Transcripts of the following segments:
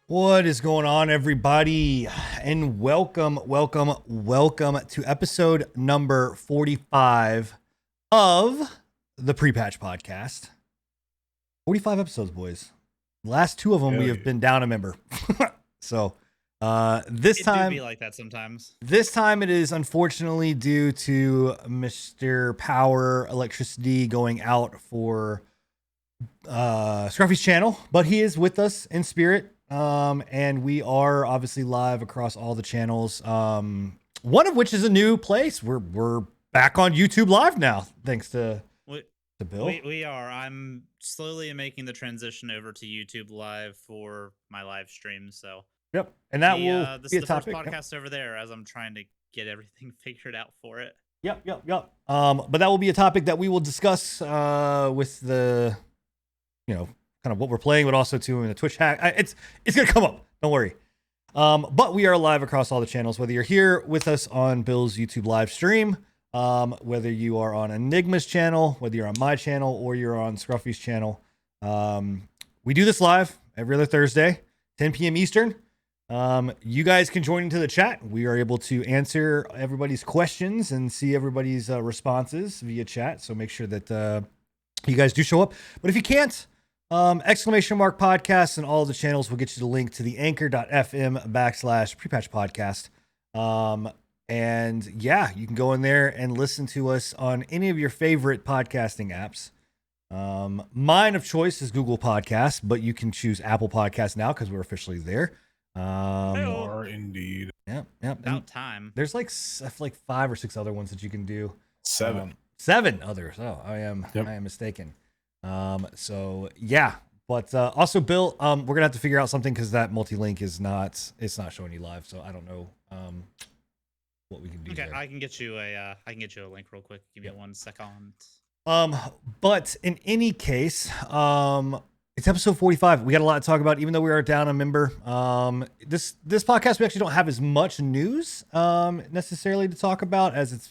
What is going on, everybody? And welcome to episode number 45 of the Pre-Patch Podcast. 45 episodes, boys. The last two of them, we have been down a member. So this It time, do be like that sometimes. This time it is unfortunately due to Mr. Power Electricity going out for Scruffy's channel, but he is with us in spirit. And we are obviously live across all the channels. One of which is a new place. We're back on YouTube Live now, thanks to Bill. We are. I'm slowly making the transition over to YouTube Live for my live stream. So yep, and that will this be is a the topic. first podcast over there as I'm trying to get everything figured out for it. Yep. But that will be a topic that we will discuss with the, kind of what we're playing, but also too in the Twitch hack. It's gonna come up. Don't worry. But we are live across all the channels, whether you're here with us on Bill's YouTube live stream, whether you are on Enigma's channel, whether you're on my channel, or you're on Scruffy's channel. We do this live every other Thursday, 10 p.m. Eastern. You guys can join into the chat. We are able to answer everybody's questions and see everybody's responses via chat. So make sure that you guys do show up. But if you can't, exclamation mark podcast and all the channels will get you the link to the anchor.fm/prepatch podcast. And yeah, you can go in there and listen to us on any of your favorite podcasting apps. Mine of choice is Google Podcasts, but you can choose Apple Podcasts now because we're officially there. Are indeed. Yep. About time. There's like 5 or 6 other ones that you can do. 7 others. Oh, I am mistaken. So yeah, but also Bill, we're gonna have to figure out something because that multi-link it's not showing you live, so I don't know what we can do. Okay, there. I can get you a link real quick. Give me 1 second. But in any case, it's episode 45. We got a lot to talk about, even though we are down a member. This podcast, we actually don't have as much news necessarily to talk about, as it's,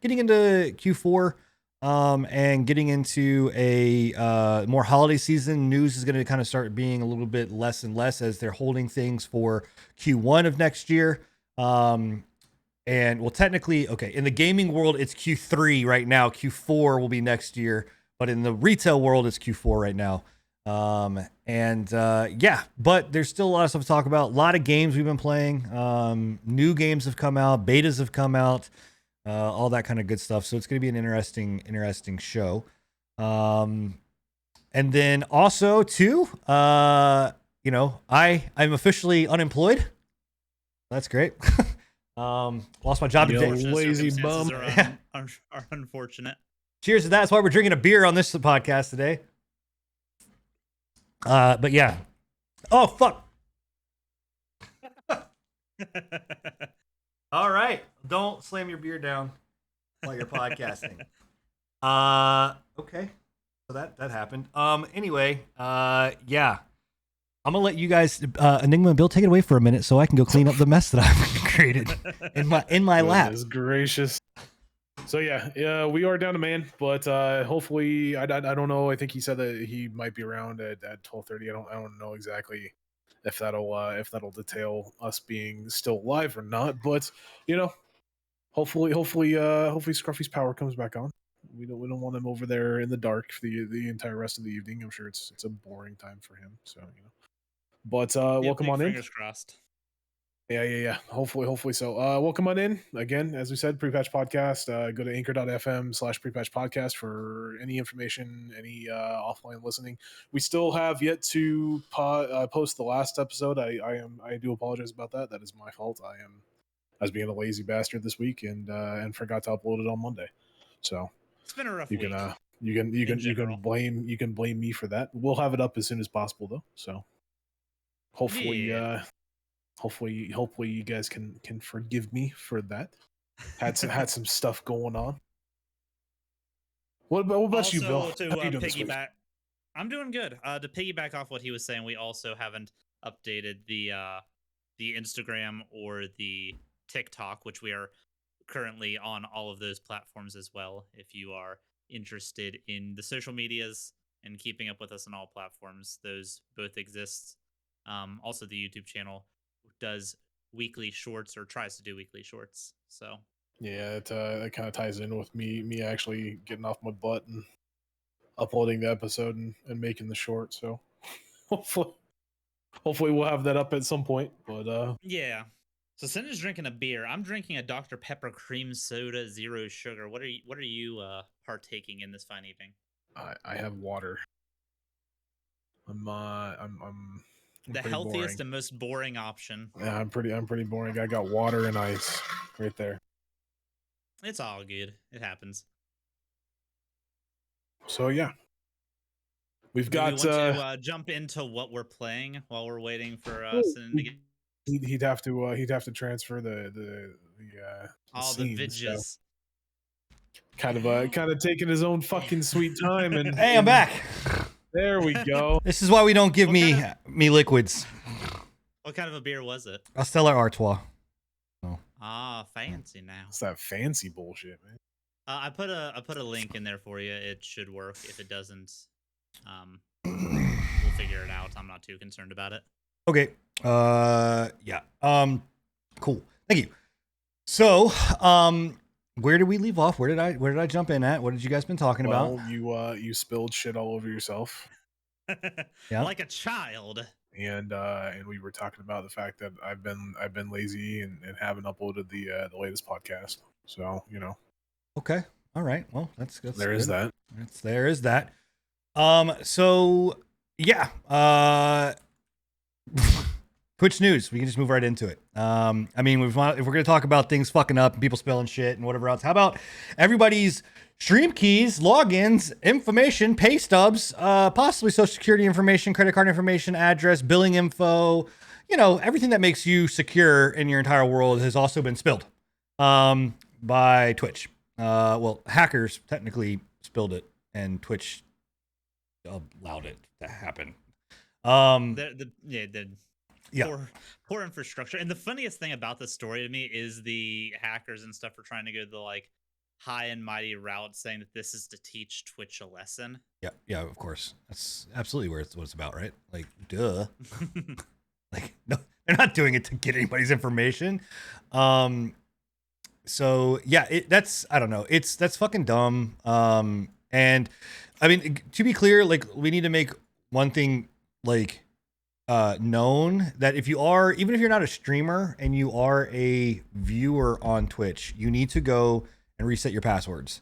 getting into Q4 and getting into a more holiday season. News is going to kind of start being a little bit less and less as they're holding things for Q1 of next year. And well, technically, okay, in the gaming world, it's Q3 right now. Q4 will be next year, but in the retail world, it's Q4 right now. Yeah, but there's still a lot of stuff to talk about. A lot of games we've been playing. New games have come out, betas have come out, all that kind of good stuff. So it's going to be an interesting show. And then also too, I'm officially unemployed. That's great. Lost my job today. Lazy bum. Are unfortunate. Cheers to that. That's why we're drinking a beer on this podcast today. But yeah. Oh, fuck. All right. Don't slam your beer down while you're podcasting. Okay. So that happened. Anyway, yeah. I'm gonna let you guys, Enigma and Bill, take it away for a minute so I can go clean up the mess that I've created in my lap. Goodness gracious. So yeah, we are down a man, but hopefully, I don't know. I think he said that he might be around at 12:30. I don't know exactly if that'll detail us being still alive or not. But hopefully Scruffy's power comes back on. We don't want him over there in the dark for the entire rest of the evening. I'm sure it's a boring time for him. So But welcome on in. Fingers crossed. Yeah. Hopefully so. Welcome on in. Again, as we said, Pre-Patch Podcast. Go to anchor.fm/Pre-Patch Podcast for any information, any offline listening. We still have yet to post the last episode. I do apologize about that. That is my fault. I was being a lazy bastard this week and forgot to upload it on Monday. So It's been a rough you week. can blame me for that. We'll have it up as soon as possible though. So hopefully hopefully you guys can forgive me for that. Had some stuff going on. What about you, Bill? To How you doing this week? piggyback, I'm doing good. To piggyback off what he was saying, we also haven't updated the Instagram or the TikTok, which we are currently on all of those platforms as well. If you are interested in the social medias and keeping up with us on all platforms, those both exist Also, the YouTube channel does weekly shorts or tries to do weekly shorts. So Yeah, it kind of ties in with me actually getting off my butt and uploading the episode and making the short. So hopefully, hopefully we'll have that up at some point. But yeah. So Sin is drinking a beer. I'm drinking a Dr. Pepper cream soda, zero sugar. What are you partaking in this fine evening? I have water. I'm The pretty healthiest boring. and most boring option. Yeah, I'm pretty boring. I got water and ice right there. It's all good. It happens. So yeah, we've Do we got. want to jump into what we're playing while we're waiting for Sin to get He'd have to transfer the all the scene. So vidges? kind of taking his own fucking sweet time and Hey, I'm back. there we go. This is why we don't give What me kind me liquids. What kind of a beer was it? A Stella Artois. Ah, fancy now. It's that fancy bullshit, man. I put a link in there for you. It should work. If it doesn't, we'll figure it out. I'm not too concerned about it. Okay. Yeah. Cool. Thank you. So, where did we leave off? Where did I jump in at? What did you guys been talking about? You spilled shit all over yourself, Yeah. Like a child. and we were talking about the fact that I've been lazy and haven't uploaded the latest podcast. So Okay. All right. Well, that's there is that. There is that. So yeah. Twitch news. We can just move right into it. I mean, if we're gonna talk about things fucking up and people spilling shit and whatever else, how about everybody's stream keys, logins, information, pay stubs, possibly social security information, credit card information, address, billing info, everything that makes you secure in your entire world has also been spilled by Twitch. Well, hackers technically spilled it, and Twitch allowed it to happen. Yeah. Poor infrastructure. And the funniest thing about this story to me is the hackers and stuff are trying to go the like high and mighty route, saying that this is to teach Twitch a lesson. Yeah, of course. That's absolutely what it's about, right? Like, duh. Like, no, they're not doing it to get anybody's information. So yeah, that's I don't know. That's fucking dumb. And I mean, to be clear, like we need to make one thing like known that even if you're not a streamer and you are a viewer on Twitch, you need to go and reset your passwords.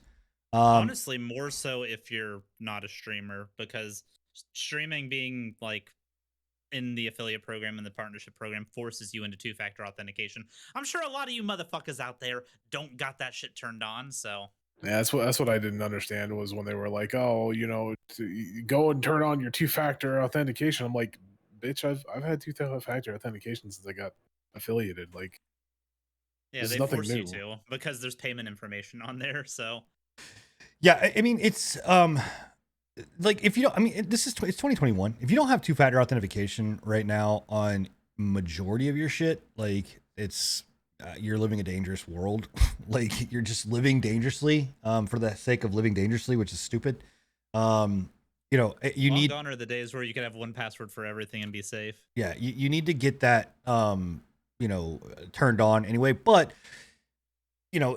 Honestly, more so if you're not a streamer, because streaming being like in the affiliate program and the partnership program forces you into two-factor authentication. I'm sure a lot of you motherfuckers out there don't got that shit turned on, so Yeah, that's what I didn't understand was when they were like, "Oh, go and turn on your two-factor authentication." I'm like, "Bitch, I've had two-factor authentication since I got affiliated." Like, yeah, this they is nothing force you new. to because there's payment information on there. So Yeah, I mean it's like if you don't, I mean it's 2021. If you don't have two-factor authentication right now on majority of your shit, like it's you're living a dangerous world. Like you're just living dangerously for the sake of living dangerously, which is stupid. You need gone are the days where you can have one password for everything and be safe. Yeah, you need to get that turned on anyway. But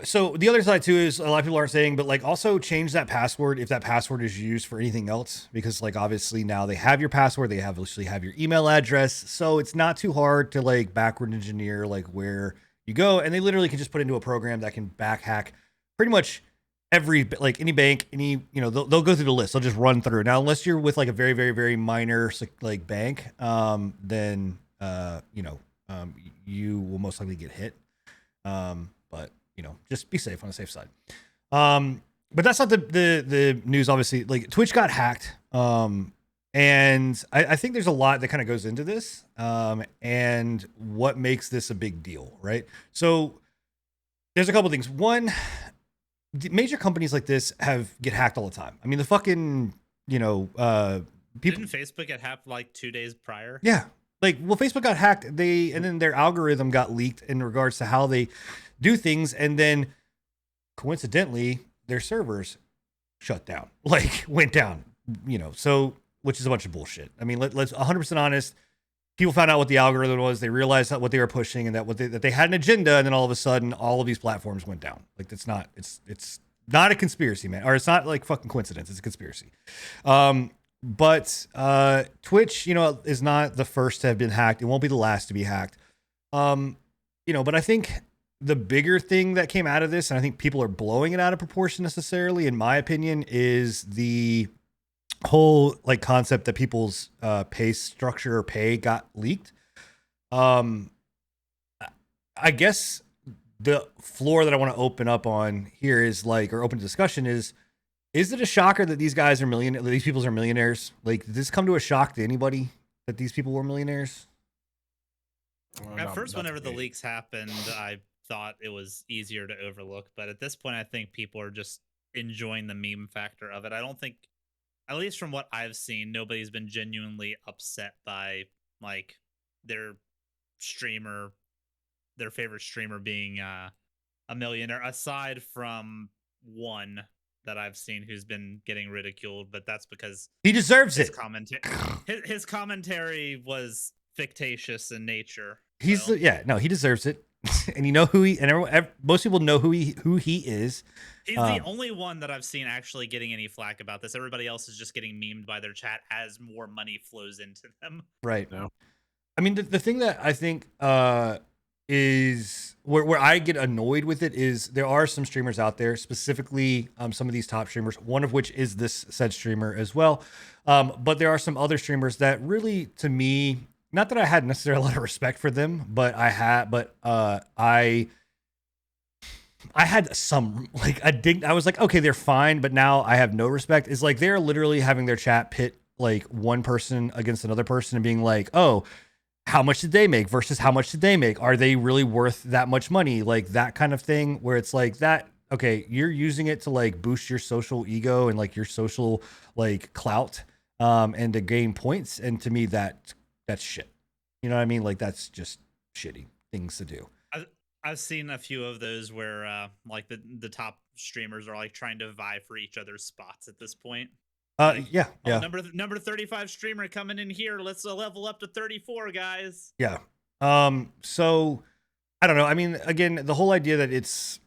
so the other side too is a lot of people aren't saying, but like also change that password if that password is used for anything else, because like obviously now they have your password, they obviously have your email address, so it's not too hard to like backward engineer like where you go, and they literally can just put into a program that can back hack pretty much every like any bank, they'll go through the list, they'll just run through. Now unless you're with like a very very very minor like bank, then you will most likely get hit, but just be safe on the safe side. But that's not the news. Obviously, like Twitch got hacked. And I think there's a lot that kind of goes into this. And what makes this a big deal, right? So there's a couple things. One, major companies like this get hacked all the time. I mean, the fucking, people. Didn't Facebook get hacked like 2 days prior? Yeah. Like, well, Facebook got hacked. And then their algorithm got leaked in regards to how they do things, and then coincidentally their servers shut down, like went down, so which is a bunch of bullshit. I mean, let's 100% honest, people found out what the algorithm was. They realized what they were pushing, and that they had an agenda. And then all of a sudden, all of these platforms went down. Like it's not a conspiracy, man, or it's not like fucking coincidence. It's a conspiracy. But Twitch, is not the first to have been hacked. It won't be the last to be hacked. But I think the bigger thing that came out of this, and I think people are blowing it out of proportion necessarily, in my opinion, is the whole like concept that people's pay structure or pay got leaked. I guess the floor that I want to open up on here is like, or open discussion is it a shocker that these guys are these people are millionaires? Like, did this come to a shock to anybody that these people were millionaires? At first, whenever the leaks happened, I thought it was easier to overlook. But at this point, I think people are just enjoying the meme factor of it. I don't think, at least from what I've seen, nobody's been genuinely upset by like their favorite streamer being a millionaire, aside from one that I've seen who's been getting ridiculed, but that's because he deserves his it. His commentary was fictitious in nature. He deserves it. And most people know who he is. He's the only one that I've seen actually getting any flack about this. Everybody else is just getting memed by their chat as more money flows into them. Right. No. I mean, the thing that I think is where I get annoyed with it is there are some streamers out there, specifically some of these top streamers, one of which is this said streamer as well. But there are some other streamers that really, to me, not that I had necessarily a lot of respect for them, but I had some like I was like, okay, they're fine, but now I have no respect. Is like they're literally having their chat pit like one person against another person and being like, oh, how much did they make versus how much did they make? Are they really worth that much money? Like that kind of thing where it's like that, okay, you're using it to like boost your social ego and like your social like clout and to gain points. And to me, that's shit. You know what I mean? Like that's just shitty things to do. I've seen a few of those where like the top streamers are like trying to vie for each other's spots at this point. Yeah. Number 35 streamer coming in here. Let's level up to 34, guys. Yeah. So I don't know. I mean, again, the whole idea that it's,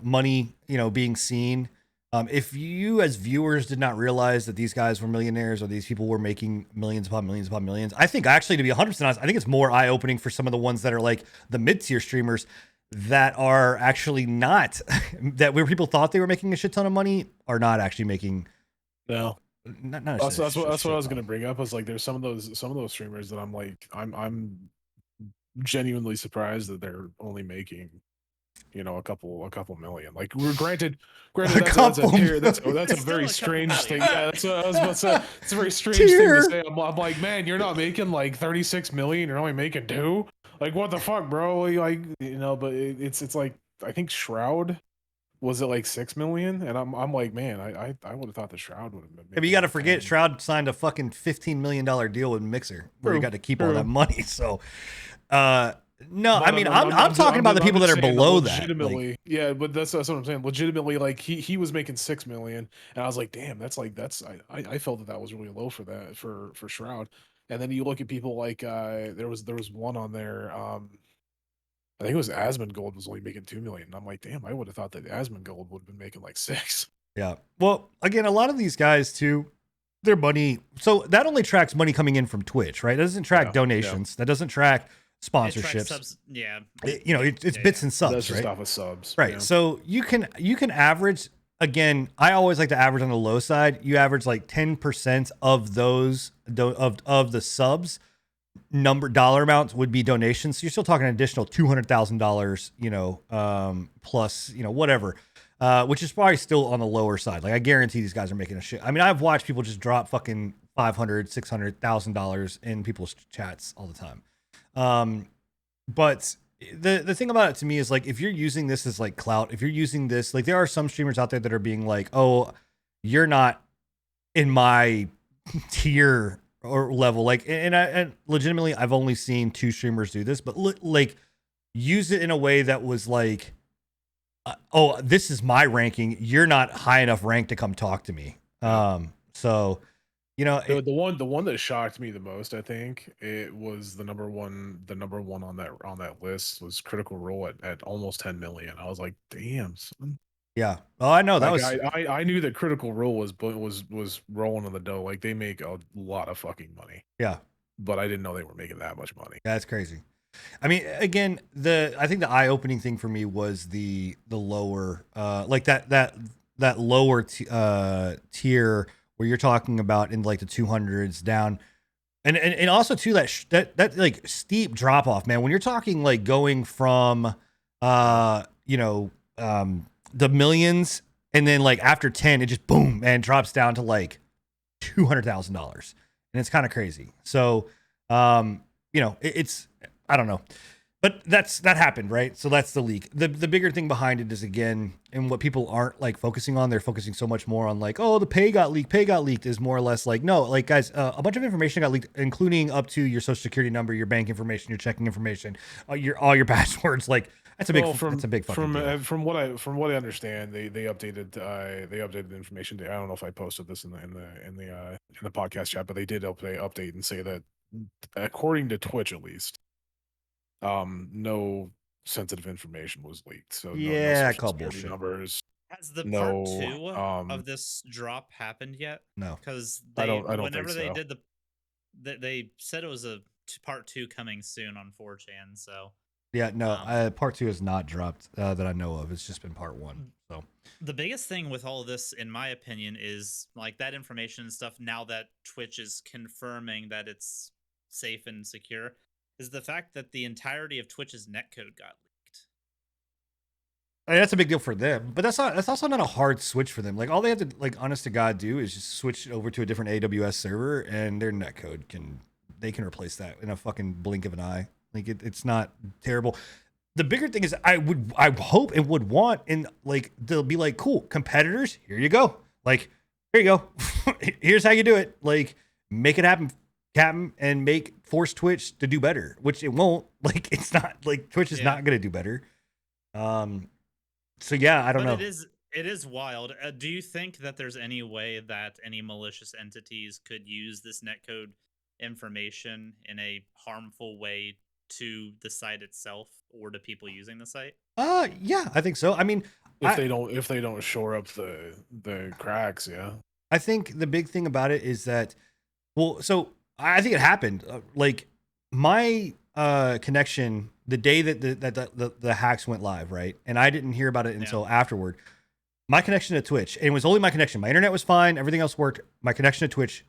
money, being seen. If you as viewers did not realize that these guys were millionaires or these people were making millions upon millions upon millions, I think actually, to be 100% honest, I think it's more eye-opening for some of the ones that are like the mid-tier streamers that are actually not, that where people thought they were making a shit ton of money are not actually making. No, that's what I was gonna bring up. Was like there's some of those streamers that I'm like I'm genuinely surprised that they're only making a couple million. Like we're granted that's a very strange thing. Yeah, that's what I was about to say. It's a very strange thing to say. I'm like, man, you're not making like 36 million. You're only making 2. Like what the fuck, bro? Like but it's like I think Shroud. Was it like 6 million? And I'm like, man, I would have thought the Shroud would have been. But you got to forget, Shroud signed a fucking $15 million deal with Mixer, where he got to keep all that money. So, no, I mean, I'm talking about the people that are below that. Legitimately, yeah, but that's what I'm saying. Legitimately, like he was making 6 million, and I was like, damn, I felt that was really low for that for Shroud. And then you look at people like there was one on there. I think it was Asmongold was only making 2 million. And I'm like, damn, I would have thought that Asmongold would have been making like 6. Yeah. Well, again, a lot of these guys too, their money. So that only tracks money coming in from Twitch, right? It doesn't track donations. Yeah. That doesn't track sponsorships. Subs, yeah. It's bits and subs, that's just right? Off of subs. Right. Yeah. So you can average. Again, I always like to average on the low side. You average like 10% of those of the subs. Dollar amounts would be donations. So you're still talking an additional $200,000, plus, whatever, which is probably still on the lower side. Like I guarantee these guys are making a shit. I mean, I've watched people just drop fucking $500,000, $600,000 in people's chats all the time. But the thing about it to me is like, if you're using this as like clout, if you're using this, like there are some streamers out there that are being like, oh, you're not in my tier or level, like, and legitimately I've only seen 2 streamers do this, but like use it in a way that was like, oh, this is my ranking, you're not high enough rank to come talk to me. So You know, The one that shocked me the most, I think, it was the number one on that list was Critical Role at almost 10 million. I was like, damn, son. yeah. Oh, I know that Like was I knew that Critical Role was rolling in the dough. Like they make a lot of fucking money, yeah. but I didn't know they were making that much money. That's crazy. I mean, again, I think the eye opening thing for me was the lower, like that lower tier where you're talking about in like the 200s down, and also too that like steep drop off, man. When you're talking like going from, you know, the millions, and then like after 10, it just boom and drops down to like $200,000, and it's kind of crazy. So, you know, it's I don't know, but that happened, right? So that's the leak. The bigger thing behind it is, again, and what people aren't like focusing on, they're focusing so much more on like, oh, the pay got leaked, is more or less like, no, like guys, a bunch of information got leaked, including up to your social security number, your bank information, your checking information, all your passwords. Like that's a big fucking deal. From what I understand, they updated the information. I don't know if I posted this in the podcast chat, but they did update and say that according to Twitch at least, no sensitive information was leaked. So no Yeah, I social call security bullshit. numbers. Has the part No, 2 of this drop happened yet? No. Because I they, don't think whenever they so. did they said it was a part 2 coming soon on 4chan. So Yeah, no, part 2 has not dropped that I know of. It's just been part 1. So the biggest thing with all of this, in my opinion, is like that information and stuff. Now that Twitch is confirming that it's safe and secure, is the fact that the entirety of Twitch's netcode got leaked. I mean, that's a big deal for them, but that's also not a hard switch for them. Like all they have to, like, honest to God, do is just switch over to a different AWS server, and their netcode can replace that in a fucking blink of an eye. Like it's not terrible. The bigger thing is I hope and would want, and like they'll be like, cool, competitors, here you go. Like, here you go. Here's how you do it. Like, make it happen, Captain, and force Twitch to do better, which it won't. Like, it's not like Twitch is not gonna do better. So yeah, I don't know. It is wild. Do you think that there's any way that any malicious entities could use this netcode information in a harmful way to the site itself or to people using the site? Yeah, I think so. I mean, if they don't shore up the cracks, yeah. I think the big thing about it is that, well, so I think it happened. Like my connection the day that the hacks went live, right? And I didn't hear about it until afterward. My connection to Twitch, and it was only my connection. My internet was fine, everything else worked. My connection to Twitch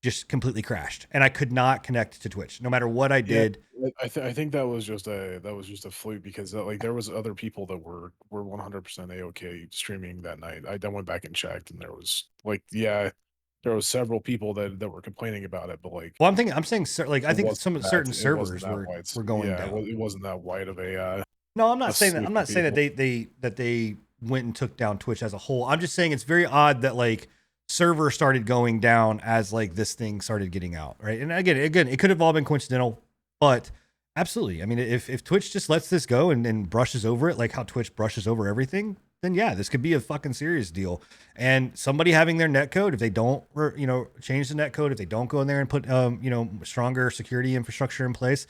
just completely crashed, and I could not connect to Twitch no matter what I did. I think that was just a fluke, because like there was other people that were 100% a-okay streaming that night. I went back and checked, and there was like there was several people that were complaining about it, but like, well, I'm saying like I think some certain servers were going down. It wasn't that wide of a no, I'm not saying that. I'm not saying people. that they went and took down Twitch as a whole. I'm just saying it's very odd that like server started going down as like this thing started getting out, right? And again, it could have all been coincidental, but absolutely. I mean, if Twitch just lets this go and brushes over it, like how Twitch brushes over everything, then yeah, this could be a fucking serious deal. And somebody having their netcode, if they don't, change the netcode, if they don't go in there and put, stronger security infrastructure in place,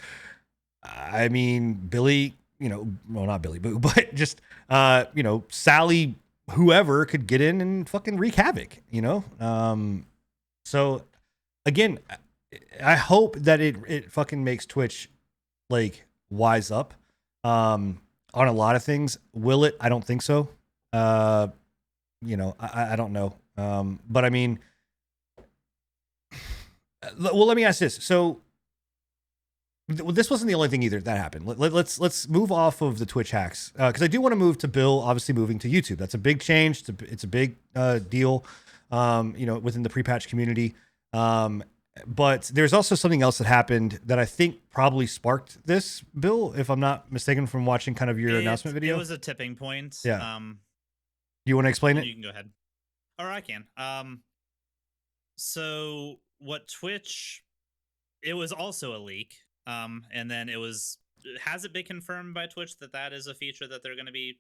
I mean, Billy, well, not Billy Boo, but just, Sally, whoever could get in and fucking wreak havoc, So again, I hope that it fucking makes Twitch like wise up on a lot of things. Will it? I don't think so. I don't know. But I mean, well, let me ask this. So this wasn't the only thing either that happened. Let's move off of the Twitch hacks, because I do want to move to Bill obviously moving to YouTube. That's a big change. It's a big deal, within the pre-patch community. But there's also something else that happened that I think probably sparked this, Bill, if I'm not mistaken, from watching kind of your announcement video. It was a tipping point. Yeah. You want to explain it? You can go ahead. Or I can. So what Twitch, it was also a leak. And then has it been confirmed by Twitch that is a feature that they're going to be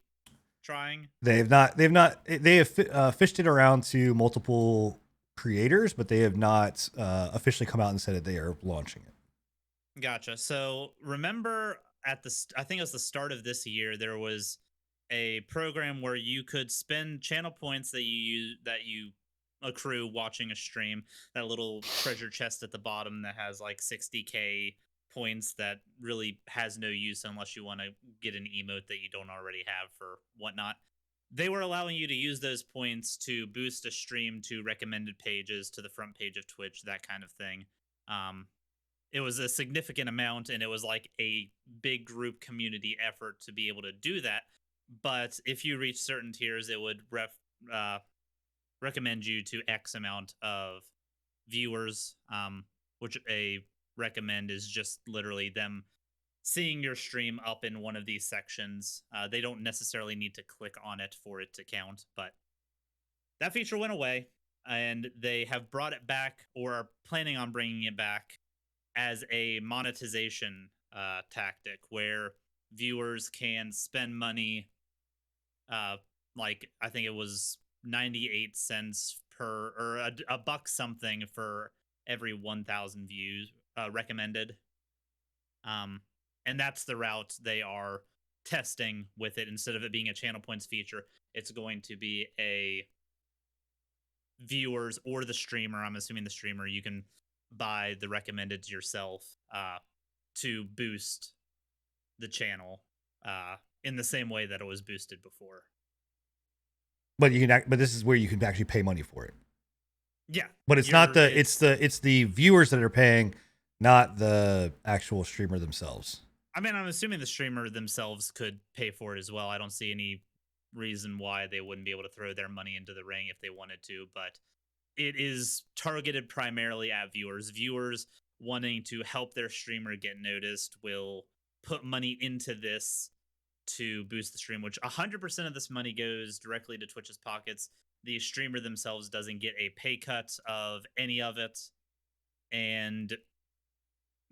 trying? They have fished it around to multiple creators, but they have not officially come out and said that they are launching it. Gotcha. So remember I think it was the start of this year, there was a program where you could spend channel points that you accrue watching a stream. That little treasure chest at the bottom that has like 60k points that really has no use unless you want to get an emote that you don't already have for whatnot. They were allowing you to use those points to boost a stream to recommended pages, to the front page of Twitch, that kind of thing. It was a significant amount, and it was like a big group community effort to be able to do that. But if you reach certain tiers, it would recommend you to X amount of viewers, which a recommend is just literally them seeing your stream up in one of these sections. They don't necessarily need to click on it for it to count, but that feature went away, and they have brought it back, or are planning on bringing it back as a monetization tactic, where viewers can spend money, like I think it was 98 cents per, or a buck something for every 1,000 views recommended. And that's the route they are testing with it. Instead of it being a channel points feature, it's going to be a viewers or the streamer. I'm assuming the streamer, you can buy the recommended yourself to boost the channel in the same way that it was boosted before. But but this is where you can actually pay money for it. Yeah, but it's the viewers that are paying, not the actual streamer themselves. I mean, I'm assuming the streamer themselves could pay for it as well. I don't see any reason why they wouldn't be able to throw their money into the ring if they wanted to, but it is targeted primarily at viewers. Viewers wanting to help their streamer get noticed will put money into this to boost the stream, which 100% of this money goes directly to Twitch's pockets. The streamer themselves doesn't get a pay cut of any of it. And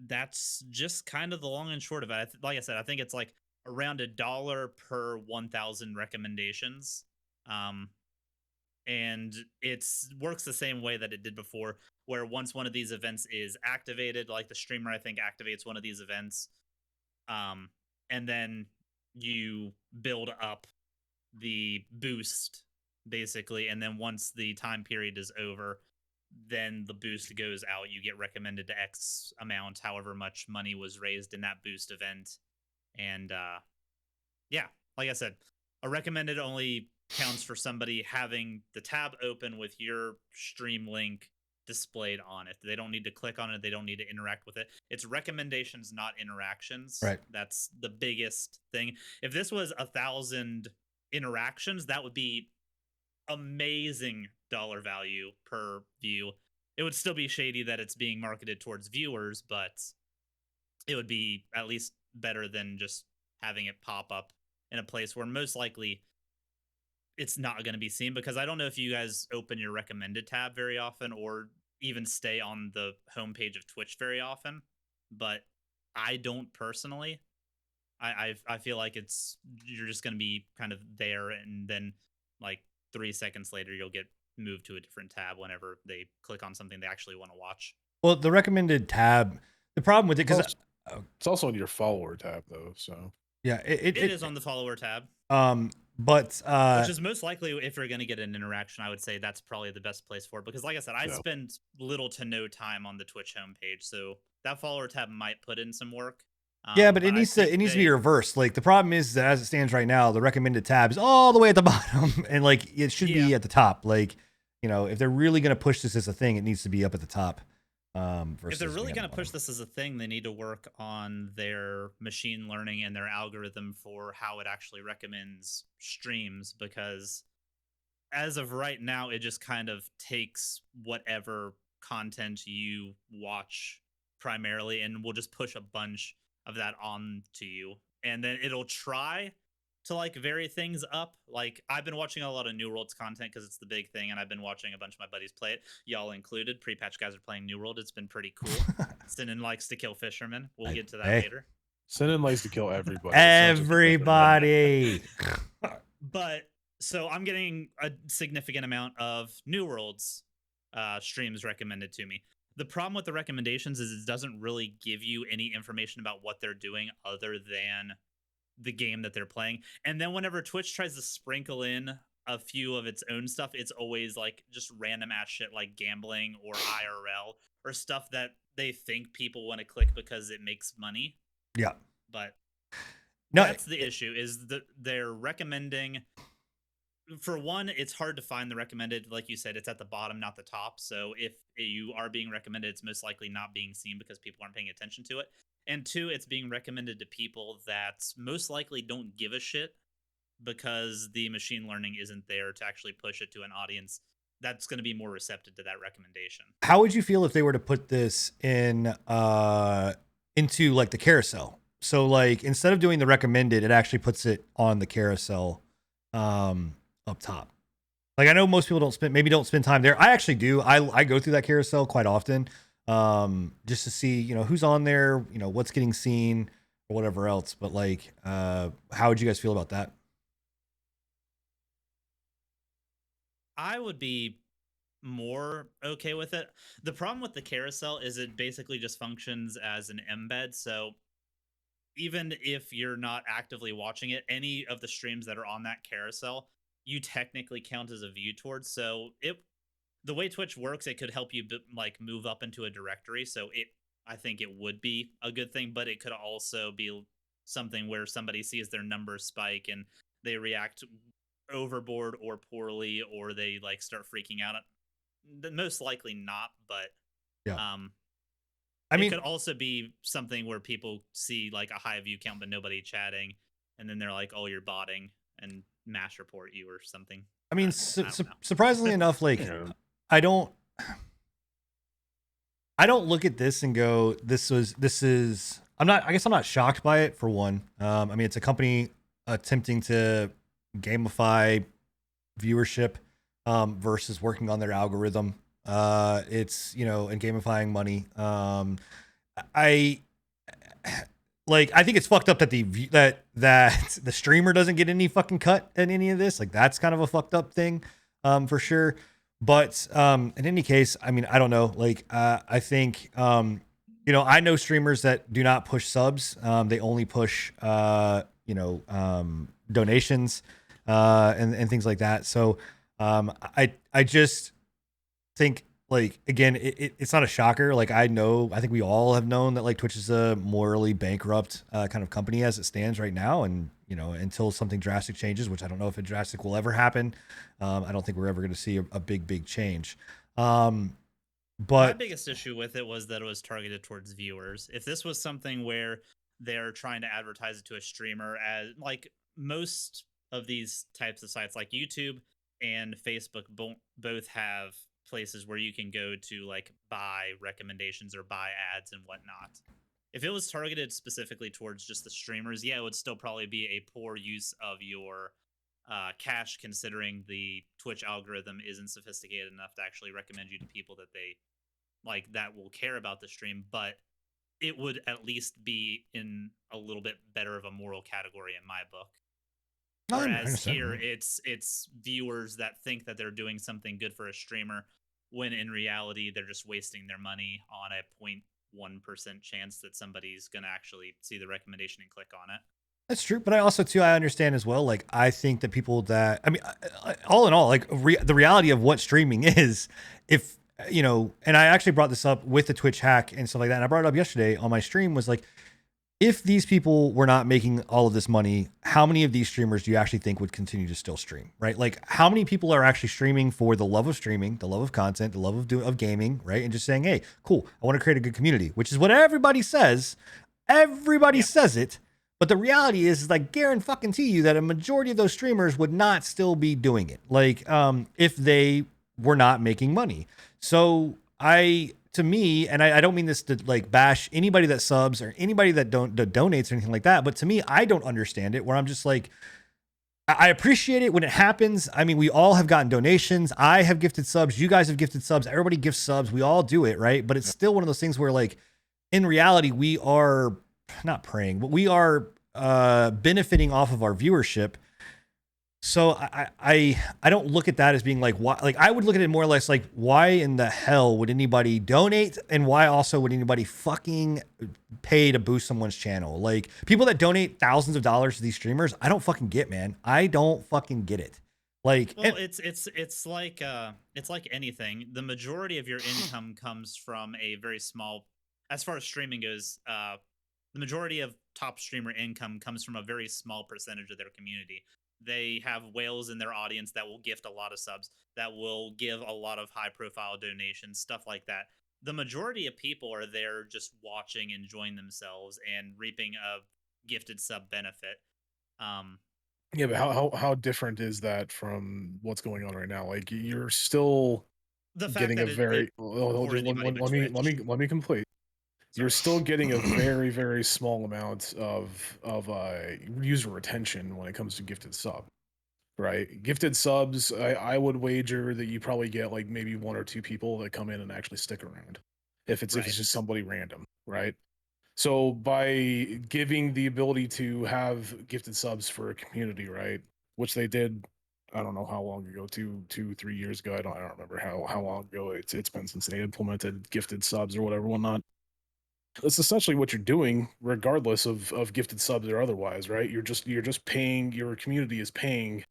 that's just kind of the long and short of it. Like I said, I think it's like around $1 per 1,000 recommendations. And it works the same way that it did before, where once one of these events is activated, like the streamer, I think, activates one of these events, and then you build up the boost, basically, and then once the time period is over, then the boost goes out. You get recommended to X amount, however much money was raised in that boost event. And yeah, like I said, a recommended only counts for somebody having the tab open with your stream link displayed on it. They don't need to click on it. They don't need to interact with it. It's recommendations, not interactions. Right. That's the biggest thing. If this was 1,000 interactions, that would be amazing dollar value per view. It would still be shady that it's being marketed towards viewers, but it would be at least better than just having it pop up in a place where most likely it's not going to be seen. Because I don't know if you guys open your recommended tab very often, or even stay on the homepage of Twitch very often, but I don't personally. I feel like you're just going to be kind of there, and then like 3 seconds later you'll get moved to a different tab whenever they click on something they actually want to watch. Well, the recommended tab, the problem with it, because it's also on your follower tab though, so yeah, it is on the follower tab. But which is most likely, if you're going to get an interaction, I would say that's probably the best place for it. Because like I said, I spend little to no time on the Twitch homepage, so that follower tab might put in some work. Yeah, but it needs to be reversed. Like, the problem is that as it stands right now, the recommended tab is all the way at the bottom, and like it should be at the top. Like, you know, if they're really going to push this as a thing, it needs to be up at the top. If they're really going to push this as a thing, they need to work on their machine learning and their algorithm for how it actually recommends streams, because as of right now, it just kind of takes whatever content you watch primarily and will just push a bunch of that on to you. And then it'll try to like vary things up. Like, I've been watching a lot of New World's content because it's the big thing, and I've been watching a bunch of my buddies play it, y'all included. Pre-patch guys are playing New World. It's been pretty cool. Sinan likes to kill fishermen. We'll get to that later. Sinan likes to kill everybody. Everybody. But so I'm getting a significant amount of New World's streams recommended to me. The problem with the recommendations is it doesn't really give you any information about what they're doing other than the game that they're playing. And then whenever Twitch tries to sprinkle in a few of its own stuff, it's always like just random ass shit like gambling or IRL or stuff that they think people want to click because it makes money. Yeah. But No, that's the issue is that they're recommending. For one, it's hard to find the recommended. Like you said, it's at the bottom, not the top. So if you are being recommended, it's most likely not being seen because people aren't paying attention to it. And two, it's being recommended to people that most likely don't give a shit because the machine learning isn't there to actually push it to an audience that's going to be more receptive to that recommendation. How would you feel if they were to put this in into like the carousel? So like instead of doing the recommended, it actually puts it on the carousel up top. Like I know most people don't spend time there. I actually do. I go through that carousel quite often just to see, you know, who's on there, you know, what's getting seen or whatever else. But like how would you guys feel about that? I would be more okay with it. The problem with the carousel is it basically just functions as an embed. So even if you're not actively watching it, any of the streams that are on that carousel, you technically count as a view towards. So the way Twitch works, it could help you like move up into a directory. So I think it would be a good thing, but it could also be something where somebody sees their numbers spike and they react overboard or poorly, or they like start freaking out. Most likely not, but yeah. I mean, it could also be something where people see like a high view count but nobody chatting, and then they're like, "Oh, you're botting," and mass report you or something. I mean, surprisingly enough, like Yeah. I don't look at this and go, this is. I guess I'm not shocked by it for one. I mean, it's a company attempting to gamify viewership versus working on their algorithm. It's, you know, and gamifying money. I think it's fucked up that that the streamer doesn't get any fucking cut in any of this. Like that's kind of a fucked up thing, for sure. But in any case, I mean, I don't know. Like I think you know, I know streamers that do not push subs. They only push you know, donations and things like that. So I just think, like, again, it's not a shocker. Like I think we all have known that like Twitch is a morally bankrupt kind of company as it stands right now, and you know, until something drastic changes, which I don't know if a drastic will ever happen. I don't think we're ever going to see a big change. But my biggest issue with it was that it was targeted towards viewers. If this was something where they're trying to advertise it to a streamer, as like most of these types of sites like YouTube and Facebook both have places where you can go to like buy recommendations or buy ads and whatnot. If it was targeted specifically towards just the streamers, yeah, it would still probably be a poor use of your cash, considering the Twitch algorithm isn't sophisticated enough to actually recommend you to people that they like that will care about the stream. But it would at least be in a little bit better of a moral category in my book. Whereas here, it's viewers that think that they're doing something good for a streamer, when in reality they're just wasting their money on a 0.1% chance that somebody's going to actually see the recommendation and click on it. That's true, but I also too I understand as well. Like I think that people that all in all, like the reality of what streaming is, if you know, and I actually brought this up with the Twitch hack and stuff like that, and I brought it up yesterday on my stream, was like, if these people were not making all of this money, how many of these streamers do you actually think would continue to still stream, right? Like how many people are actually streaming for the love of streaming, the love of content, the love of gaming, right? And just saying, hey, cool, I want to create a good community, which is what everybody says. Everybody says it. But the reality is like, guarantee you that a majority of those streamers would not still be doing it. Like if they were not making money. So to me, and I don't mean this to like bash anybody that subs or anybody that donates or anything like that, but to me, I don't understand it, where I'm just like, I appreciate it when it happens. I mean, we all have gotten donations. I have gifted subs. You guys have gifted subs. Everybody gifts subs. We all do it, right? But it's still one of those things where like, in reality, we are not praying, but we are benefiting off of our viewership. So I don't look at that as being like why. Like I would look at it more or less like why in the hell would anybody donate, and why also would anybody fucking pay to boost someone's channel? Like people that donate thousands of dollars to these streamers, I don't fucking get, man. I don't fucking get it. Like, Well, it's like anything. The majority of your income comes from a very small, as far as streaming goes. The majority of top streamer income comes from a very small percentage of their community. They have whales in their audience that will gift a lot of subs, that will give a lot of high profile donations, stuff like that. The majority of people are there just watching, enjoying themselves, and reaping a gifted sub benefit. Yeah, but how different is that from what's going on right now? Like you're still The fact getting a that they very reward just anybody but let me complete. You're Sorry. still getting a very, very small amount of user retention when it comes to gifted sub, right? Gifted subs, I would wager that you probably get like maybe one or two people that come in and actually stick around, if it's Right. just somebody random, right? So by giving the ability to have gifted subs for a community, right, which they did, I don't know how long ago, 3 years ago. I don't remember how long ago it's been since they implemented gifted subs or whatever, whatnot. That's essentially what you're doing, regardless of gifted subs or otherwise, right? You're just paying. Your community is paying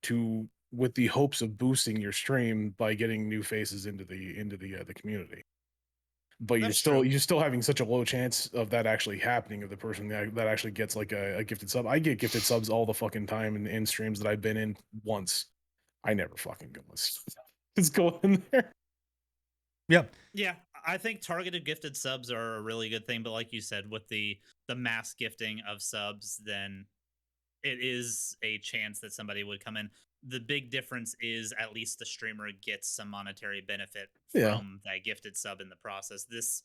to with the hopes of boosting your stream by getting new faces into the community. But That's true. you're still having such a low chance of that actually happening, of the person that actually gets like a gifted sub. I get gifted subs all the fucking time in streams that I've been in once. I never fucking go. Let's go in there. yep. Yeah, I think targeted gifted subs are a really good thing, but like you said, with the mass gifting of subs, then it is a chance that somebody would come in. The big difference is at least the streamer gets some monetary benefit Yeah. from that gifted sub in the process. This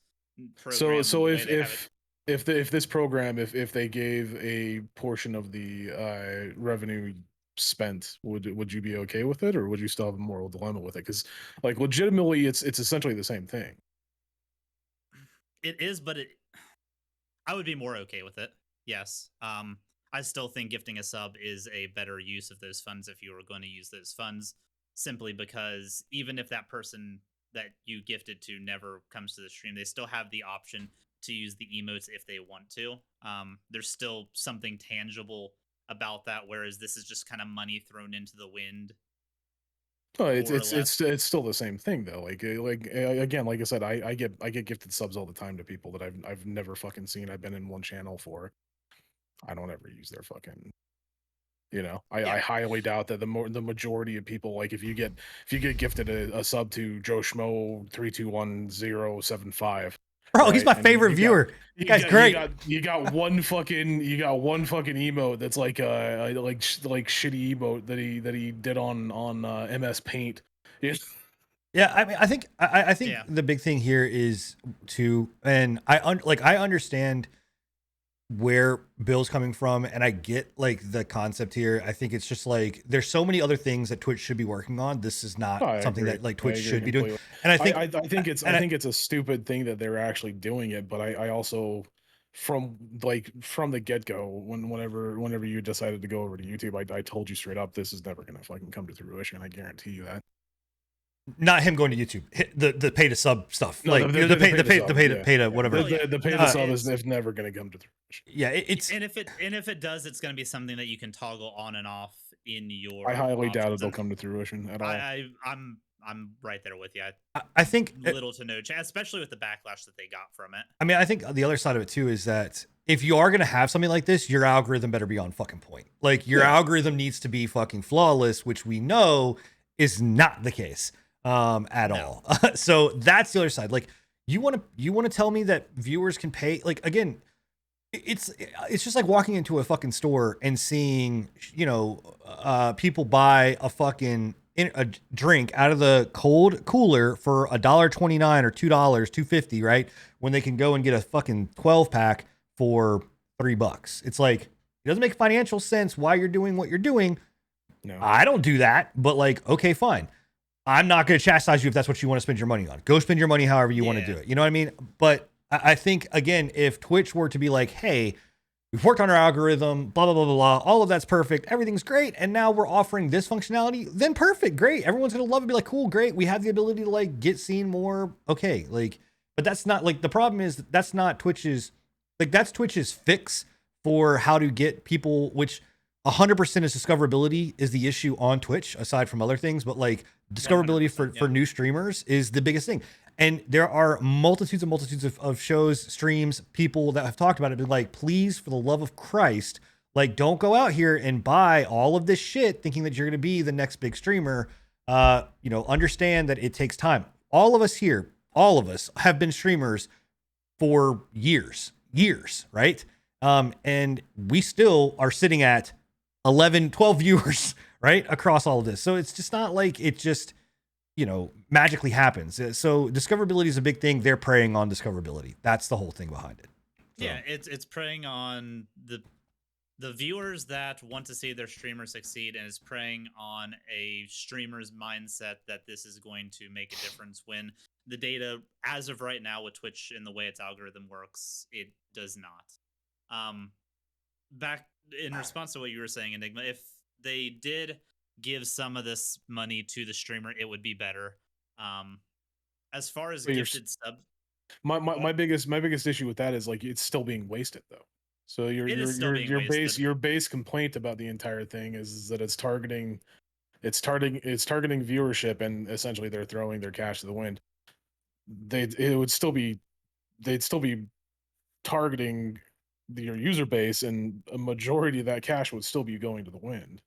program, So the way they have it, if this program, if they gave a portion of the revenue spent, would you be okay with it, or would you still have a moral dilemma with it? Because like legitimately, it's essentially the same thing. it is, but I would be more okay with it. Yes. I still think gifting a sub is a better use of those funds if you were going to use those funds, simply because even if that person that you gifted to never comes to the stream, they still have the option to use the emotes if they want to. There's still something tangible about that, whereas this is just kind of money thrown into the wind. Oh, More or less. it's still the same thing though. Again, like I said, I get gifted subs all the time to people that I've never fucking seen. I've been in one channel for. I don't ever use their fucking. I Yeah. highly doubt that the majority of people, like if you get gifted a sub to Joe Schmo 321075, Bro, he's right? my And favorite viewer. That guy's great. You got one fucking emote that's like like shitty emote that he did on MS Paint. Yeah, I mean, I think Yeah. the big thing here is and I understand where Bill's coming from, and I get like the concept here. I think it's just like there's so many other things that Twitch should be working on. This is not I something agree. that like I Twitch agree should be doing. completely. And I think I think it's a stupid thing that they're actually doing it, but I also from the get-go, whenever you decided to go over to YouTube, I told you straight up, this is never gonna fucking come to fruition. I guarantee you that. not him going to YouTube, the pay to sub stuff, No, like the pay to whatever. The pay to sub is never gonna come to fruition. Yeah, it's and if it does, it's going to be something that you can toggle on and off in your. I highly doubt options. it'll come to fruition at all. I'm right there with you. I think little to no chance, especially with the backlash that they got from it. I mean, I think the other side of it too is that if you are going to have something like this, your algorithm better be on fucking point. Like your algorithm needs to be fucking flawless, which we know is not the case at all. So that's the other side. Like you want to tell me that viewers can pay, like, again, it's just like walking into a fucking store and seeing, people buy a fucking a drink out of the cold cooler for $1.29 or $2, $2.50, right? When they can go and get a fucking 12 pack for $3. It's like, it doesn't make financial sense why you're doing what you're doing. No. I don't do that, but like, okay, fine. I'm not going to chastise you if that's what you want to spend your money on. Go spend your money however you want to do it. You know what I mean? But I think, again, if Twitch were to be like, hey, we've worked on our algorithm, blah, blah, blah, blah, blah. All of that's perfect. Everything's great. And now we're offering this functionality. Then perfect. Great. Everyone's going to love it. Be like, cool, great. We have the ability to like get seen more. Okay. Like, but that's not like, the problem is that's not Twitch's, like that's Twitch's fix for how to get people, which 100% is discoverability is the issue on Twitch aside from other things. But like discoverability 100%, for new streamers is the biggest thing. And there are multitudes and multitudes of shows, streams, people that have talked about it. Been like, please, for the love of Christ, like, don't go out here and buy all of this shit thinking that you're going to be the next big streamer. You know, understand that it takes time. All of us here, all of us have been streamers for years, right? And we still are sitting at 11, 12 viewers, right? Across all of this. So it's just not like it just, you know, magically happens. So discoverability is a big thing. They're preying on discoverability. That's the whole thing behind it. So. Yeah, it's preying on the viewers that want to see their streamer succeed, and is preying on a streamer's mindset that this is going to make a difference when the data, as of right now with Twitch and the way its algorithm works, it does not. Back in response to what you were saying, Enigma, if they did give some of this money to the streamer, it would be better. As far as gifted subs, my biggest issue with that is like it's still being wasted though. So your base complaint about the entire thing is that it's targeting viewership, and essentially they're throwing their cash to the wind. They'd still be targeting your user base, and a majority of that cash would still be going to the wind.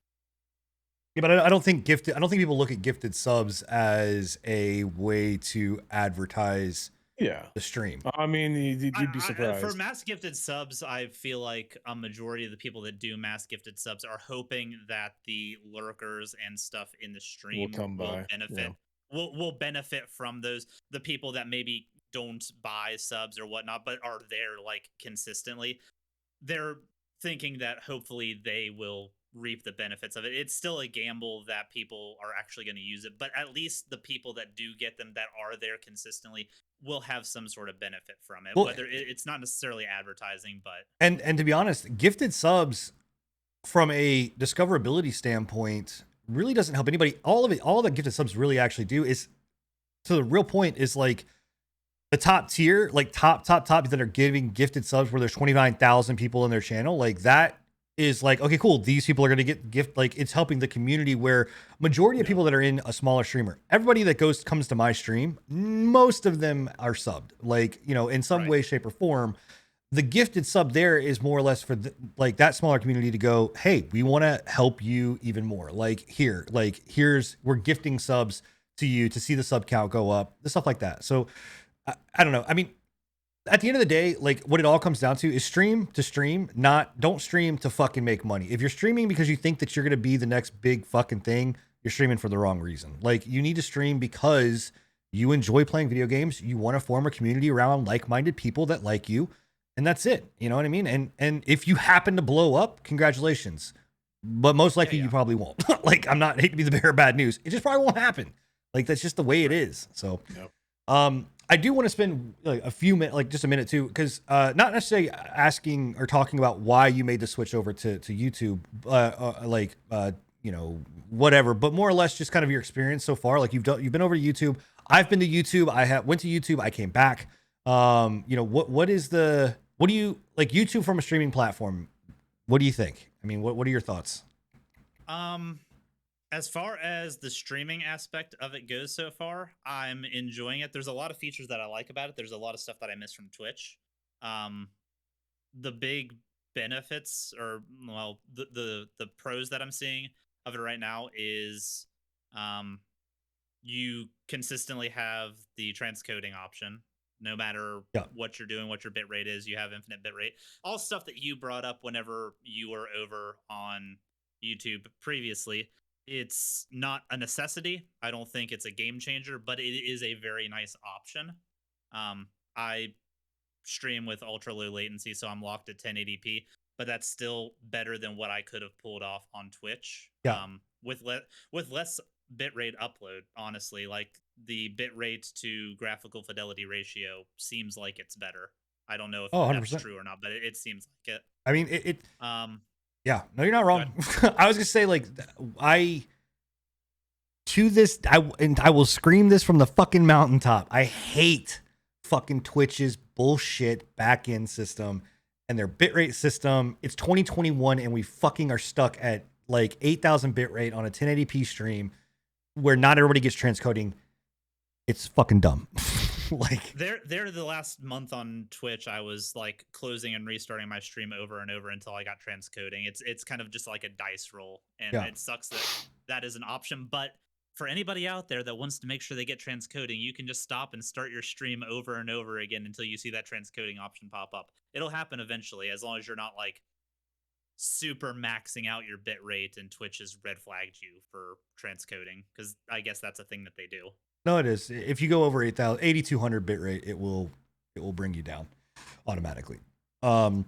Yeah, but I don't think people look at gifted subs as a way to advertise the stream. I mean, you'd be surprised. For mass gifted subs, I feel like a majority of the people that do mass gifted subs are hoping that the lurkers and stuff in the stream will benefit. Yeah. Will benefit from the people that maybe don't buy subs or whatnot, but are there like consistently. They're thinking that hopefully they will reap the benefits of it. It's still a gamble that people are actually going to use it, but at least the people that do get them, that are there consistently, will have some sort of benefit from it. Well, whether it's not necessarily advertising, but and to be honest, gifted subs from a discoverability standpoint really doesn't help anybody. All that gifted subs really actually do is, to the real point, is like the top tier, like top that are giving gifted subs where there's 29,000 people in their channel. Like that is like, okay, cool. These people are going to get gift. Like it's helping the community, where majority of people that are in a smaller streamer, everybody that comes to my stream, most of them are subbed, like, you know, in some way, shape or form. The gifted sub there is more or less for like that smaller community to go, hey, we want to help you even more. Like we're gifting subs to you to see the sub count go up, the stuff like that. So I don't know. I mean, at the end of the day, like what it all comes down to is stream to stream, don't stream to fucking make money. If you're streaming because you think that you're going to be the next big fucking thing, you're streaming for the wrong reason. Like you need to stream because you enjoy playing video games. You want to form a community around like-minded people that like you. And that's it. You know what I mean? And if you happen to blow up, congratulations. But most likely you probably won't. Like, I hate to be the bearer of bad news. It just probably won't happen. Like, that's just the way it is. So, I do want to spend like a few minutes, like just a minute too, because not necessarily asking or talking about why you made the switch over to YouTube, you know, whatever, but more or less just kind of your experience so far. Like you've been over to YouTube. I've been to YouTube. Went to YouTube. I came back. You know, what do you like YouTube from a streaming platform? What do you think? I mean, what are your thoughts? As far as the streaming aspect of it goes so far, I'm enjoying it. There's a lot of features that I like about it. There's a lot of stuff that I miss from Twitch. The big benefits, or well, the pros that I'm seeing of it right now is you consistently have the transcoding option. No matter what you're doing, what your bit rate is, you have infinite bit rate. All stuff that you brought up whenever you were over on YouTube previously. It's not a necessity. I don't think it's a game changer, but it is a very nice option. I stream with ultra low latency, so I'm locked at 1080p, but that's still better than what I could have pulled off on Twitch. With less bitrate upload, honestly. Like the bitrate to graphical fidelity ratio seems like it's better. I don't know if Oh, that's 100%. true or not, but it seems like it. I mean, it Um, yeah, no, you're not Go wrong. I was gonna say like I will scream this from the fucking mountaintop. I hate fucking Twitch's bullshit back-end system and their bitrate system. It's 2021 and we fucking are stuck at like 8,000 bitrate on a 1080p stream where not everybody gets transcoding. It's fucking dumb. Like there the last month on Twitch, I was like closing and restarting my stream over and over until I got transcoding. It's kind of just like a dice roll, and Yeah. it sucks that that is an option. But for anybody out there that wants to make sure they get transcoding, you can just stop and start your stream over and over again until you see that transcoding option pop up. It'll happen eventually, as long as you're not like super maxing out your bit rate and Twitch has red flagged you for transcoding, because I guess that's a thing that they do. no, it is. If you go over 8,200 bitrate, it will bring you down automatically. No,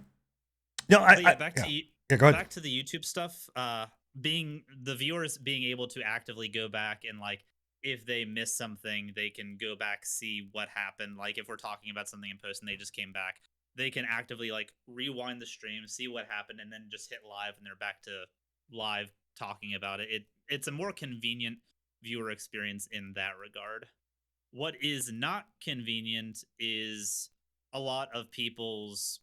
But yeah, back to yeah, go ahead. back to the YouTube stuff. Being the viewers being able to actively go back and like if they miss something, they can go back, see what happened. Like if we're talking about something in post and they just came back, they can actively like rewind the stream, see what happened, and then just hit live and they're back to live talking about it. It's a more convenient viewer experience in that regard. What is not convenient is a lot of people's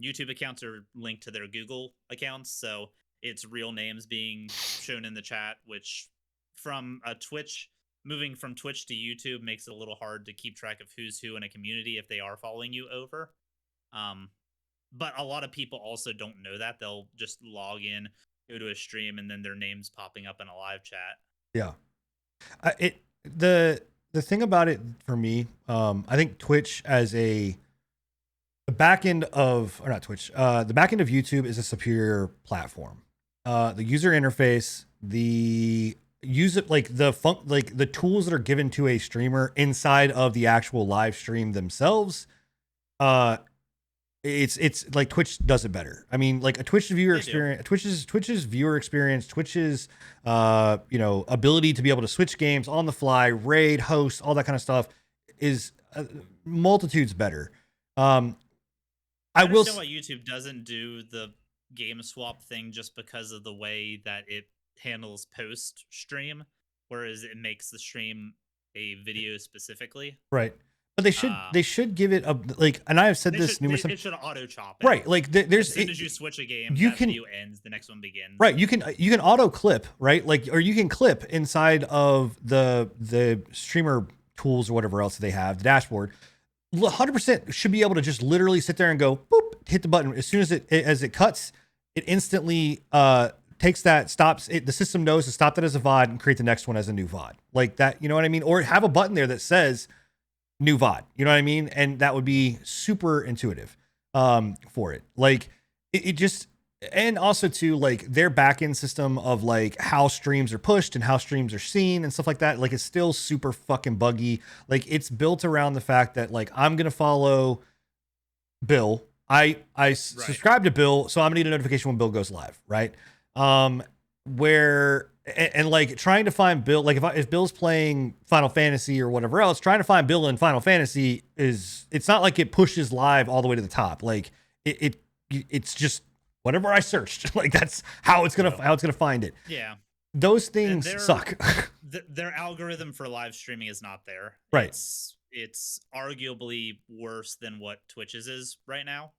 YouTube accounts are linked to their Google accounts, so it's real names being shown in the chat, which from a Twitch moving from Twitch to YouTube makes it a little hard to keep track of who's who in a community if they are following you over. But a lot of people also don't know that. They'll just log in, go to a stream, and then their name's popping up in a live chat. Yeah. The thing about it for me, I think Twitch as the back end of, or not Twitch, the back end of YouTube is a superior platform. The user interface, the the tools that are given to a streamer inside of the actual live stream themselves, it's like Twitch does it better. I mean, like a Twitch viewer experience, Twitch's viewer experience, Twitch's ability to be able to switch games on the fly, raid, host, all that kind of stuff is multitudes better. I will understand why YouTube doesn't do the game swap thing just because of the way that it handles post stream, whereas it makes the stream a video specifically. Right. But they should give it a like, and I have said this numerous times. It should auto chop. Right, like there's as soon as you switch a game, you that can, video ends, the next one begins. Right, you can auto clip, right? Like, or you can clip inside of the streamer tools or whatever else they have, the dashboard. 100% should be able to just literally sit there and go boop, hit the button as soon as it cuts, it instantly takes that, stops it. The system knows to stop that as a VOD and create the next one as a new VOD, like that. You know what I mean? Or have a button there that says new VOD, you know what I mean? And that would be super intuitive for it. Like it just, and also to like their backend system of like how streams are pushed and how streams are seen and stuff like that. Like it's still super fucking buggy. Like it's built around the fact that like, I'm going to follow Bill. I subscribe to Bill, so I'm gonna get a notification when Bill goes live. Right. Where, and like trying to find Bill, like if Bill's playing Final Fantasy or whatever else, trying to find Bill in Final Fantasy it's not like it pushes live all the way to the top. Like it's just whatever I searched, like that's how it's gonna find it. Yeah. Those things suck. Their algorithm for live streaming is not there. Right. It's arguably worse than what Twitch's is right now.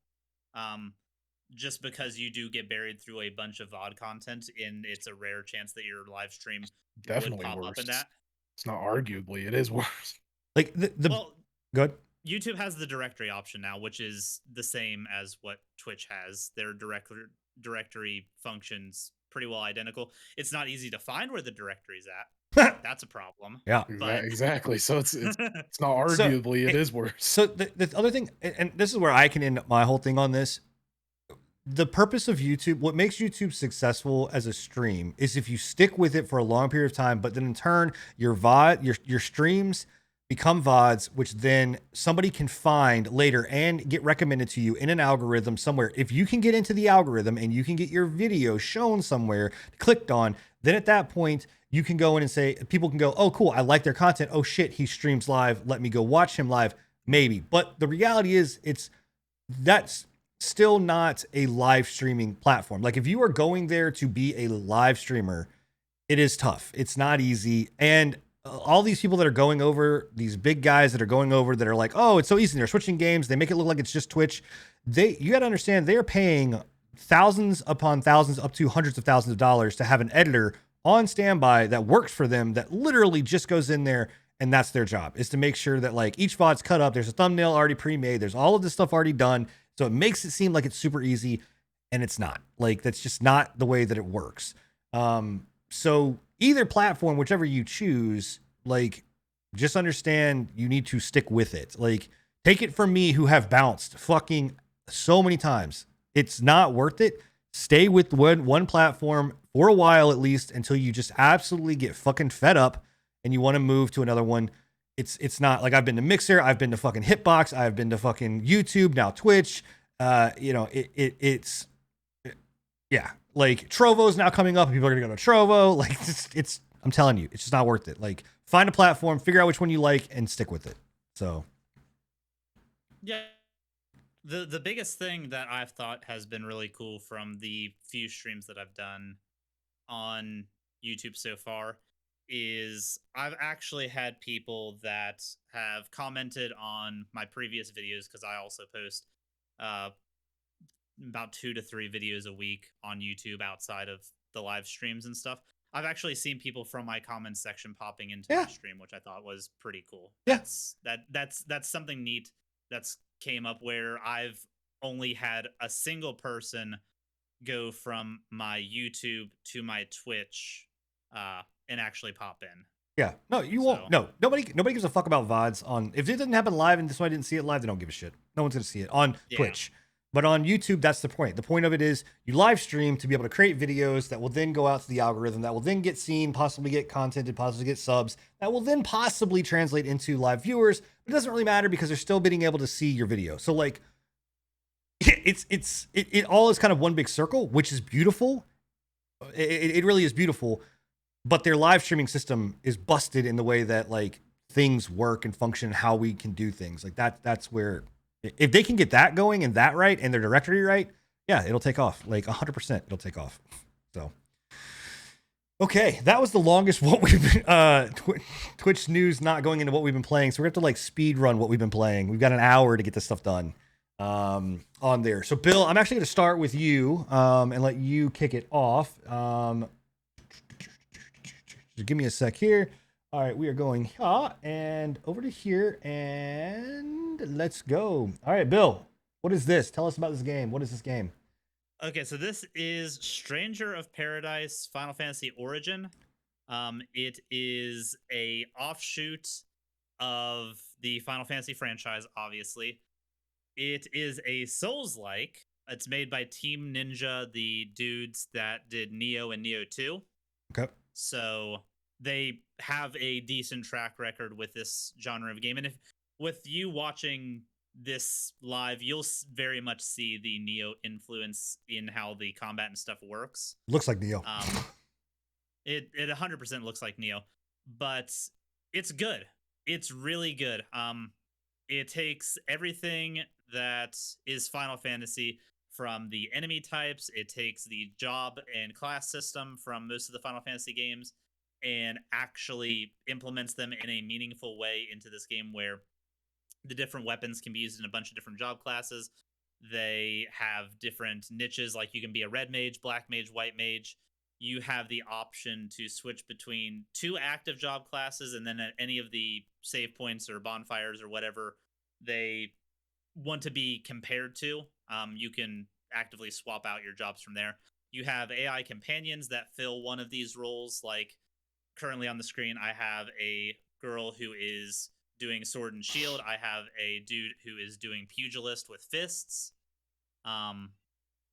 Just because you do get buried through a bunch of VOD content, and it's a rare chance that your live stream definitely would pop worse. up in that. It's not arguably, it is worse. Like well, good. YouTube has the directory option now, which is the same as what Twitch has. Their directory functions pretty well identical. It's not easy to find where the directory's at. That's a problem. Yeah, but... exactly. So it's not arguably, it is worse. So the other thing, and this is where I can end my whole thing on this. The purpose of YouTube, what makes YouTube successful as a stream is if you stick with it for a long period of time, but then in turn your VOD, your streams become VODs, which then somebody can find later and get recommended to you in an algorithm somewhere. If you can get into the algorithm and you can get your video shown somewhere, clicked on, then at that point you can go in and say, people can go, oh, cool, I like their content. Oh shit, he streams live. Let me go watch him live. Maybe. But the reality is it's that's still not a live streaming platform. Like if you are going there to be a live streamer, it is tough. It's not easy. And all these people that are going over, these big guys that are going over that are like, oh, it's so easy. They're switching games. They make it look like it's just Twitch. You got to understand they're paying thousands upon thousands up to hundreds of thousands of dollars to have an editor on standby that works for them, that literally just goes in there, and that's their job, is to make sure that like each VOD's cut up. There's a thumbnail already pre-made. There's all of this stuff already done. So it makes it seem like it's super easy, and it's not. Like that's just not the way that it works. So either platform, whichever you choose, like just understand you need to stick with it. Like take it from me, who have bounced fucking so many times. It's not worth it. Stay with one platform for a while at least, until you just absolutely get fucking fed up and you want to move to another one. It's not like I've been to Mixer, I've been to fucking Hitbox, I've been to fucking YouTube, now Twitch. It's yeah, like Trovo's now coming up and people are gonna go to Trovo. Like it's I'm telling you, it's just not worth it. Like find a platform, figure out which one you like, and stick with it. So yeah, the biggest thing that I've thought has been really cool from the few streams that I've done on YouTube so far is I've actually had people that have commented on my previous videos, because I also post uh, about 2 to 3 videos a week on YouTube outside of the live streams and stuff. I've actually seen people from my comments section popping into my stream, which I thought was pretty cool. Yeah. That's something neat that's came up, where I've only had a single person go from my YouTube to my Twitch and actually pop in. Yeah, no, you won't. No, nobody gives a fuck about VODs on. If it didn't happen live and this one didn't see it live, they don't give a shit. No one's gonna see it on Twitch. But on YouTube, that's the point. The point of it is you live stream to be able to create videos that will then go out to the algorithm, that will then get seen, possibly get contented, possibly get subs, that will then possibly translate into live viewers. It doesn't really matter because they're still being able to see your video. So like, it all is kind of one big circle, which is beautiful. It really is beautiful. But their live streaming system is busted in the way that like things work and function, how we can do things like that. That's where, if they can get that going and that right and their directory right, yeah, it'll take off. Like 100%, it'll take off. So, okay, that was the longest what we've been, Twitch news not going into what we've been playing. So we're gonna have to like speed run what we've been playing. We've got an hour to get this stuff done on there. So Bill, I'm actually gonna start with you and let you kick it off. Just give me a sec here. All right, we are going here and over to here, and let's go. All right, Bill, what is this? Tell us about this game. What is this game? Okay, so this is Stranger of Paradise Final Fantasy Origin. It is a offshoot of the Final Fantasy franchise, obviously. It is a Souls-like. It's made by Team Ninja, the dudes that did Neo and Neo 2. Okay. So they have a decent track record with this genre of game. And if with you watching this live, you'll very much see the Neo influence in how the combat and stuff works. Looks like Neo. It 100% looks like Neo, but it's good. It's really good. It takes everything that is Final Fantasy, from the enemy types. It takes the job and class system from most of the Final Fantasy games and actually implements them in a meaningful way into this game, where the different weapons can be used in a bunch of different job classes. They have different niches, like you can be a red mage, black mage, white mage. You have the option to switch between 2 active job classes, and then at any of the save points or bonfires or whatever they want to be compared to, you can actively swap out your jobs from there. You have AI companions that fill one of these roles. Like currently on the screen, I have a girl who is doing sword and shield. I have a dude who is doing pugilist with fists. Now,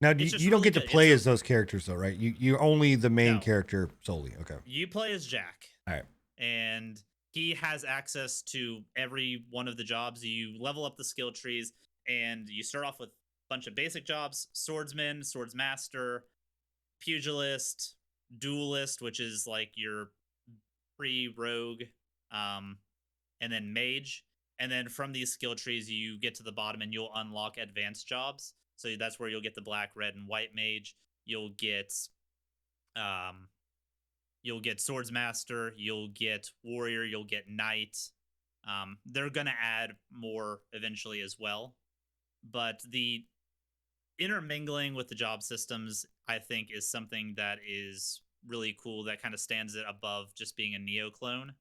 you don't get to play as those characters though, right? You're only the main character solely. Okay. You play as Jack. All right. And he has access to every one of the jobs. You level up the skill trees, and you start off with a bunch of basic jobs: swordsman, swordsmaster, pugilist, duelist, which is like your pre-rogue, and then mage. And then from these skill trees, you get to the bottom and you'll unlock advanced jobs. So that's where you'll get the black, red, and white mage. You'll get swords master, you'll get warrior, you'll get knight. They're gonna add more eventually as well. But the intermingling with the job systems, I think, is something that is really cool, that kind of stands it above just being a Neo clone.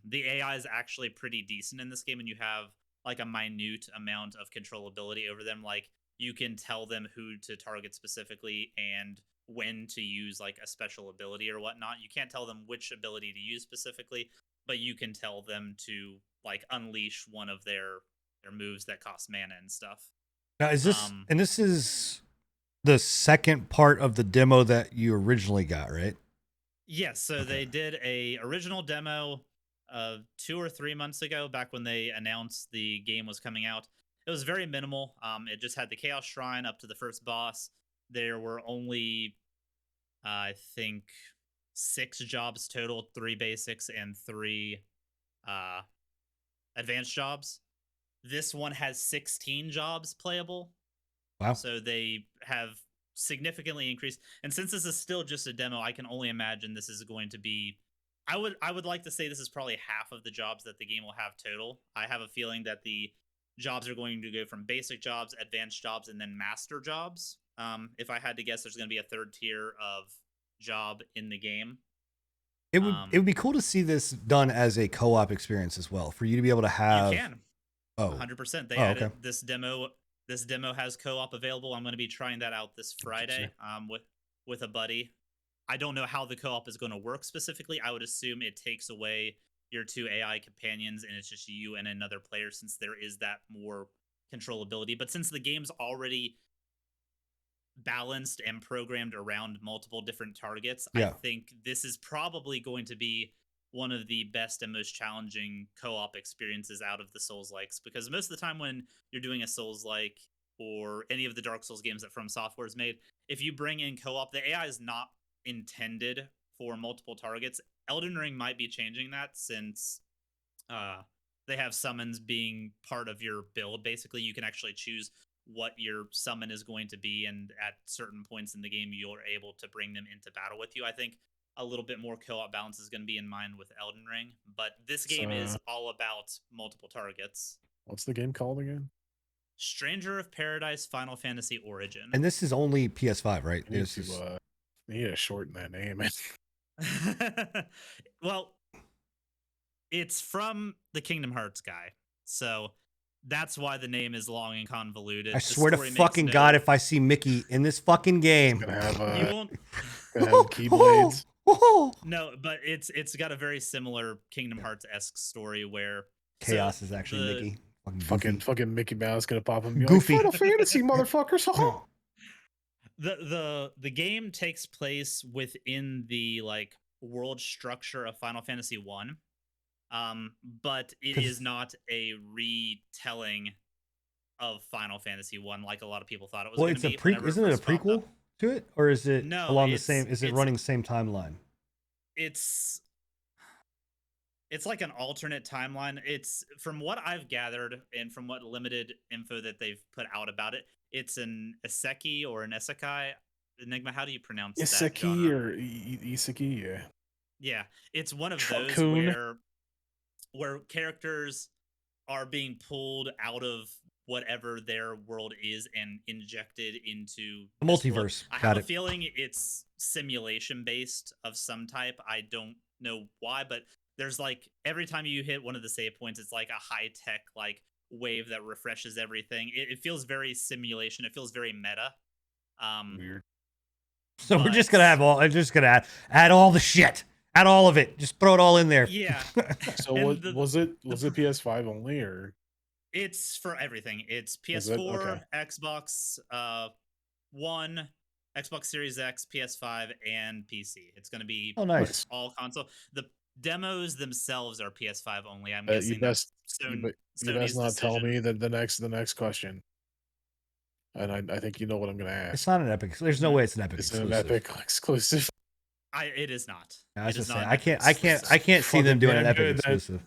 The AI is actually pretty decent in this game, and you have like a minute amount of controllability over them. Like you can tell them who to target specifically and when to use like a special ability or whatnot. You can't tell them which ability to use specifically, but you can tell them to like unleash one of their moves that cost mana and stuff. Now, is this and this is the second part of the demo that you originally got, right? Yes. So they did a original demo 2 or 3 months ago, back when they announced the game was coming out. It was very minimal. It just had the Chaos Shrine up to the first boss. There were only, I think, 6 jobs total, 3 basics and 3 advanced jobs. This one has 16 jobs playable. Wow. So they have significantly increased. And since this is still just a demo, I can only imagine this is going to be, I would like to say this is probably half of the jobs that the game will have total. I have a feeling that the jobs are going to go from basic jobs, advanced jobs, and then master jobs. If I had to guess, there's going to be a third tier of job in the game. It would be cool to see this done as a co-op experience as well, for you to be able to have. You can. 100%. They added okay. this demo. This demo has co-op available. I'm going to be trying that out this Friday with a buddy. I don't know how the co-op is going to work specifically. I would assume it takes away your 2 AI companions and it's just you and another player, since there is that more controllability. But since the game's already balanced and programmed around multiple different targets, I think this is probably going to be one of the best and most challenging co-op experiences out of the Souls-likes, because most of the time when you're doing a Souls-like or any of the Dark Souls games that From Software has made, if you bring in co-op, the AI is not intended for multiple targets. Elden Ring might be changing that, since they have summons being part of your build. Basically, you can actually choose what your summon is going to be, and at certain points in the game, you're able to bring them into battle with you. I think a little bit more co-op balance is going to be in mind with Elden Ring, but this game is all about multiple targets. What's the game called again? Stranger of Paradise Final Fantasy Origin. And this is only PS5, right? They need to shorten that name. Well, it's from the Kingdom Hearts guy, so that's why the name is long and convoluted. I swear to fucking God, if I see Mickey in this fucking game, gonna have, you won't have keyblades. No, but it's got a very similar Kingdom Hearts-esque story where Chaos is actually Mickey. Fucking Mickey Mouse gonna pop him. Goofy. Like, Final Fantasy, motherfuckers. The game takes place within the like world structure of Final Fantasy 1. But it is not a retelling of Final Fantasy 1 like a lot of people thought it was going to be. Isn't it a prequel to it, or is it along the same? Is it running the same timeline? It's like an alternate timeline. It's, from what I've gathered and from what limited info that they've put out about it, it's an isekai or an isekai. Enigma, how do you pronounce that? Isekai or isekai? Yeah. Yeah, it's one of those where characters are being pulled out of whatever their world is and injected into the multiverse. I have a feeling it's simulation based of some type. I don't know why, but there's like, every time you hit one of the save points, it's like a high tech like wave that refreshes everything. It feels very simulation. It feels very meta. Weird. So we're just gonna add all the shit. Add all of it. Just throw it all in there. Yeah. So was it PS5 only, or? It's for everything. It's PS4, Xbox One, Xbox Series X, PS5, and PC. It's going to be all console. The demos themselves are PS5 only. I'm guessing you best not tell me that the next question. And I think you know what I'm going to ask. It's not an Epic. There's no way it's an Epic exclusive. It's an Epic exclusive. It is not. I was just saying, I can't see them doing an Epic exclusive.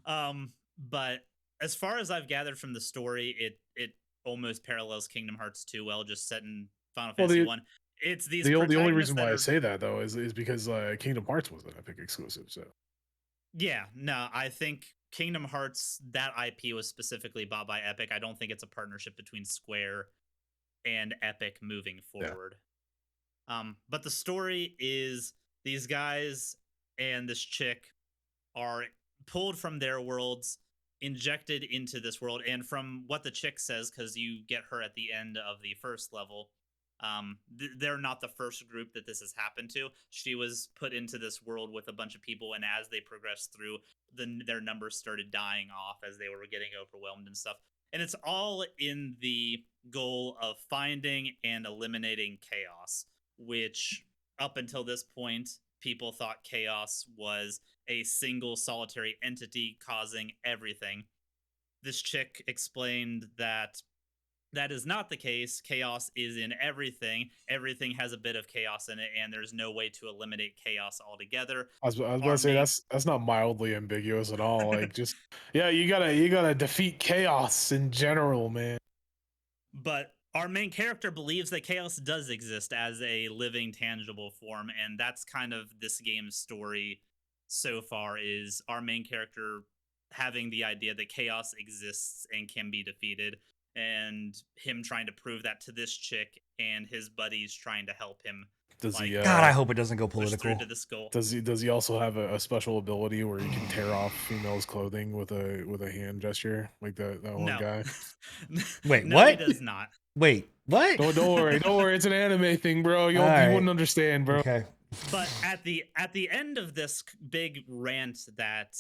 But as far as I've gathered from the story, it almost parallels Kingdom Hearts 2 well, just set in Final Well, Fantasy 1. It's these the only protagonists reason that why I are say that though is because Kingdom Hearts was an Epic exclusive. So yeah, no, I think Kingdom Hearts, that IP was specifically bought by Epic. I don't think it's a partnership between Square and Epic moving yeah, forward. But the story is these guys and this chick are pulled from their worlds, injected into this world. And from what the chick says, because you get her at the end of the first level, they're not the first group that this has happened to. She was put into this world with a bunch of people, and as they progressed through, their numbers started dying off as they were getting overwhelmed and stuff. And it's all in the goal of finding and eliminating chaos, which up until this point, people thought chaos was a single solitary entity causing everything. This chick explained that that is not the case. Chaos is in everything. Everything has a bit of chaos in it, and there's no way to eliminate chaos altogether. I was about Our to say main that's not mildly ambiguous at all. Like just yeah, you gotta defeat chaos in general, man. But our main character believes that chaos does exist as a living, tangible form, and that's kind of this game's story so far. Is our main character having the idea that chaos exists and can be defeated, and him trying to prove that to this chick, and his buddies trying to help him Does he like God, I hope it doesn't go push through political. to this goal. does he also have a special ability where he can tear off females' clothing with a hand gesture like that one No. guy? Wait, No, what? he does not. Wait, what? Don't worry, it's an anime thing, bro. You All wouldn't right. understand, bro. Okay. But at the end of this big rant that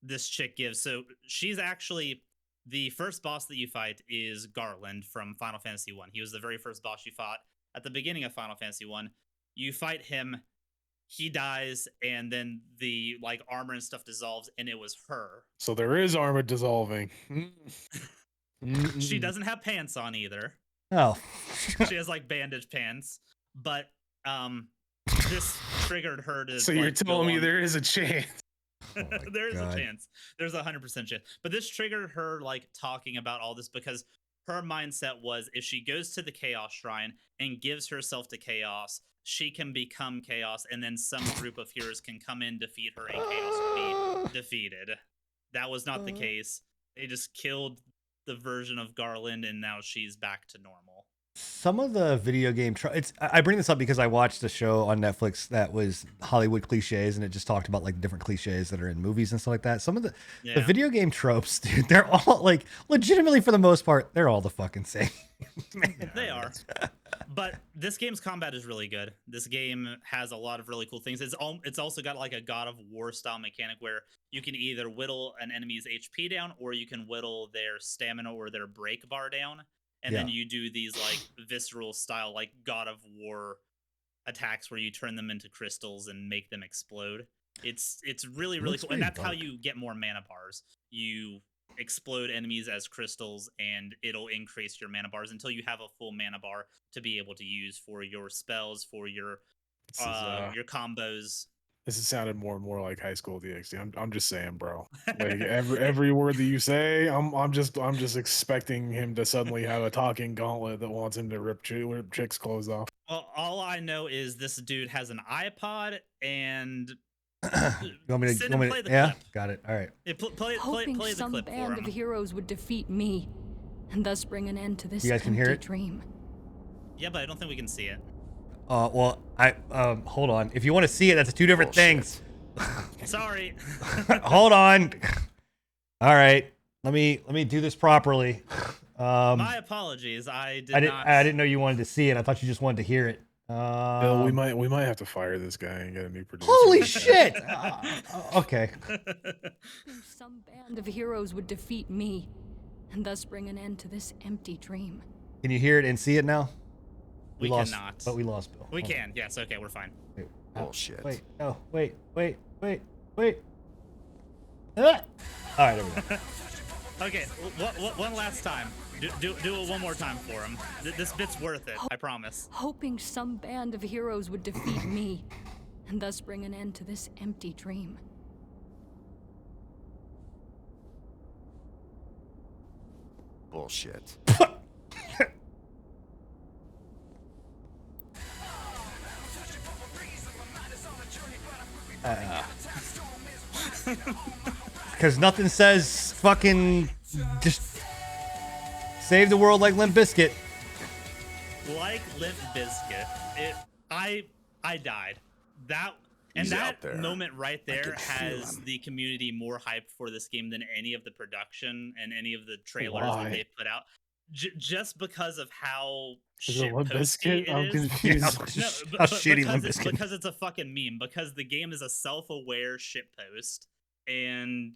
this chick gives, so she's actually the first boss that you fight is Garland from Final Fantasy 1. He was the very first boss you fought at the beginning of Final Fantasy 1. You fight him, he dies, and then the like armor and stuff dissolves, and it was her. So there is armor dissolving. She doesn't have pants on either. Oh. She has like bandage pants, but this triggered her to So you're like, telling go me on. there is a chance? Oh my There is God. a chance. There's 100% chance. But this triggered her like talking about all this because her mindset was if she goes to the Chaos Shrine and gives herself to Chaos, she can become Chaos, and then some group of heroes can come in, defeat her, and Chaos will be defeated. That was not the case. They just killed the version of Garland, and now she's back to normal. Some of the video game I bring this up because I watched a show on Netflix that was Hollywood cliches, and it just talked about like different cliches that are in movies and stuff like that. Some of the video game tropes, dude, they're all like legitimately for the most part, they're all the fucking same. They are. But this game's combat is really good. This game has a lot of really cool things. It's also got like a God of War style mechanic where you can either whittle an enemy's HP down, or you can whittle their stamina or their break bar down. And then you do these like visceral style, like God of War attacks where you turn them into crystals and make them explode. It's really, really cool. And that's how you get more mana bars. You explode enemies as crystals, and it'll increase your mana bars until you have a full mana bar to be able to use for your spells, for your combos. This has sounded more and more like High School DxD. I'm just saying, bro. Like every word that you say, I'm just expecting him to suddenly have a talking gauntlet that wants him to rip chicks' clothes off. Well, all I know is this dude has an iPod, and You want me to play the yeah, clip. Got it. All right. Play the some clip for band him. of heroes would defeat me, and thus bring an end to this You guys can hear empty it? dream. Yeah, but I don't think we can see it. Well, I hold on. If you want to see it, that's two different things. Sorry. Hold on. All right. Let me do this properly. My apologies. I didn't know you wanted to see it. I thought you just wanted to hear it. Bill, we might have to fire this guy and get a new producer. Holy shit! Okay. Some band of heroes would defeat me, and thus bring an end to this empty dream. Can you hear it and see it now? We lost, cannot. But we lost Bill. We can. Yes. Okay. We're fine. Wait, Bullshit. Wait. No. Wait. Ah! All right. There we go. Okay. One last time. Do it one more time for him. This bit's worth it. I promise. Hoping some band of heroes would defeat me, and thus bring an end to this empty dream. bullshit. Because nothing says fucking just save the world like Limp Bizkit. Like Limp Bizkit, I died. He's That out there. moment right I there can feel has him. the community more hyped for this game than any of the production and any of the trailers Why? that they put out. Just because of how Is it shit Limp posty Bizkit? it I'm is. confused. No, How shitty Limp because, Bizkit. because it's a fucking meme. Because the game is a self-aware shitpost, and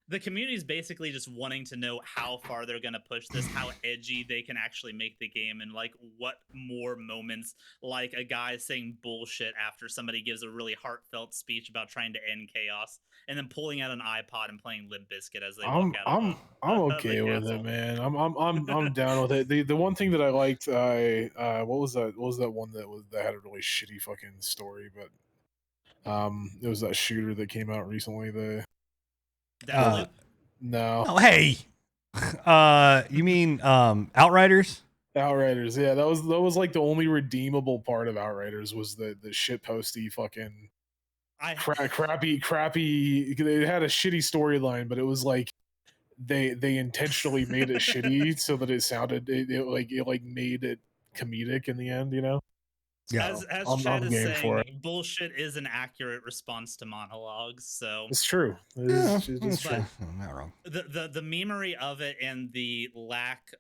the community is basically just wanting to know how far they're gonna push this, how edgy they can actually make the game, and like what more moments, like a guy saying bullshit after somebody gives a really heartfelt speech about trying to end chaos, and then pulling out an iPod and playing Limp Bizkit as they walk out. I'm of okay the with castle. it, man. I'm down with it. The one thing that I liked, what was that? What was that one that had a really shitty fucking story? But it was that shooter that came out recently. Deathloop? No, Oh, hey. You mean Outriders? Outriders. Yeah, that was like the only redeemable part of Outriders was the shit posty fucking crappy. They had a shitty storyline, but it was like they intentionally made it shitty so that it sounded it made it comedic in the end. You know. Yeah. As I'm Chad is game for saying, bullshit is an accurate response to monologues. So It's true. Yeah, It's that's true. true. I'm not wrong. the memery of it and the lack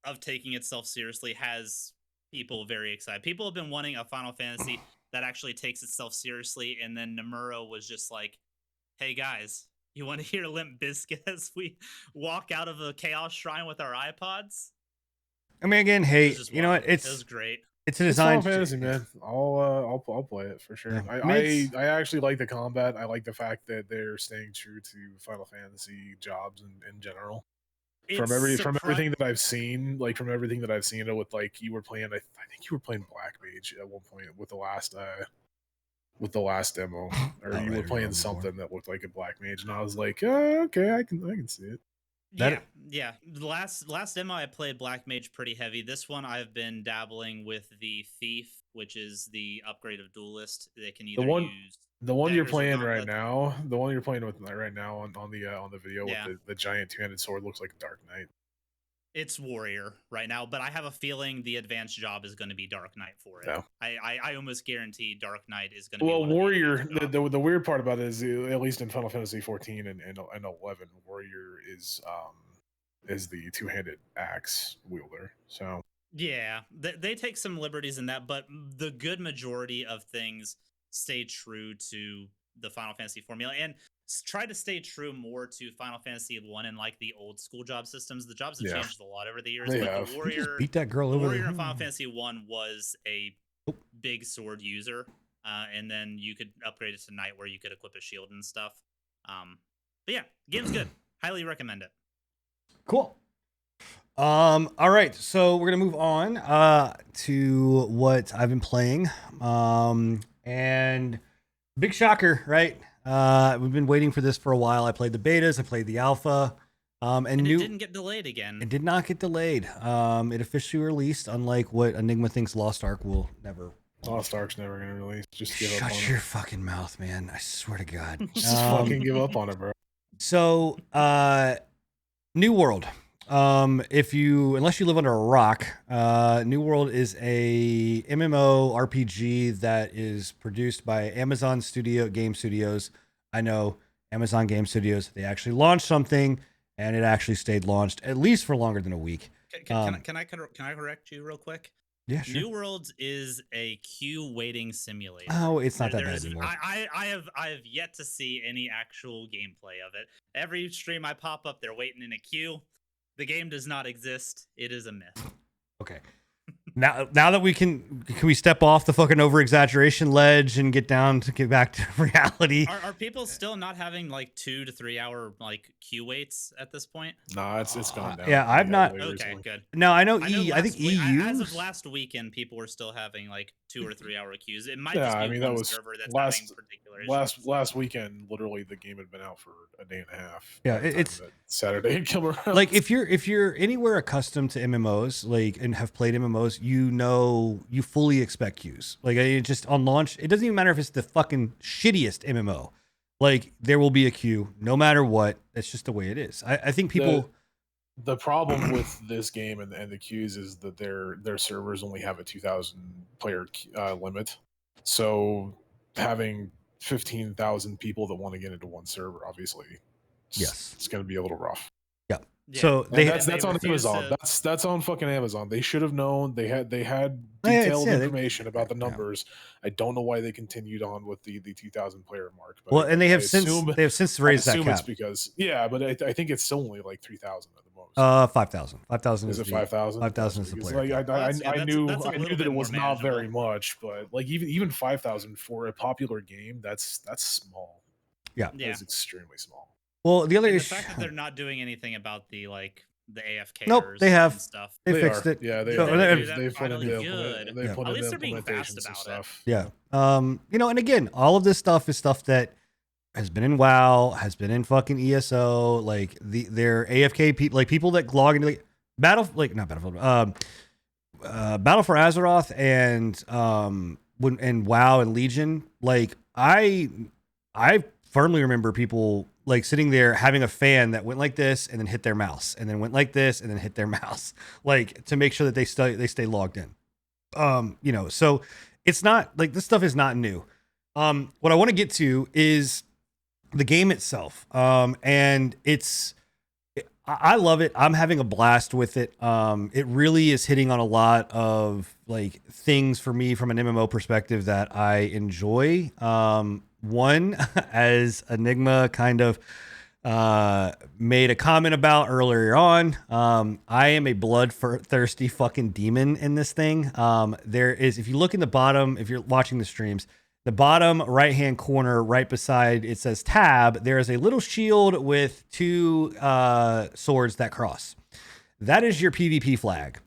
of taking itself seriously has people very excited. People have been wanting a Final Fantasy that actually takes itself seriously, and then Nomura was just like, "Hey guys, you want to hear Limp Bizkit as we walk out of a Chaos Shrine with our iPods?" I mean, again, It hey, was just you know wild. what? It was great. It's a It's design. Final Fantasy, man. I'll play it for sure. Yeah. I, I mean, I it's- I actually like the combat. I like the fact that they're staying true to Final Fantasy jobs in general. From everything that I've seen, from everything that I've seen it with, like you were playing. I think you were playing Black Mage at one point with the last demo, or you were Outriders playing were before. something that looked like a Black Mage, and I was like, okay, I can see it. Yeah. The last demo I played Black Mage pretty heavy. This one I've been dabbling with the Thief, which is the upgrade of Duelist. They can either use The one you're daggers or playing right gauntlets. now, the one you're playing with right now on the video Yeah. with the giant two-handed sword looks like Dark Knight. It's Warrior right now, but I have a feeling the advanced job is going to be Dark Knight for it. Yeah. I almost guarantee Dark Knight is going to be Well, one of the Warrior. advanced The weird part about it is, at least in Final Fantasy 14 and 11, Warrior is the two-handed axe wielder. So Yeah, they take some liberties in that, but the good majority of things stay true to the Final Fantasy formula and try to stay true more to Final Fantasy 1 and like the old school job systems. The jobs have Yeah. changed a lot over the years, They but have. the You You just Warrior, beat that girl the over Warrior the in Final Fantasy 1 was a big sword user, and then you could upgrade it to Knight where you could equip a shield and stuff. But yeah, game's good. Highly recommend it. Cool. All right, so we're gonna move on to what I've been playing. And big shocker, right? We've been waiting for this for a while. I played the betas, I played the alpha, and It didn't get delayed again. It did not get delayed. It officially released, unlike what Enigma thinks Lost Ark will never. Lost Ark's never gonna release. Just give up on Shut your fucking mouth, man! I swear to God. it. Just fucking give up on it, bro. So, New World. Unless you live under a rock, New World is a MMO RPG that is produced by Amazon Game Studios. I know Amazon Game Studios. They actually launched something, and it actually stayed launched at least for longer than a week. Can I correct you real quick? Yeah, sure. New Worlds is a queue waiting simulator. Oh, it's not that bad anymore. I have yet to see any actual gameplay of it. Every stream I pop up, they're waiting in a queue. The game does not exist. It is a myth. Okay. Now that can we step off the fucking over exaggeration ledge and get back to reality? Are people still not having like 2 to 3 hour like queue waits at this point? Nah, it's gone down. Yeah, I've not. Lately Okay, recently. good. No, I know I think EU. as of last weekend, people were still having like 2 or 3 hour queues. It might Yeah, just be I mean, one that was server that's having particular issues. last weekend. Literally, the game had been out for a day and a half. Yeah, by the time it's- that Saturday had come around. Like if you're anywhere accustomed to MMOs, like and have played MMOs, you fully expect queues. Like it just on launch, it doesn't even matter if it's the fucking shittiest MMO. Like there will be a queue no matter what. That's just the way it is. I think people. The problem with this game and the queues is that their servers only have a 2,000 player limit. So having 15,000 people that want to get into one server, obviously, Yes. it's going to be a little rough. Yeah. So And they that's on refuse Amazon. to- That's on fucking Amazon. They should have known. They had Yeah, detailed they- information about the yeah. numbers. I don't know why they continued on with the 2,000 player mark. But well, and they I have assume, since raised that assume cap. it's because but I think it's still only like 3,000 at the most. 5,000. 5,000 Is it 5,000? 5,000 is the Because, player. like, cap. I knew that's a I knew little that bit it was more not very manageable. much, but like even 5,000 for a popular game, that's small. Yeah. Yeah. That's extremely small. Well, the other And the issue. fact that they're not doing anything about the like the AFK. Nope, they have. stuff. They They fixed are. it. Yeah, they So, are. they're- They put finally into good. they Yeah. put At into least they're being fast implementations and about it. stuff. Yeah. And again, all of this stuff is stuff that has been in WoW, has been in fucking ESO, like their AFK people, like people that log into like Battle for Azeroth and WoW and Legion. Like I firmly remember people like sitting there having a fan that went like this and then hit their mouse and then went like this and then hit their mouse, like to make sure that they stay logged in. So it's not like this stuff is not new. What I want to get to is the game itself. And I love it. I'm having a blast with it. It really is hitting on a lot of like things for me from an MMO perspective that I enjoy. One, as Enigma kind of made a comment about earlier on, I am a bloodthirsty fucking demon in this thing. There is, if you look in the bottom, if you're watching the streams, the bottom right hand corner, right beside it says tab, there is a little shield with two swords that cross. That is your PvP flag.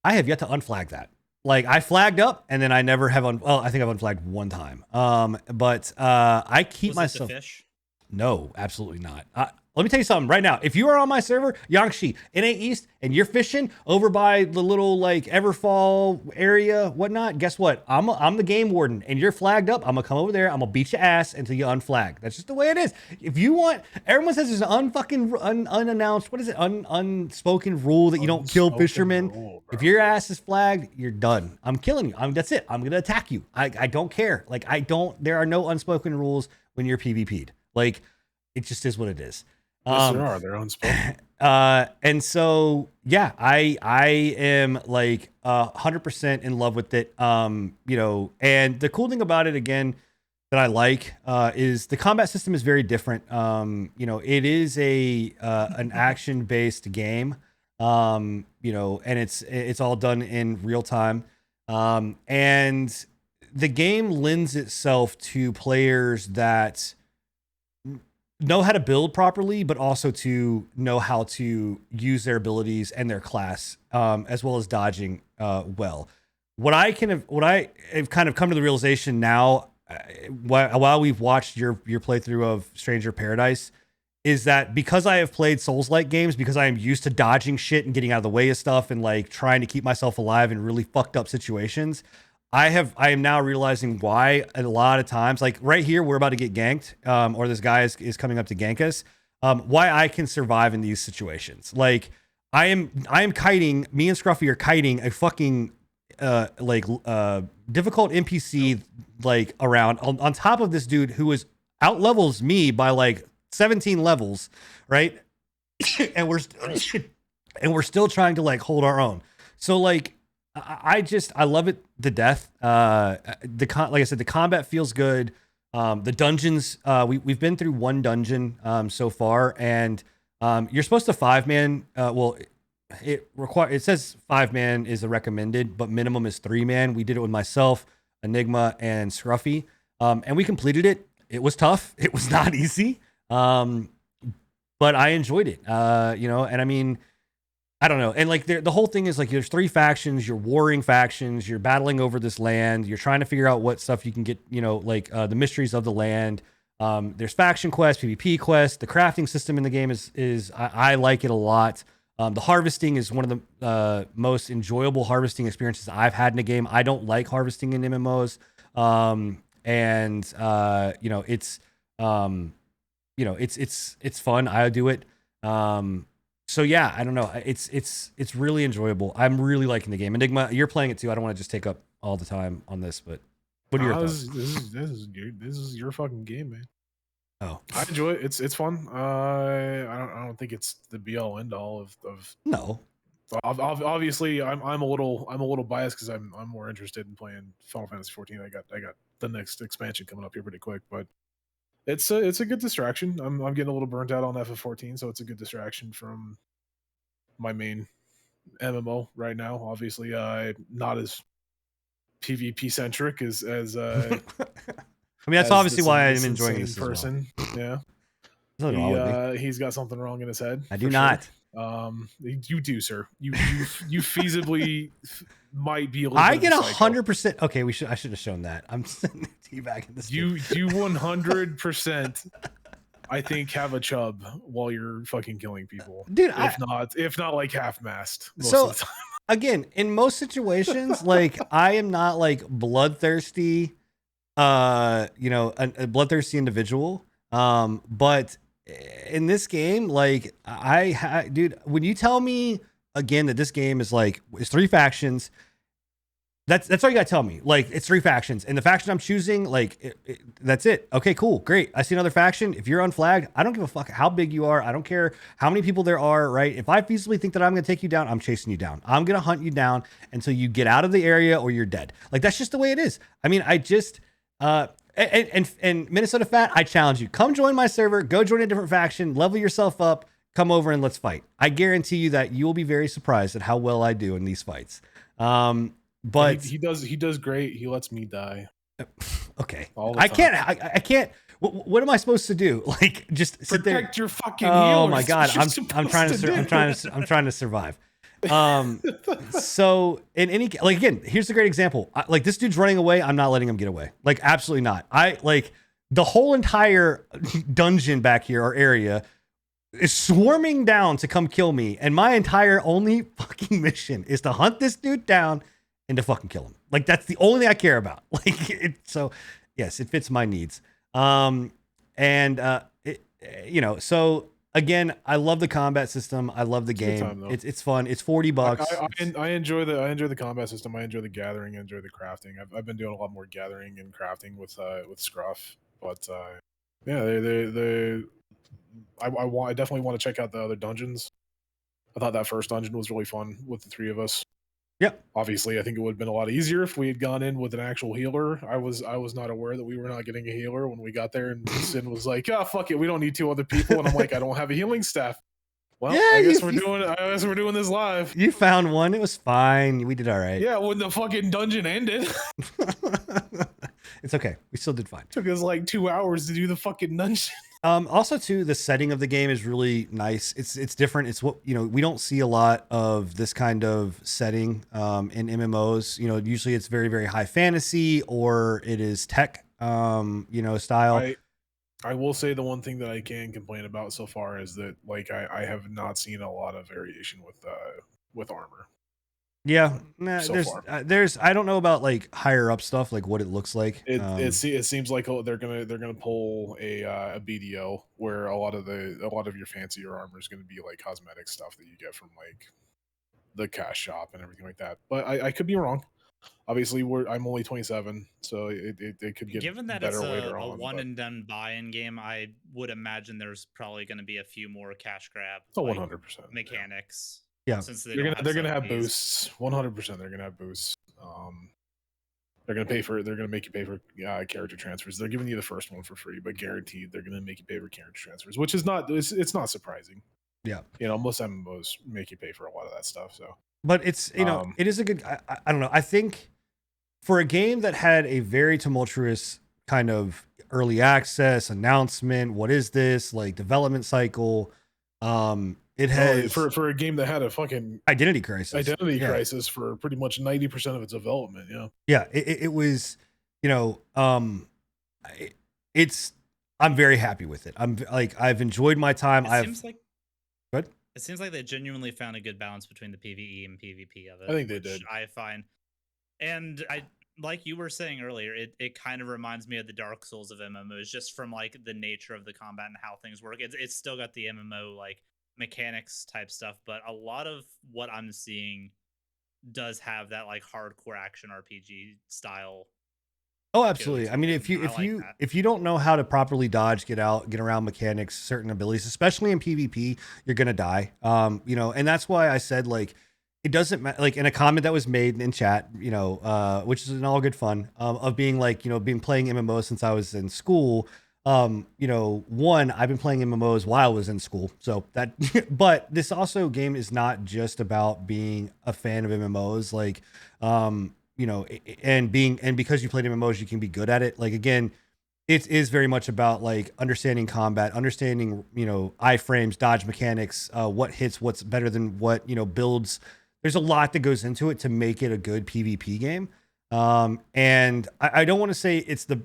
I have yet to unflag that. Like I flagged up and then I never have I think I've unflagged one time. But I keep Was myself. it the fish? No, absolutely not. Let me tell you something right now. If you are on my server, Yangshi, NA East, and you're fishing over by the little like Everfall area, whatnot, guess what? I'm the game warden, and you're flagged up. I'm gonna come over there. I'm gonna beat your ass until you unflag. That's just the way it is. If you want, everyone says there's an unannounced, what is it? Unspoken rule that you don't kill Unspoken fishermen. rule, bro. If your ass is flagged, you're done. I'm killing you. That's it. I'm gonna attack you. I don't care. Like there are no unspoken rules when you're PvP'd. Like it just is what it is. Yes, there are. They're unspoken. And so yeah, I am like 100% in love with it. And the cool thing about it again that I like is the combat system is very different. It is an action based game. And it's all done in real time. And the game lends itself to players that know how to build properly, but also to know how to use their abilities and their class, as well as dodging well. What I have kind of come to the realization now, while we've watched your playthrough of Stranger Paradise, is that because I have played Souls-like games, because I am used to dodging shit and getting out of the way of stuff and like trying to keep myself alive in really fucked up situations, I am now realizing why a lot of times, like right here, we're about to get ganked, or this guy is coming up to gank us. Why I can survive in these situations. Like I am kiting, me and Scruffy are kiting a fucking difficult NPC like around on top of this dude who is out levels me by like 17 levels, right? and we're still trying to like hold our own. So like I love it to death. Like I said, the combat feels good. The dungeons, we've been through one dungeon so far, and you're supposed to 5-man. it says 5-man is a recommended, but minimum is 3-man. We did it with myself, Enigma, and Scruffy, and we completed it. It was tough. It was not easy, but I enjoyed it. And I mean, I don't know. And like the whole thing is like there's 3 factions, you're warring factions, you're battling over this land, you're trying to figure out what stuff you can get, the mysteries of the land. There's faction quests, PvP quests. The crafting system in the game is I like it a lot. The harvesting is one of the most enjoyable harvesting experiences I've had in a game. I don't like harvesting in MMOs. It's fun. I do it. So yeah, I don't know. It's really enjoyable. I'm really liking the game. Enigma, you're playing it too. I don't want to just take up all the time on this, but what are your thoughts? This is your fucking game, man. Oh, I enjoy it. It's fun. I don't think it's the be all end all of no. Obviously, I'm a little biased because I'm more interested in playing Final Fantasy 14. I got the next expansion coming up here pretty quick, but it's a good distraction. I'm getting a little burnt out on FF14, so it's a good distraction from my main MMO right now. Obviously, not as PvP centric as I mean, that's obviously why I'm enjoying this person. as well. Yeah. Nothing wrong with me. He's got something wrong in his head. I do not. Sure. You do, sir. You feasibly might be a little. I get 100%. Okay, I should have shown that. I'm sending you back in this. You 100%. I think have a chub while you're fucking killing people, dude. If not like half-mast. So again, in most situations, like I am not like bloodthirsty. A bloodthirsty individual. But in this game, like dude, when you tell me again that this game is like it's 3 factions, that's all you gotta tell me. Like it's 3 factions, and the faction I'm choosing, like that's it. Okay, cool, great. I see another faction. If you're unflagged, I don't give a fuck how big you are. I don't care how many people there are. Right? If I feasibly think that I'm gonna take you down, I'm chasing you down. I'm gonna hunt you down until you get out of the area or you're dead. Like that's just the way it is. I mean, and Minnesota Fat, I challenge you. Come join my server. Go join a different faction. Level yourself up. Come over and let's fight. I guarantee you that you will be very surprised at how well I do in these fights. But he does great. He lets me die. Okay, I can't. What am I supposed to do? Like just sit there? Protect your fucking. Oh my god, I'm trying to survive. So in any, like, again, here's a great example. Like this dude's running away. I'm not letting him get away. Like absolutely not. I like the whole entire dungeon back here or area is swarming down to come kill me. And my entire only fucking mission is to hunt this dude down and to fucking kill him. Like that's the only thing I care about. Like so yes, it fits my needs. So again, I love the combat system. I love the game. It's fun. It's $40. I enjoy the combat system. I enjoy the gathering. I enjoy the crafting. I've been doing a lot more gathering and crafting with Scruff. But yeah, I definitely want to check out the other dungeons. I thought that first dungeon was really fun with the 3 of us. Yep. Obviously, I think it would have been a lot easier if we had gone in with an actual healer. I was not aware that we were not getting a healer when we got there, and Sin was like, "Oh, fuck it, we don't need 2 other people." And I'm like, "I don't have a healing staff." Well, yeah, I guess we're doing this live. You found one. It was fine. We did all right. Yeah, when the fucking dungeon ended. It's okay. We still did fine. Took us like 2 hours to do the fucking dungeon. Also too, the setting of the game is really nice. It's different. It's what, we don't see a lot of this kind of setting in MMOs. Usually it's very, very high fantasy or it is tech, style. I will say the one thing that I can complain about so far is that like I have not seen a lot of variation with armor. Yeah, there's I don't know about like higher up stuff, like what it looks like. It seems like they're gonna pull a BDO where a lot of your fancier armor is gonna be like cosmetic stuff that you get from like the cash shop and everything like that. But I could be wrong. Obviously, I'm only 27, so it could get given that better it's later a on. One and done buy-in game, I would imagine there's probably going to be a few more cash grab. 100% mechanics. Yeah, since they're gonna have boosts. 100%, they're gonna have boosts. They're gonna make you pay for character transfers. They're giving you the first one for free, but guaranteed they're gonna make you pay for character transfers, which is not. It's not surprising. Yeah. You know, most MMOs make you pay for a lot of that stuff. So, But it's, you know, it is a good, I don't know. I think for a game that had a very tumultuous kind of early access announcement, what is this, like, development cycle, it has for a game that had a fucking identity crisis. crisis for pretty much 90% of its development. Yeah. Yeah, it was, you know, it's, I'm very happy with it. I'm like, I've enjoyed my time. It seems like they genuinely found a good balance between the PvE and PvP of it. I think they did. I find, and I, like you were saying earlier, it kind of reminds me of the Dark Souls of MMOs, just from like the nature of the combat and how things work. It's still got the MMO like mechanics type stuff, but a lot of what I'm seeing does have that like hardcore action RPG style. Oh, absolutely. I mean, that. if you don't know how to properly dodge, get around mechanics, certain abilities, especially in PvP, you're gonna die. You know, and that's why I said, like, it doesn't matter. Like, in a comment that was made in chat, you know, which is in all good fun, of being like, you know, been playing MMOs since I was in school. You know, I've been playing MMOs while I was in school, so that. But this also game is not just about being a fan of MMOs, like, you know, and because you played MMOs, you can be good at it. Like, again, it is very much about like understanding combat, understanding, you know, iframes, dodge mechanics, what hits, what's better than what, you know, builds. There's a lot that goes into it to make it a good PvP game. And I don't want to say it's the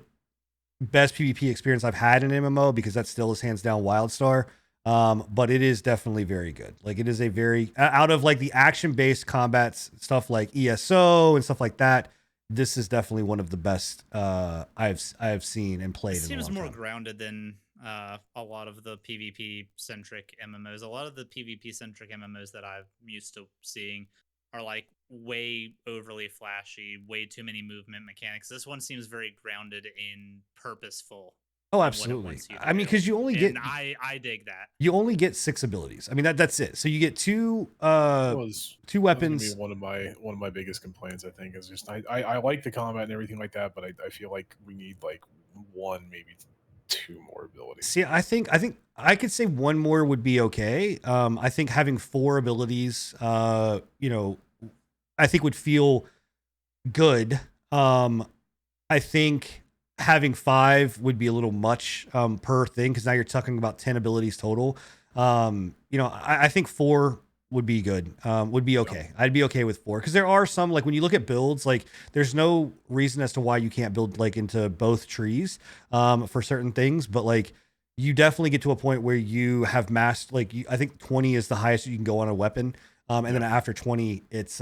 best PvP experience I've had in MMO, because that still is hands down WildStar. But it is definitely very good. Like, it is a very, out of like the action-based combats, stuff like ESO and stuff like that, this is definitely one of the best I've seen and played. It seems in a long more time. grounded than a lot of the PvP centric MMOs. A lot of the PvP centric MMOs that I'm used to seeing are like way overly flashy, way too many movement mechanics. This one seems very grounded in purposeful. Oh, absolutely. I mean, because you only and get, I dig that. you only get 6 abilities. I mean, that's it. So you get two Two weapons. That was gonna be one of my biggest complaints, I think, is just I like the combat and everything like that, but I feel like we need like one, maybe 2 more abilities. See, I think I could say 1 more would be okay. I think having 4 abilities, you know, I think would feel good. I think having 5 would be a little much per thing, because now you're talking about 10 abilities total. You know, I think 4 would be good. Would be okay. I'd be okay with 4, because there are some, like, when you look at builds, like, there's no reason as to why you can't build like into both trees for certain things, but like, you definitely get to a point where you have mastered, like, I think 20 is the highest you can go on a weapon. And then after 20, it's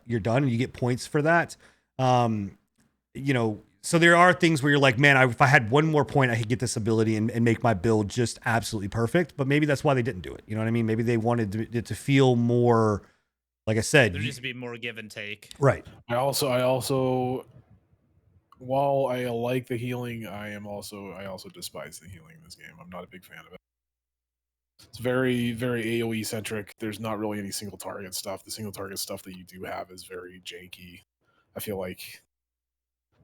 you're done, and you get points for that. You know, so there are things where you're like, man, if I had 1 more point, I could get this ability and make my build just absolutely perfect. But maybe that's why they didn't do it. You know what I mean? Maybe they wanted it to feel more, like I said, there needs to be more give and take. Right. I also, while I like the healing, I also despise the healing in this game. I'm not a big fan of it. It's very, very AoE centric. There's not really any single target stuff. The single target stuff that you do have is very janky. I feel like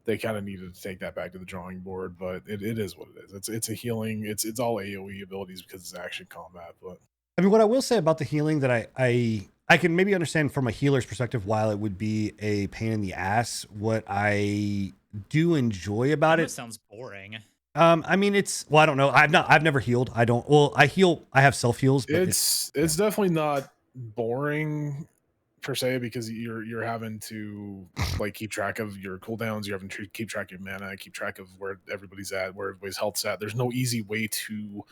they kind of needed to take that back to the drawing board, but it is what it is. It's a healing. It's all AoE abilities because it's action combat. But I mean, what I will say about the healing that I can maybe understand from a healer's perspective, while it would be a pain in the ass, what I do enjoy about it. Sounds boring. I mean, it's, well, I don't know. I've never healed. I don't, well, I heal. I have self heals. It's definitely not boring per se, because you're having to like keep track of your cooldowns, you're having to keep track of your mana, keep track of where everybody's at, where everybody's health's at. There's no easy way to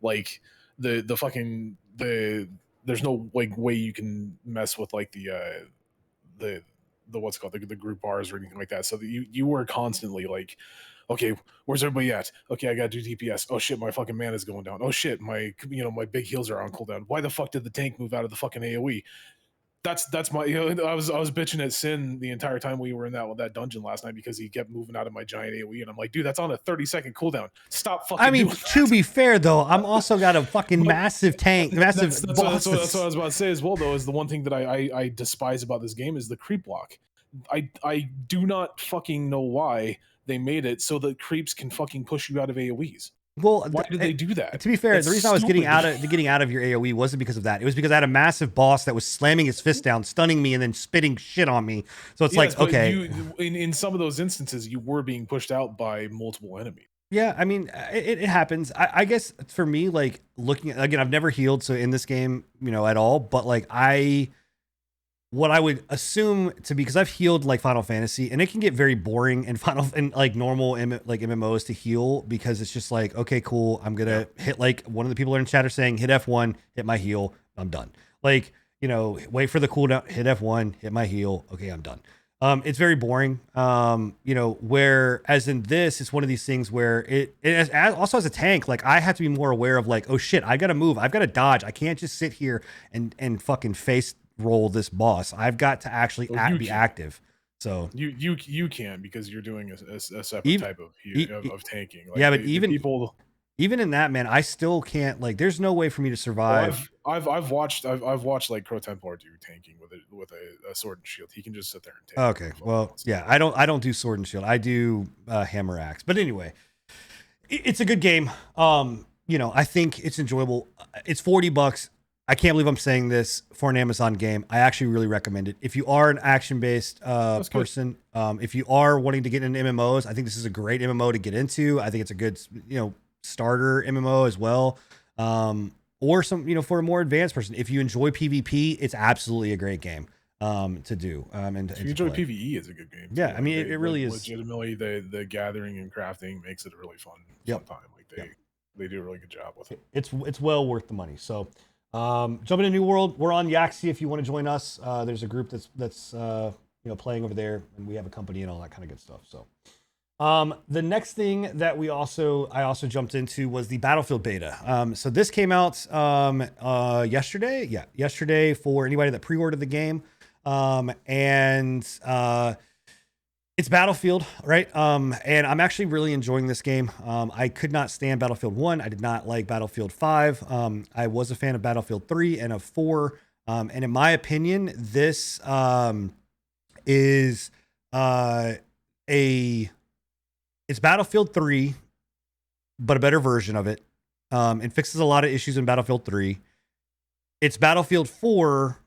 like the fucking there's no like way you can mess with like the what's it called, the group bars or anything like that. So that you were constantly like, okay, where's everybody at? Okay, I gotta do DPS. Oh shit, my fucking mana's going down. Oh shit, my my big heals are on cooldown. Why the fuck did the tank move out of the fucking AoE? That's my, I was bitching at Sin the entire time we were in that dungeon last night, because he kept moving out of my giant AoE, and I'm like, dude, that's on a 30-second cooldown. Stop fucking. I mean, to be fair thoh, I'm also got a fucking massive tank, massive. That's what I was about to say as well. Though, is the one thing that I despise about this game is the creep block. I do not fucking know why they made it so that creeps can fucking push you out of AoEs. Well, Why did they do that? to be fair, That's the reason I was stupid. getting out of your AoE wasn't because of that. It was because I had a massive boss that was slamming his fist down, stunning me, and then spitting shit on me. So it's Yes, like, but okay, in some of those instances, you were being pushed out by multiple enemies. yeah, I mean, it happens. I guess for me, like looking at, again, I've never healed, so in this game, at all. But like what I would assume to be, because I've healed like Final Fantasy, and it can get very boring in like normal like MMOs to heal, because it's just like, okay, cool, I'm gonna hit, like one of the people in chat are saying, hit F1, hit my heal, I'm done. Like, wait for the cooldown, hit F1, hit my heal, okay, I'm done. It's very boring. Whereas in this, it's one of these things where also as a tank, like I have to be more aware of like, oh shit, I gotta move, I've gotta dodge, I can't just sit here and fucking face roll this boss. I've got to actually be active. So you can, because you're doing a separate type of tanking. Like yeah, but even in that, man, I still can't, like, there's no way for me to survive. I've watched like Crow Templar do tanking with a sword and shield. He can just sit there and tank. Okay, well, yeah, I don't do sword and shield. I do hammer axe. But anyway, it's a good game. I think it's enjoyable. It's $40. I can't believe I'm saying this for an Amazon game. I actually really recommend it. If you are an action-based person, if you are wanting to get into MMOs, I think this is a great MMO to get into. I think it's a good, starter MMO as well. Or some, for a more advanced person. If you enjoy PvP, it's absolutely a great game to do. And if you enjoy PvE, it's a good game. Yeah, I mean, it really is. Legitimately, the gathering and crafting makes it a really fun time. Like they do a really good job with it. It's well worth the money. So. Jumping into New World, we're on Yaxi if you want to join us. There's a group that's playing over there, and we have a company and all that kind of good stuff. So the next thing that I also jumped into was the Battlefield beta. So this came out yesterday. Yeah, yesterday for anybody that pre-ordered the game. It's Battlefield, right? And I'm actually really enjoying this game. I could not stand Battlefield 1. I did not like Battlefield 5. I was a fan of Battlefield 3 and of 4. And in my opinion, this is it's Battlefield 3, but a better version of it. It fixes a lot of issues in Battlefield 3. It's Battlefield 4,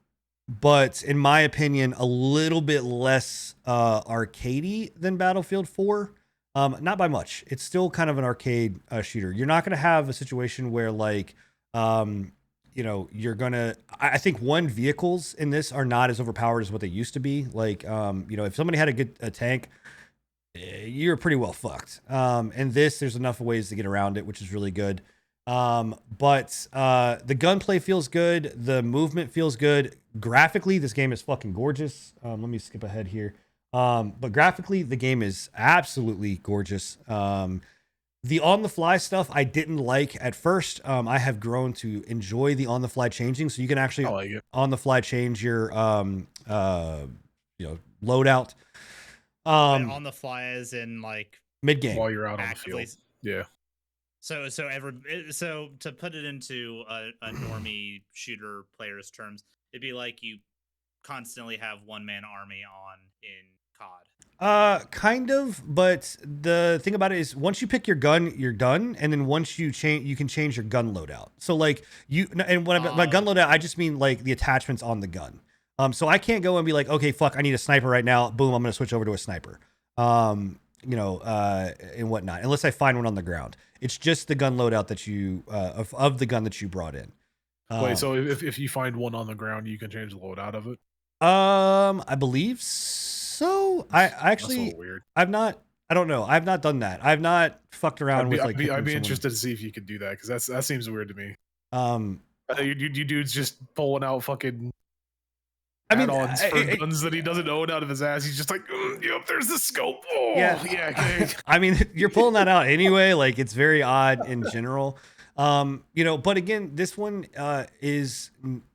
but in my opinion, a little bit less arcadey than Battlefield 4. Not by much. It's still kind of an arcade shooter. You're not going to have a situation where like, you're going to, I think vehicles in this are not as overpowered as what they used to be. Like, if somebody had a tank, you're pretty well fucked. And there's enough ways to get around it, which is really good. But the gunplay feels good. The movement feels good. Graphically, this game is fucking gorgeous. Let me skip ahead here. But graphically, the game is absolutely gorgeous. The on-the-fly stuff I didn't like at first. I have grown to enjoy the on-the-fly changing. So you can actually on-the-fly change your loadout. On the fly as in like mid-game while you're out on the field. Yeah. So to put it into a normie shooter player's terms, it'd be like you constantly have one-man army on in COD. Kind of, but the thing about it is once you pick your gun, you're done, and then once you change, you can change your gun loadout. So like and by gun loadout, I just mean like the attachments on the gun. So I can't go and be like, okay, fuck, I need a sniper right now. Boom, I'm gonna switch over to a sniper. And whatnot, unless I find one on the ground. It's just the gun loadout that you of the gun that you brought in. Wait, so if you find one on the ground, you can change the loadout of it? I believe so. I actually, That's a little weird. I don't know. I've not done that. I've not fucked around with like. I'd be interested to see if you could do that, because that seems weird to me. You dudes just pulling out fucking add-ons for guns that he doesn't own out of his ass. He's just like, yep, there's the scope. Oh, yeah. Okay. I mean, you're pulling that out anyway. Like, it's very odd in general. But again, this one is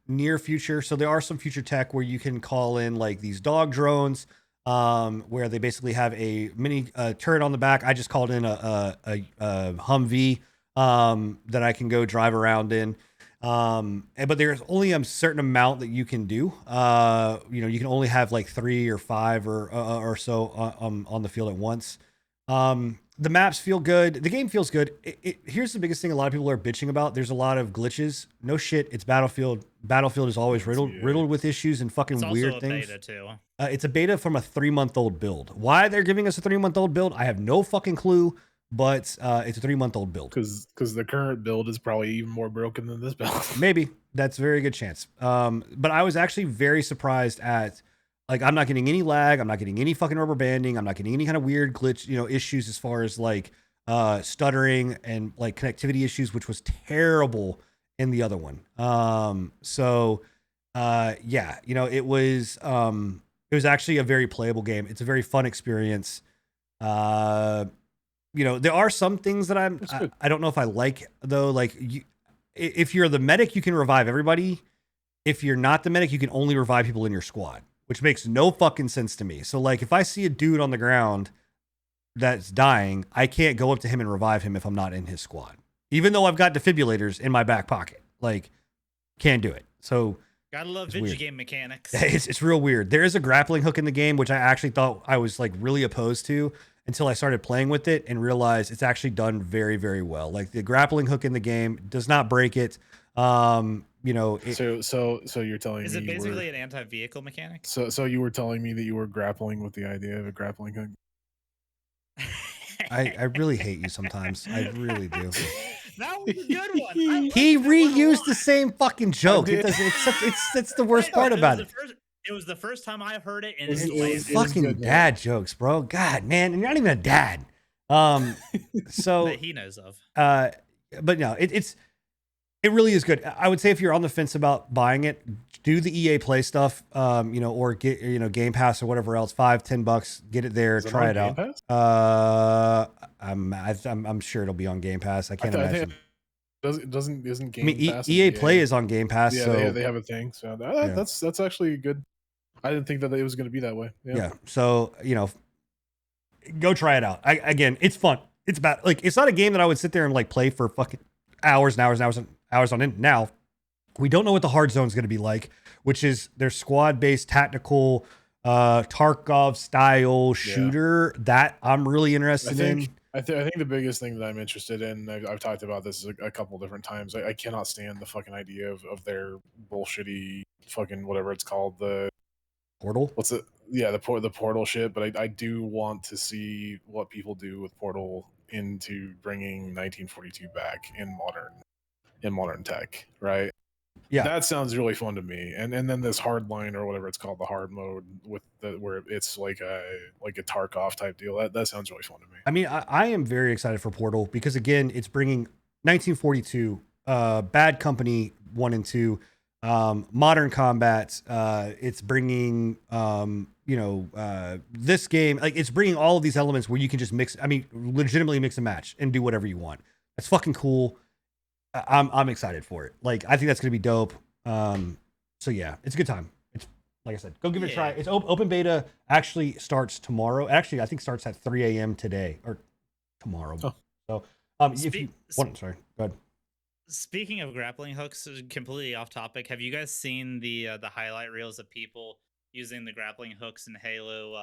near future. So there are some future tech where you can call in like these dog drones, where they basically have a mini turret on the back. I just called in a Humvee that I can go drive around in. But there's only a certain amount that you can do. You can only have like 3 or 5 or so on the field at once. the maps feel good. The game feels good. Here's the biggest thing a lot of people are bitching about. There's a lot of glitches. No shit. It's Battlefield. Battlefield is always riddled with issues and fucking It's also weird a things. beta too. It's a beta from a 3-month-old build. Why they're giving us a 3-month-old build, I have no fucking clue. But it's a 3-month-old build. Because the current build is probably even more broken than this build. Maybe. That's a very good chance. But I was actually very surprised at, like, I'm not getting any lag. I'm not getting any fucking rubber banding. I'm not getting any kind of weird glitch, issues as far as like stuttering and like connectivity issues, which was terrible in the other one. Yeah, it was actually a very playable game. It's a very fun experience. There are some things that I don't know if I like though. Like if you're the medic, you can revive everybody. If you're not the medic, you can only revive people in your squad, which makes no fucking sense to me. So like if I see a dude on the ground that's dying, I can't go up to him and revive him if I'm not in his squad, even though I've got defibrillators in my back pocket. Like, can't do it. So Gotta love video game mechanics. It's real weird. There is a grappling hook in the game, which I actually thought I was like really opposed to until I started playing with it and realized it's actually done very, very well. Like the grappling hook in the game does not break it. So you're telling me is it basically an anti-vehicle mechanic? So you were telling me that you were grappling with the idea of a grappling hook? I really hate you sometimes. I really do. That was a good one. He reused the same fucking joke. It's the worst part about it. It was the first time I heard it, and it's fucking dad jokes, bro. God, man, and you're not even a dad. So that he knows of. But no, it really is good. I would say if you're on the fence about buying it, do the EA Play stuff, or get Game Pass or whatever else, $5-10, get it there, try it out. I'm sure it'll be on Game Pass. I can't imagine. Isn't Game Pass? EA Play is on Game Pass. Yeah, so they have a thing. So that's actually good. I didn't think that it was going to be that way. Yeah. So go try it out. Again, it's fun. It's about it's not a game that I would sit there and like play for fucking hours and hours and hours and hours on end. Now, we don't know what the hard zone is going to be like, which is their squad-based tactical Tarkov style shooter that I'm really interested in. I think the biggest thing that I'm interested in, I've talked about this a couple different times. I cannot stand the fucking idea of their bullshitty fucking whatever it's called, the Portal. What's it? Yeah, the Portal shit. But I do want to see what people do with Portal into bringing 1942 back in modern tech, right? Yeah, that sounds really fun to me. And then this hardline or whatever it's called, the hard mode with where it's like a Tarkov type deal. That sounds really fun to me. I mean, I am very excited for Portal because again, it's bringing 1942, Bad Company 1 and 2, modern combat. It's bringing this game, like it's bringing all of these elements where you can just legitimately mix and match and do whatever you want. That's fucking cool. I'm excited for it. Like, I think that's gonna be dope. So yeah, it's a good time. It's like I said, go give it a try. It's open beta. Actually starts tomorrow. Actually, I think starts at 3 a.m. today or tomorrow. Oh. So if you want, sorry, go ahead. Speaking of grappling hooks, completely off topic. Have you guys seen the highlight reels of people using the grappling hooks in Halo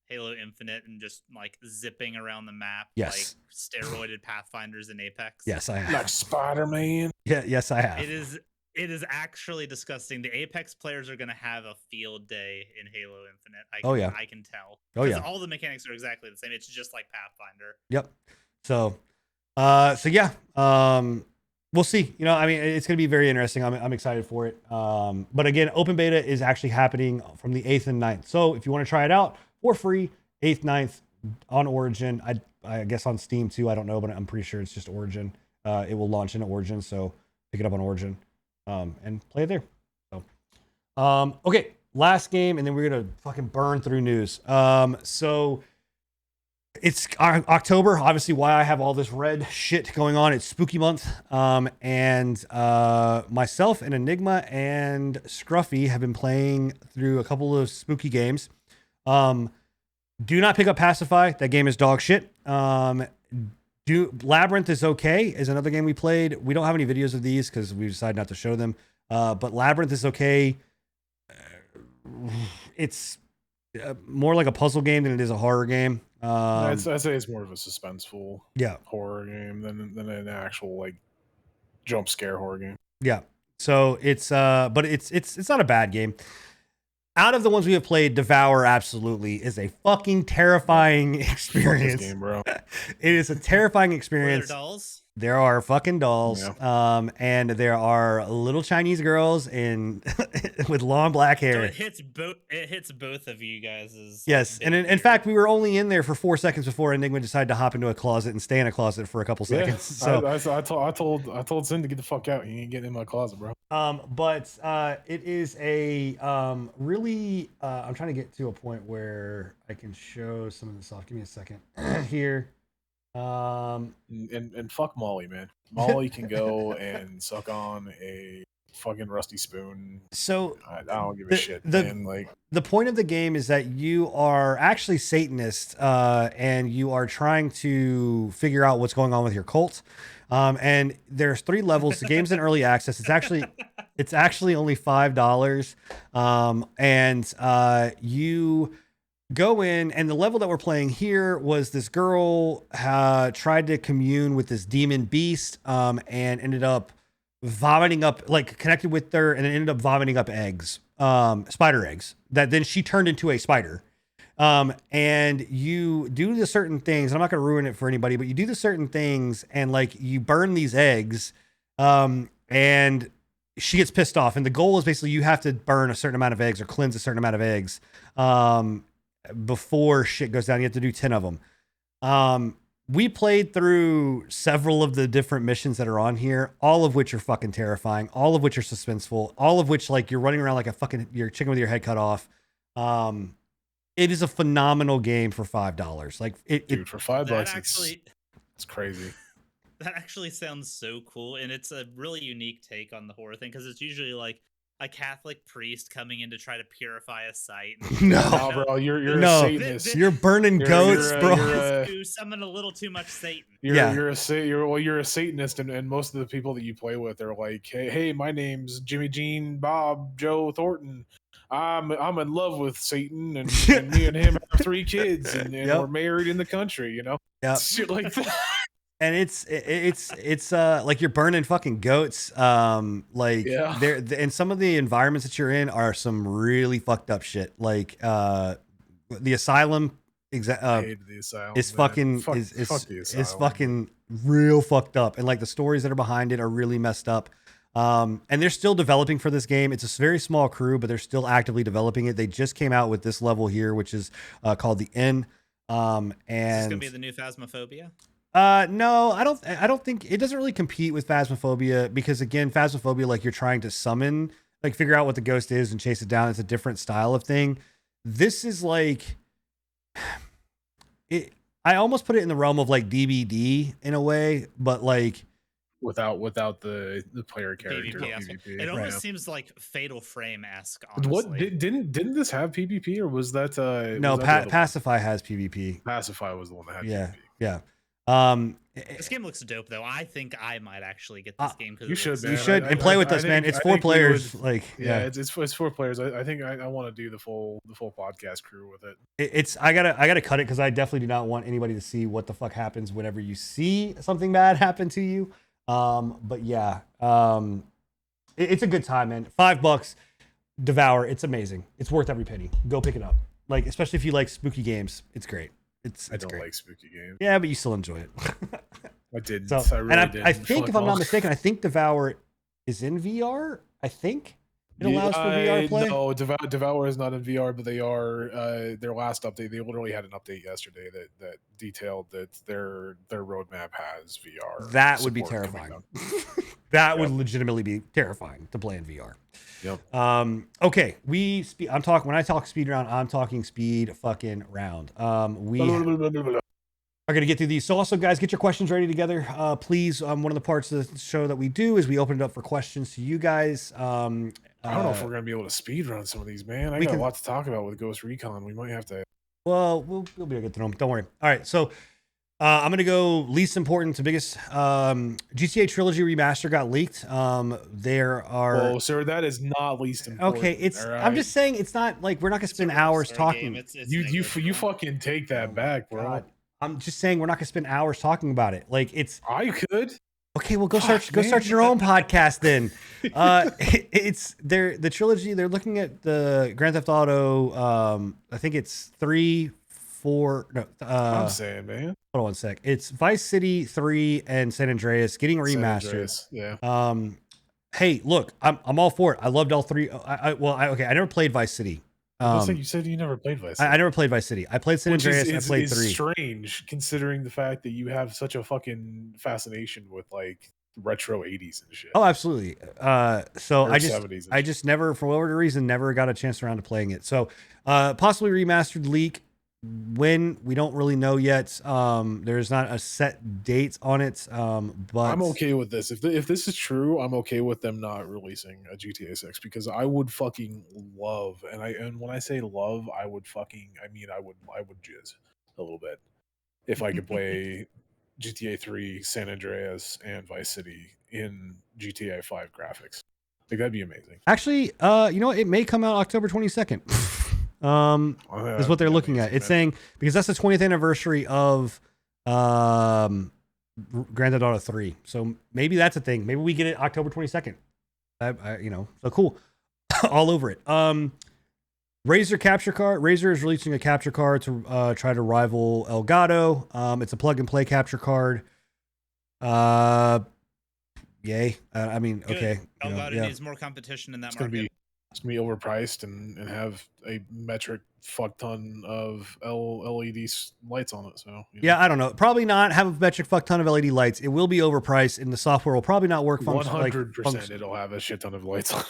Infinite and just like zipping around the map? Yes. Like steroided Pathfinders in Apex? Yes, I have. Like Spider-Man? Yeah, yes, I have. It is actually disgusting. The Apex players are going to have a field day in Halo Infinite. I can tell. Oh yeah. All the mechanics are exactly the same. It's just like Pathfinder. Yep. So yeah. We'll see. It's going to be very interesting. I'm excited for it. But again, open beta is actually happening from the 8th and 9th. So if you want to try it out for free, 8th, 9th on Origin. I guess on Steam too. I don't know, but I'm pretty sure it's just Origin. It will launch in Origin. So pick it up on Origin and play it there. So, okay. Last game. And then we're going to fucking burn through news. So it's October, obviously why I have all this red shit going on. It's spooky month. And myself and Enigma and Scruffy have been playing through a couple of spooky games. Do not pick up Pacify. That game is dog shit. Labyrinth is okay, is another game we played. We don't have any videos of these because we decided not to show them. But Labyrinth is okay. It's more like a puzzle game than it is a horror game. I'd say it's more of a suspenseful Yeah. horror game than an actual like jump scare horror game. Yeah. So it's but it's not a bad game. Out of the ones we have played, Devour absolutely is a fucking terrifying experience. Fuck this game, bro. It is a terrifying Were experience. there dolls? There are fucking dolls, Yeah. and there are little Chinese girls in with long black So hair. it hits both. It hits both of you guys. Yes, and in fact, we were only in there for 4 seconds before Enigma decided to hop into a closet and stay in a closet for a couple seconds. So I told Sin to get the fuck out. He ain't getting in my closet, bro. but it is a really. I'm trying to get to a point where I can show some of this off. Give me a second here. And fuck Molly, man. Molly can go and suck on a fucking rusty spoon. So I don't give a shit, man. Like, the point of the game is that you are actually Satanist, and you are trying to figure out what's going on with your cult. And there's 3 levels. The game's in early access. It's actually only $5. And you go in, and the level that we're playing here was this girl tried to commune with this demon beast, and ended up vomiting up, like connected with her, and it ended up vomiting up eggs, spider eggs, that then she turned into a spider. And you do the certain things, and I'm not going to ruin it for anybody, but you do the certain things, and like you burn these eggs, and she gets pissed off. And the goal is basically you have to burn a certain amount of eggs or cleanse a certain amount of eggs, before shit goes down. You have to do 10 of them. We played through several of the different missions that are on here, all of which are fucking terrifying, all of which are suspenseful, all of which, like, you're running around like you're chicken with your head cut off. It is a phenomenal game for $5. Like, dude, for $5, actually, it's crazy. That actually sounds so cool, and it's a really unique take on the horror thing, because it's usually like a Catholic priest coming in to try to purify a site. No, bro, you're a Satanist. You're burning goats, bro. You summon a little too much Satan. You're a Satanist, and most of the people that you play with are like, hey, my name's Jimmy Jean Bob Joe Thornton. I'm in love with Satan, and me and him have 3 kids, and we're married in the country, you know? Yeah, shit like that. And it's like you're burning fucking goats. Like there, and some of the environments that you're in are some really fucked up shit. Like the asylum, I hated the asylum. is fucking fuck the asylum. It's fucking real fucked up, and like the stories that are behind it are really messed up. And they're still developing for this game. It's a very small crew, but they're still actively developing it. They just came out with this level here, which is called the Inn. And is this gonna be the new Phasmophobia? No, I don't think it doesn't really compete with Phasmophobia, because again, Phasmophobia, like, you're trying to summon, like, figure out what the ghost is and chase it down. It's a different style of thing. This is like it. I almost put it in the realm of like DBD in a way, but like without the player character. PvP. It almost seems like Fatal Frame-esque. What didn't this have PvP, or was that no? Pacify has PvP. Pacify was the one that had PvP. Yeah. This game looks dope, though. I think I might actually get this game, because you should, man. You should, and play with us, man. It's 4 players. Like, it's 4 players. I think I want to do the full podcast crew with it. It's I gotta cut it, because I definitely do not want anybody to see what the fuck happens whenever you see something bad happen to you. But yeah, it's a good time, man. $5, Devour. It's amazing. It's worth every penny. Go pick it up. Like, especially if you like spooky games, it's great. I don't like spooky games. Yeah, but you still enjoy it. I did. So, I really did. I think, if I'm not mistaken, I think Devour is in VR. I think it allows for VR play. No, Devour is not in VR, but they are. Their last update, they literally had an update yesterday that detailed that their roadmap has VR. That would be terrifying. That would legitimately be terrifying to play in VR. Yep. Okay, I'm talking, when I talk speed round, I'm talking speed fucking round. We are going to get through these. So also, guys, get your questions ready together. Please, one of the parts of the show that we do is we open it up for questions to you guys. I don't know if we're going to be able to speed run some of these, man. I got a lot to talk about with Ghost Recon. We might have to. Well, we'll be able to get through them. Don't worry. All right, so I'm gonna go least important to biggest. GTA Trilogy remaster got leaked. There are Oh, sir, that is not least important. okay. It's. all I'm right? just saying it's not like we're not gonna It's a spend hours Rockstar talking. game. It's You negligible. fucking take that Oh my back, bro. God. I'm just saying we're not gonna spend hours talking about it. Like it's I could. okay. Well, go Fuck, start man. your own podcast then. It's the trilogy. They're looking at the Grand Theft Auto. I think it's 3, 4. No. I'm saying, man. Hold on one sec. It's Vice City 3 and San Andreas getting San remastered. Andreas, yeah. Hey, look, I'm all for it. I loved all three. Okay, I never played Vice City. You said you never played Vice City. I never played Vice City. I played San Which Andreas and I played is 3. strange considering the fact that you have such a fucking fascination with like retro 80s and shit. Oh, absolutely. So Or I 70s and just never, for whatever reason, never got a chance around to playing it. So, possibly remastered leak. When we don't really know yet. There's not a set date on it. But I'm okay with this. If this is true, I'm okay with them not releasing a GTA 6 because I would fucking love, and when I say love, I would jizz a little bit if I could play GTA 3, San Andreas, and Vice City in GTA 5 graphics. Like that'd be amazing. Actually, you know what? It may come out October 22nd. Is what they're looking at. It's saying because that's the 20th anniversary of Grand Theft Auto 3. So maybe that's a thing. Maybe we get it October 22nd. So cool. All over it. Razer Capture Card. Razer is releasing a capture card to try to rival Elgato. It's a plug and play capture card. Yay. I mean, Good. okay. Elgato needs more competition in that market. It's gonna be overpriced and have a metric fuck ton of LED lights on it. So yeah, I don't know. Probably not have a metric fuck ton of LED lights. It will be overpriced, and the software will probably not work. 100%, it'll have a shit ton of lights on it.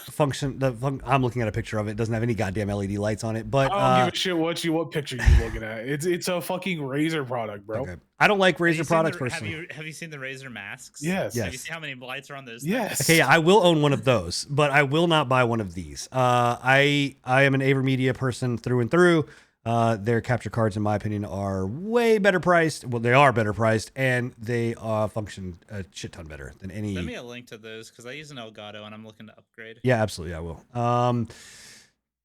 I'm looking at a picture of it. It doesn't have any goddamn LED lights on it. But I don't give a shit what picture you're looking at. It's a fucking Razer product, bro. Okay. I don't like Razer products personally. Have you seen the Razer masks? Yes. Have you seen how many lights are on those? Yes. Okay, yeah, I will own one of those, but I will not buy one of these. I am an AverMedia person through and through. Their capture cards, in my opinion, are way better priced. Well, they are better priced, and they function a shit ton better than any. Send me a link to those because I use an Elgato and I'm looking to upgrade. Yeah, absolutely, I will.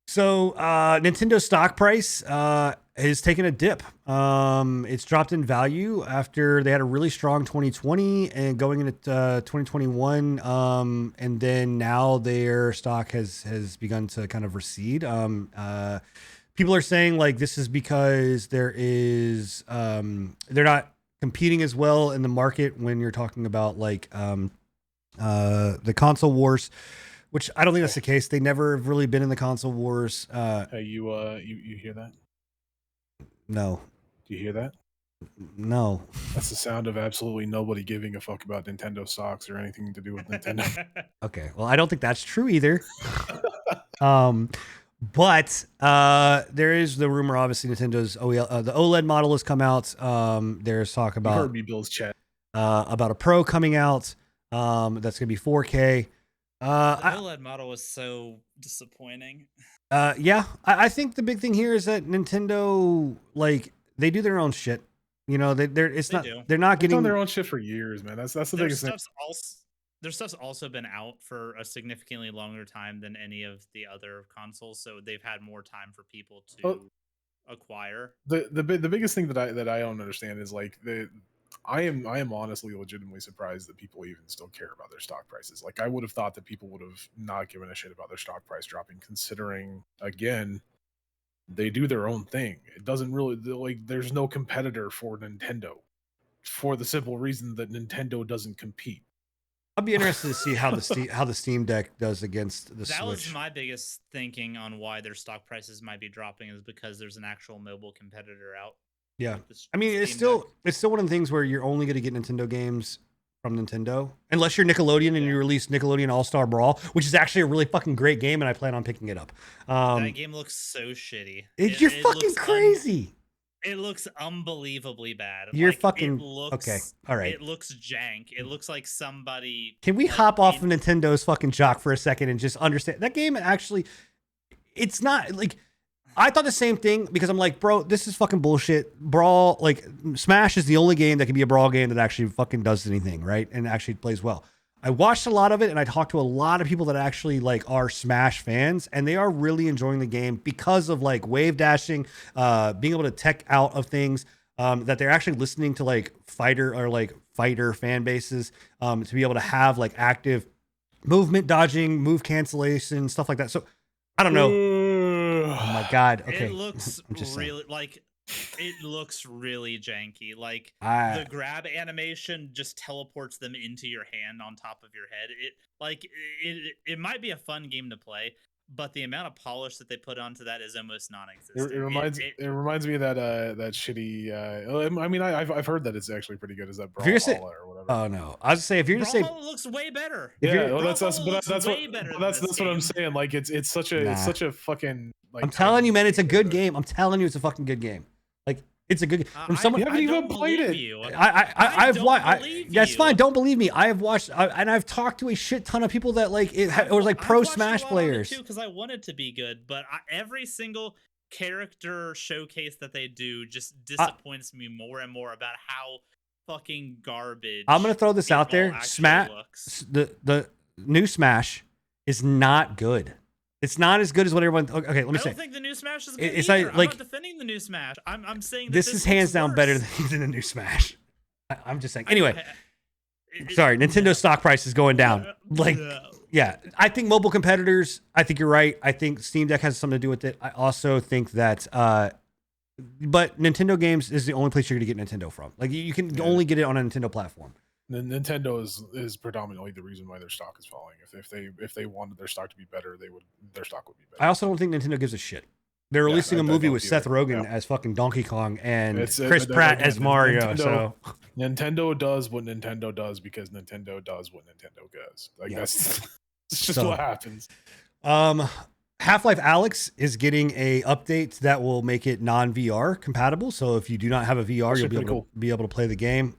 So Nintendo stock price has taken a dip. It's dropped in value after they had a really strong 2020 and going into 2021. And then now their stock has begun to kind of recede. People are saying like this is because there is they're not competing as well in the market when you're talking about like the console wars. Which I don't think that's the case. They never have really been in the console wars. Hey, you hear that? No. Do you hear that? No. That's the sound of absolutely nobody giving a fuck about Nintendo stocks or anything to do with Nintendo. Okay. Well, I don't think that's true either. But there is the rumor, obviously, Nintendo's the OLED model has come out. There's talk about You heard me, Bill's chat. About a Pro coming out. That's gonna be 4K. The OLED model was so disappointing. Yeah, I think the big thing here is that Nintendo, like, they do their own shit. You know, they're not getting done their own shit for years, man. That's the biggest thing. Their stuff's also been out for a significantly longer time than any of the other consoles, so they've had more time for people to acquire. The biggest thing that I don't understand is like I am honestly legitimately surprised that people even still care about their stock prices. Like I would have thought that people would have not given a shit about their stock price dropping, considering again they do their own thing. It doesn't really like there's no competitor for Nintendo for the simple reason that Nintendo doesn't compete. I'd be interested to see how the Steam Deck does against the Switch. That was my biggest thinking on why their stock prices might be dropping is because there's an actual mobile competitor out. Yeah, I mean it's still one of the things where you're only going to get Nintendo games from Nintendo unless you're Nickelodeon and you release Nickelodeon All-Star Brawl, which is actually a really fucking great game, and I plan on picking it up. That game looks so shitty. You're fucking crazy. It looks unbelievably bad. You're fucking okay. All right. It looks jank. It looks like somebody. Can we hop off of Nintendo's fucking jock for a second and just understand that game? Actually, it's not like I thought the same thing because I'm like, bro, this is fucking bullshit. Brawl, like Smash is the only game that can be a brawl game that actually fucking does anything, right? And actually plays well. I watched a lot of it and I talked to a lot of people that actually like are Smash fans, and they are really enjoying the game because of like wave dashing, being able to tech out of things, that they're actually listening to like fighter fan bases, to be able to have like active movement dodging, move cancellation, stuff like that. So I don't know. Oh my god. Okay. It looks I'm just really like it looks really janky. Like saying. the grab animation just teleports them into your hand on top of your head. It might be a fun game to play, but the amount of polish that they put onto that is almost non-existent. It reminds me of that shitty. I mean, I've heard that it's actually pretty good. Is that If you're gonna say- Brawlhalla or whatever? Oh no. I was gonna say if you're gonna say Brawlhalla looks way better. Yeah, well, that's Brawlhalla looks that's way what better than that's this what I'm game. saying. Like it's such a fucking. Like, I'm telling you, man, it's a tiny good game. game. I'm telling you, it's a fucking good game. Like it's a good. From I- someone, You haven't even don't played believe it. You. I've don't watched. believe That's you. fine. Don't believe me. I have watched, and I've talked to a shit ton of people that like it. It was like pro Smash players. Because I want it to be good, but every single character showcase that they do just disappoints me more and more about how fucking garbage. I'm gonna throw this it out all there. actually Smash, looks. the new Smash is not good. It's not as good as what everyone. Okay, let me I say. don't think the new Smash is good. It's either. like- I'm like- not defending the new Smash. I'm saying that This is hands looks down worse. better than the new Smash. I'm just saying. Anyway, It- sorry. Nintendo no. stock price is going down. Like, No. yeah, I think mobile competitors. I think you're right. I think Steam Deck has something to do with it. I also think that, but Nintendo games is the only place you're gonna get Nintendo from. Like, you can Yeah. only get it on a Nintendo platform. Nintendo is predominantly the reason why their stock is falling. If they wanted their stock to be better, their stock would be better. I also don't think Nintendo gives a shit. They're Yeah, releasing a I movie don't with Seth either. Rogen Yeah. as fucking Donkey Kong and It's, Chris again, Pratt as Mario. Nintendo- So Nintendo does what Nintendo does because Nintendo does what Nintendo does. Like Yeah. that's it's just So- what happens. Half-Life Alyx is getting a update that will make it non-VR compatible. So if you do not have a VR, That's you'll be pretty able to be able to play the game.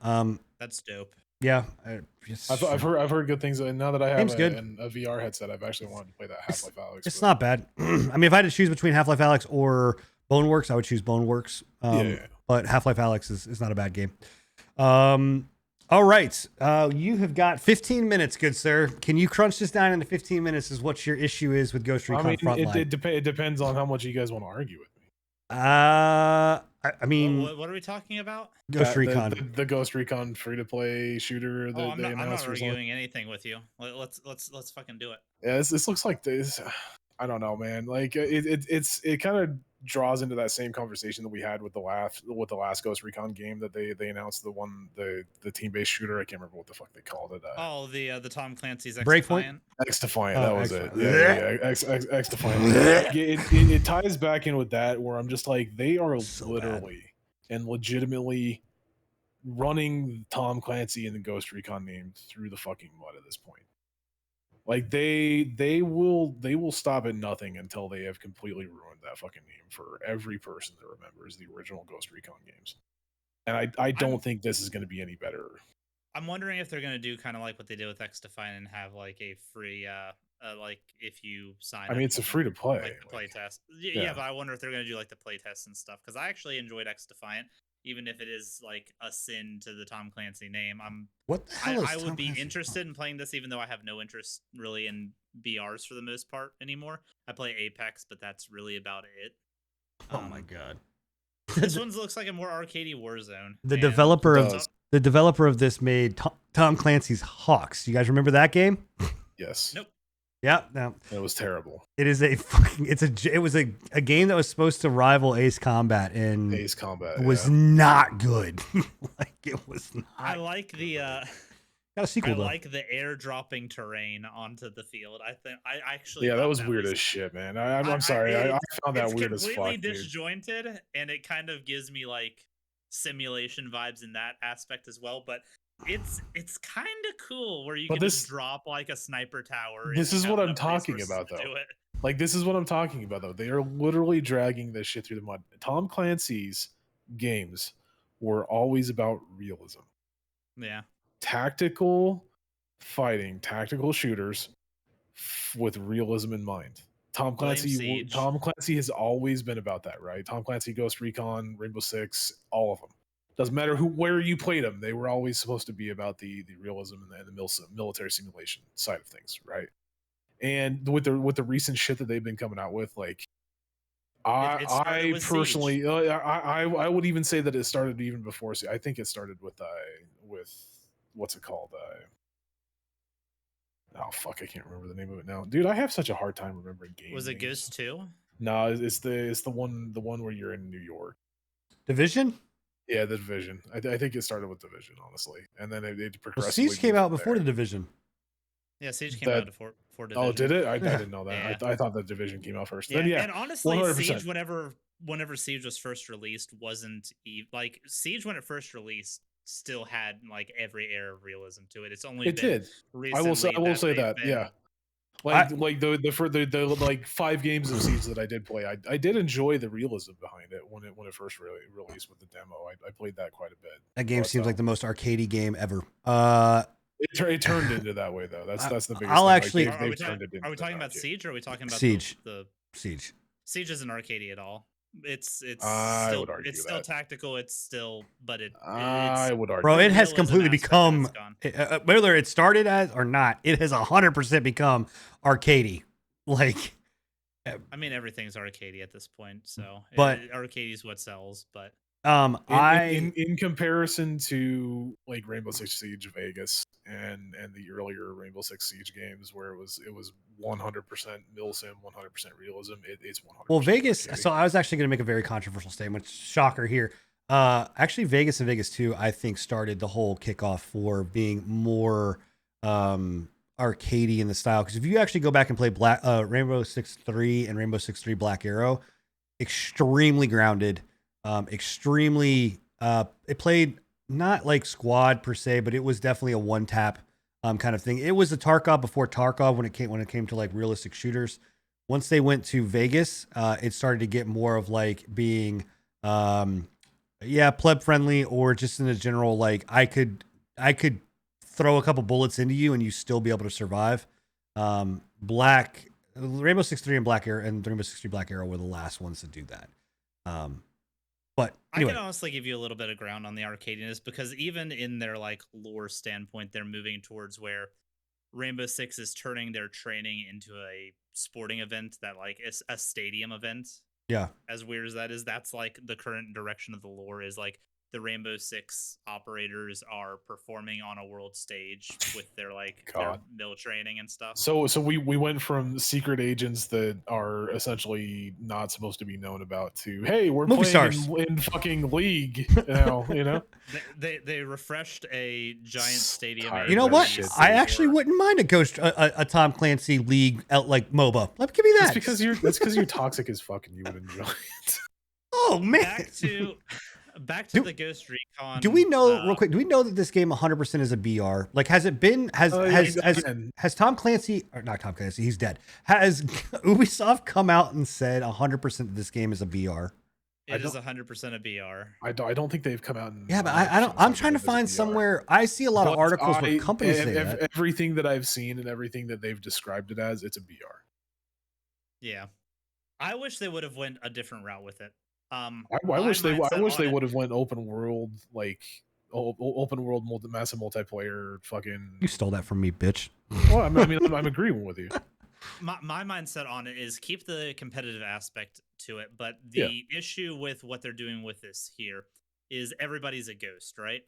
That's dope. Yeah, I've heard good things, and now that I have Game's good. a VR headset, I've actually wanted to play that Half-Life Alyx. it's but- not bad. I mean, if I had to choose between Half-Life Alyx or Boneworks, I would choose Boneworks. Yeah. But Half-Life Alyx is not a bad game. All right. You have got 15 minutes, good sir. Can you crunch this down into 15 minutes is what your issue is with Ghost Recon I mean, Frontline? it depends on how much you guys want to argue with me. I mean, What are we talking about? Ghost The- Recon. the Ghost Recon free-to-play shooter Oh, that I'm they not announced recently. arguing anything with you. Let's fucking do it. Yeah, this looks like this. I don't know, man. Like it kind of draws into that same conversation that we had with the last Ghost Recon game that they announced, the team-based shooter. I can't remember what the fuck they called it. Oh, the Tom Clancy's Breakpoint? X-Defiant. X Defiant. Oh, That was X- it. Yeah. X Defiant. It ties back in with that where I'm just like, they are So literally and legitimately running Tom Clancy and the Ghost Recon name through the fucking mud at this point. Like they will stop at nothing until they have completely ruined that fucking name for every person that remembers the original Ghost Recon games. And I don't think this is going to be any better. I'm wondering if they're gonna do kind of like what they did with X-Defiant and have like a free, like if you sign. I mean, up it's a and, free to play. like the play test. yeah. Yeah, but I wonder if they're gonna do like the play test and stuff because I actually enjoyed X-Defiant, even if it is like a sin to the Tom Clancy name. What the hell is I Tom would be Clancy? interested in playing this, even though I have no interest really in BRs for the most part anymore. I play Apex, but that's really about it. Oh my god. This one looks like a more arcadey Warzone. The and developer it of does. the developer of this made Tom Clancy's Hawks. You guys remember that game? Yes. Nope. Yeah. No. It was terrible. It is a fucking. It was a game that was supposed to rival Ace Combat and Ace Combat was yeah. not good. Like it was not. I like the Got a sequel I though. like the airdropping terrain onto the field. I think I actually Yeah, that thought was weird as shit, man. I'm I- sorry. I it's- found that it's weird as completely fuck, dude. disjointed, and it kind of gives me like simulation vibes in that aspect as well. But it's kind of cool where you But can this- just drop like a sniper tower. This and is have what I'm enough talking resources about, to though. do it. Like, this is what I'm talking about, though. They are literally dragging this shit through the mud. Tom Clancy's games were always about realism, Yeah, tactical fighting, tactical shooters with realism in mind. Tom Blame Clancy. Siege. Tom Clancy has always been about that, right? Tom Clancy, Ghost Recon, Rainbow Six, all of them. Doesn't matter where you played them. They were always supposed to be about the realism and the military simulation side of things, right? And with the recent shit that they've been coming out with, like It started I with personally, Siege. I would even say that it started even before. I think it started with what's it called? Oh fuck, I can't remember the name of it now, dude. I have such a hard time remembering games. Was it Ghost 2? No, it's the one where you're in New York. Division? Yeah, the Division. I think it started with Division, honestly, and then it Well, progressively. Siege came moved out from before there. the Division. Yeah, Siege came That- out before Division. Oh, did it? I Yeah. didn't know that. Yeah. I thought the Division came out first. Yeah, Then yeah, and honestly, 100%. Siege, whenever Siege was first released, wasn't like Siege when it first released still had like every air of realism to it. It's only It been did. I will say recently that. they've Yeah. been- Like the like 5 games of Siege that I did play, I did enjoy the realism behind it when it first released with the demo. I played that quite a bit. That game But, seems like the most arcadey game ever. it turned into that way though. That's the biggest. I'll thing. Like, actually- they've Are we, turned it into are we talking an about arcade. Siege or are we talking about Siege. the Siege. Siege isn't arcadey at all. It's I still would argue it's still that. tactical. It's still but I would argue. Bro, the it has realism completely aspect of it's become, gone. whether it started as or not, it has 100% become arcadey. Like, I mean, everything's arcadey at this point, so But- arcadey is what sells. But in comparison to like Rainbow Six Siege Vegas and the earlier Rainbow Six Siege games where it was 100% milsim, 100% realism, it's 100%. well, Vegas. arcade. So I was actually going to make a very controversial statement. Shocker here. Actually, Vegas and Vegas 2, I think, started the whole kickoff for being more arcadey in the style. Because if you actually go back and play Rainbow Six 3 and Rainbow Six 3 Black Arrow, extremely grounded, extremely. It played not like squad per se, but it was definitely a one tap kind of thing. It was the Tarkov before Tarkov when it came to like realistic shooters. Once they went to Vegas, it started to get more of like being pleb friendly, or just in a general like I could throw a couple bullets into you and you still be able to survive. Rainbow Six 3 and Black Arrow and Rainbow Six 3 Black Arrow were the last ones to do that. But anyway, I can honestly give you a little bit of ground on the arcadiness because even in their like lore standpoint, they're moving towards where Rainbow Six is turning their training into a sporting event that like is a stadium event. yeah. As weird as that is, that's like the current direction of the lore is like the Rainbow Six operators are performing on a world stage with their like their God. mill training and stuff. So we went from secret agents that are essentially not supposed to be known about to hey, we're Movie playing stars. in fucking League now, you know. They refreshed a giant stadium. Tired You know of what? shit, I dude. actually wouldn't mind a Tom Clancy League like MOBA. Like, give me that. That's because you're toxic as fuck and you would enjoy it. Oh man. Back to Do- the Ghost Recon. Do we know real quick? Do we know that this game 100% is a BR? Like, has it been? Has Tom Clancy or not Tom Clancy? He's dead. Has Ubisoft come out and said 100% that this game is a BR? It is 100% a BR. I don't think they've come out and Yeah, but I don't. I'm trying to find somewhere. I see a lot of articles where companies say that. Everything that I've seen and everything that they've described it as, it's a BR. Yeah, I wish they would have went a different route with it. I wish they mindset would have went open world, like open world massive multiplayer fucking. You stole that from me, bitch. Well, I mean, I'm agreeing with you. My mindset on it is keep the competitive aspect to it, but the issue with what they're doing with this here is everybody's a ghost, right?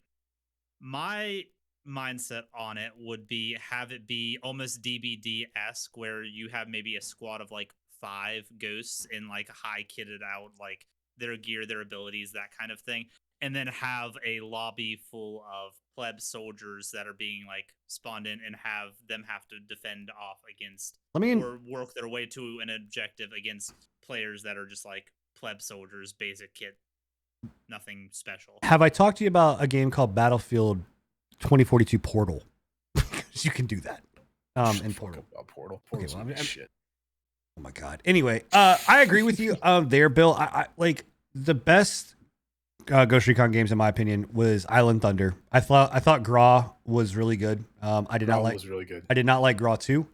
My mindset on it would be have it be almost DBD-esque, where you have maybe a squad of like 5 ghosts in like high kitted out, like their gear, their abilities, that kind of thing, and then have a lobby full of pleb soldiers that are being like spawned in and have them have to defend off against or work their way to an objective against players that are just like pleb soldiers, basic kit, nothing special. Have I talked to you about a game called Battlefield 2042 Portal? You can do that in Portal. Portal. Okay, well, Shit. Oh my god. Anyway, I agree with you there, Bill. I like the best Ghost Recon games in my opinion was Island Thunder. I thought Graw was really good. I did not like was really good. I did not like Graw 2.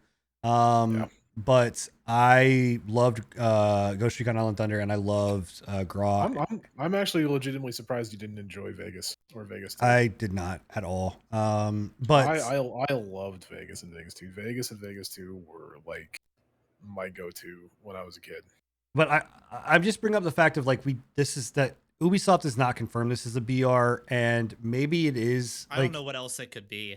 but I loved Ghost Recon Island Thunder, and I loved Graw. I'm actually legitimately surprised you didn't enjoy Vegas or Vegas 2. I did not at all. But I loved Vegas and Vegas 2. Vegas and Vegas 2 were like my go-to when I was a kid. But I just bring up the fact of like this is that Ubisoft has not confirmed this is a BR, and maybe it is. I don't know what else it could be.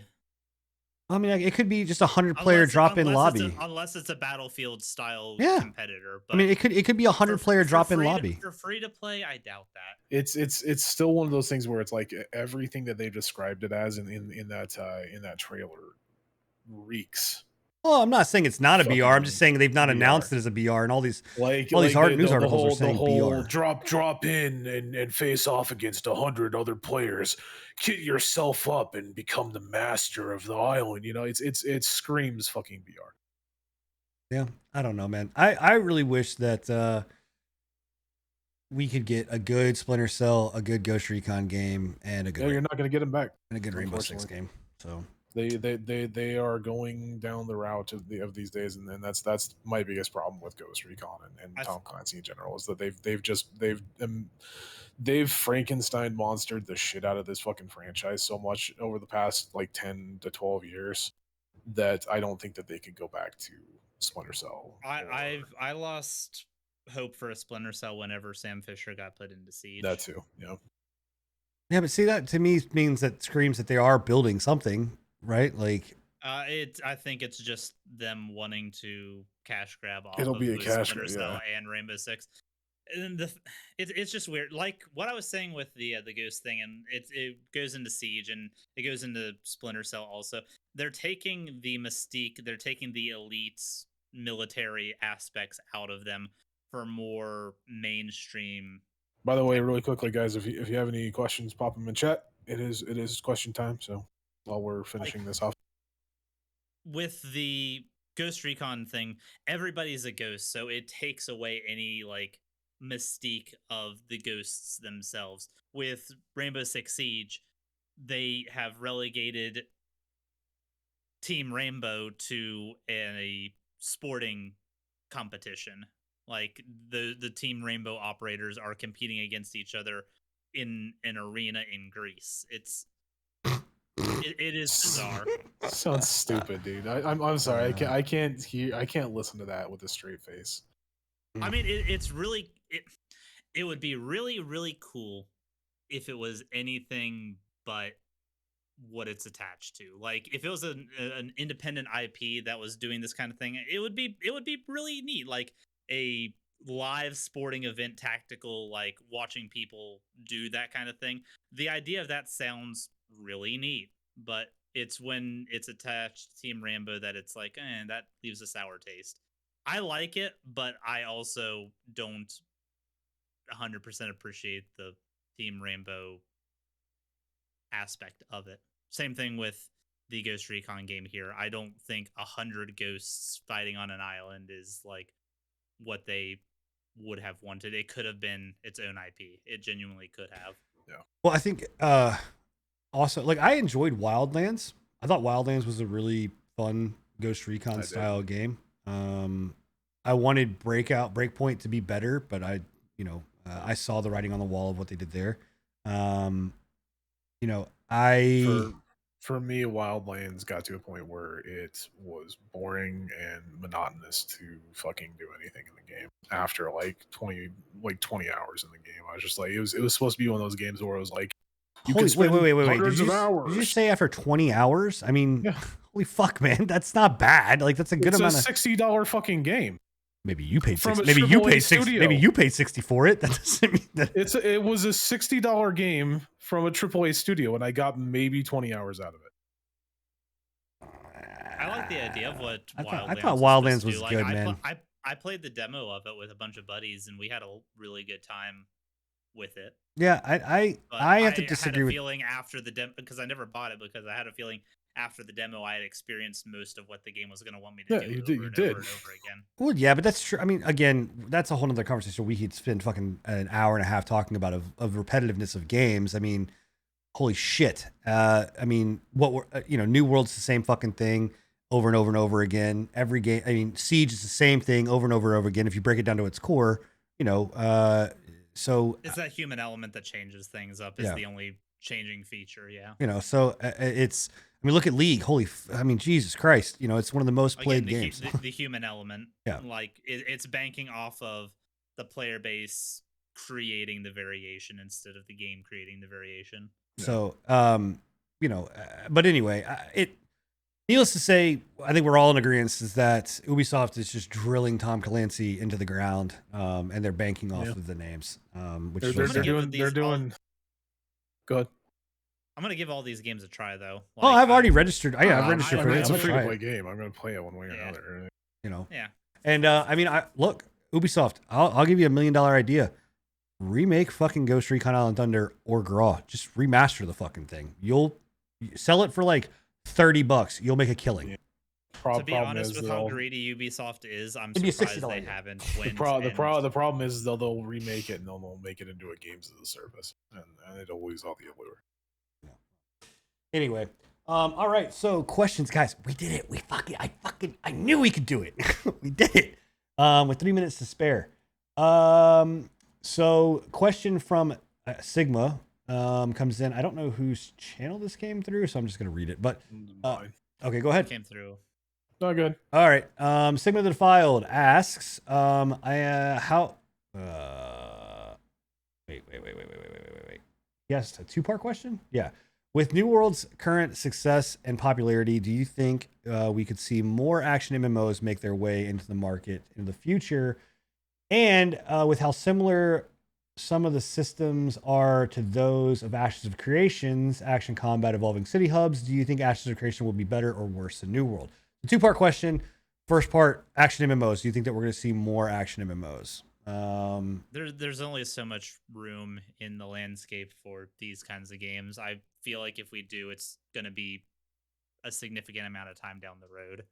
I mean, it could be just 100-player drop-in lobby, unless it's a Battlefield style Yeah. competitor. But I mean, it could be 100-player drop-in lobby. For free to play, I doubt that. It's still one of those things where it's like everything that they've described it as in that trailer reeks. Well, I'm not saying it's not a BR. I'm just saying they've not BR. announced it as a BR, and all these Like news articles whole, are saying BR. Drop in and face off against 100 other players. Kit yourself up and become the master of the island. You know, it screams fucking BR. Yeah, I don't know, man. I really wish that we could get a good Splinter Cell, a good Ghost Recon game, and a good You're not going to get them back. and a good Rainbow Six game. So they are going down the route of these days, and that's my biggest problem with Ghost Recon and Tom Clancy in general is that they've Frankenstein monstered the shit out of this fucking franchise so much over the past like 10 to 12 years that I don't think that they could go back to Splinter Cell. I lost hope for a Splinter Cell whenever Sam Fisher got put into Siege. That too, yeah. Yeah, but see, that to me means that screams that they are building something, right? Like, I think it's just them wanting to cash grab off It'll of be a both cash Splinter grab, Cell and Rainbow Six. And it's just weird. Like what I was saying with the Ghost thing, and it goes into Siege and it goes into Splinter Cell also. They're taking the mystique, they're taking the elite military aspects out of them for more mainstream. By the way, really quickly, guys, if you have any questions, pop them in chat. It is question time. So while we're finishing this off, with the Ghost Recon thing, everybody's a ghost, so it takes away any like mystique of the ghosts themselves. With Rainbow Six Siege, they have relegated Team Rainbow to a sporting competition. Like the Team Rainbow operators are competing against each other in an arena in Greece. It is bizarre. Sounds stupid, dude. I'm sorry. I can't listen to that with a straight face. I mean, it's really it would be really, really cool if it was anything but what it's attached to. Like if it was an independent IP that was doing this kind of thing, it would be really neat. Like a live sporting event, tactical, like watching people do that kind of thing. The idea of that sounds really neat, but it's when it's attached to Team Rambo that it's like, that leaves a sour taste. I like it, but I also don't 100% appreciate the Team Rainbow aspect of it. Same thing with the Ghost Recon game here. I don't think 100 ghosts fighting on an island is like what they would have wanted. It could have been its own IP. It genuinely could have. Yeah. well, I think also like I enjoyed Wildlands. I thought Wildlands was a really fun Ghost Recon style game. I wanted Breakpoint to be better, but I saw the writing on the wall of what they did there. For me, Wildlands got to a point where it was boring and monotonous to fucking do anything in the game. After like 20 hours in the game, I was just like, it was supposed to be one of those games where it was like, wait. hundreds of hours. Did you say after 20 hours? I mean, Yeah. Holy fuck, man, that's not bad. Like that's a good amount of $60 fucking game. Maybe you paid From 60. a Maybe you AAA paid 60. studio. Maybe you paid 60 for it. That doesn't mean that It was a $60 game from a AAA studio, and I got maybe 20 hours out of it. I like the idea of what I thought Wildlands was like, good, man. I played the demo of it with a bunch of buddies, and we had a really good time with it. Yeah, I have to disagree I had a with. feeling after the demo, because I never bought it, because I had a feeling after the demo I had experienced most of what the game was going to want me to do you over did. and over and over again. Well, yeah, but that's true. I mean, again, that's a whole other conversation. We could spend fucking an hour and a half talking about of repetitiveness of games. I mean, holy shit. I mean, what were New World's the same fucking thing. over and over and over again. Every game, I mean, Siege is the same thing over and over and over again. If you break it down to its core, you know, so It's that human element that changes things up. Is Yeah. the only changing feature. Yeah. you know, so it's. I mean, look at League. I mean, Jesus Christ. You know, it's one of the most played Again, games. the human element. Yeah. Like it's banking off of the player base creating the variation instead of the game creating the variation. So, you know, but anyway, needless to say, I think we're all in agreement is that Ubisoft is just drilling Tom Clancy into the ground, and they're banking off of the names. Which They're is doing. Go ahead. I'm gonna give all these games a try though. Oh, I've already registered. Yeah, I've registered I for mean, it. it's I'm a gonna free try to play it. game. I'm going to play it one way or another. You know. Yeah. And I mean, look, Ubisoft. I'll give you $1 million idea. Remake fucking Ghost Recon Island Thunder or Graw. Just remaster the fucking thing. You'll sell it for like $30. You'll make a killing. Yeah. To be honest with how greedy Ubisoft is, I'm It'd be a surprised $60 they game. haven't. The problem is they'll remake it and they'll make it into a games as a service, and it'll lose all the allure. Anyway, all right. So questions, guys. We did it. I knew we could do it. We did it. With 3 minutes to spare. So question from Sigma comes in. I don't know whose channel this came through, so I'm just gonna read it. But okay, go ahead. Came through. Not good. All right. Sigma the Defiled asks, wait. Yes, a two-part question. Yeah. With New World's current success and popularity, do you think we could see more action MMOs make their way into the market in the future? And with how similar some of the systems are to those of Ashes of Creation's Action Combat Evolving City Hubs, do you think Ashes of Creation will be better or worse than New World? The two-part question. First part, action MMOs. Do you think that we're going to see more action MMOs? There's only so much room in the landscape for these kinds of games. I feel like if we do, it's going to be a significant amount of time down the road.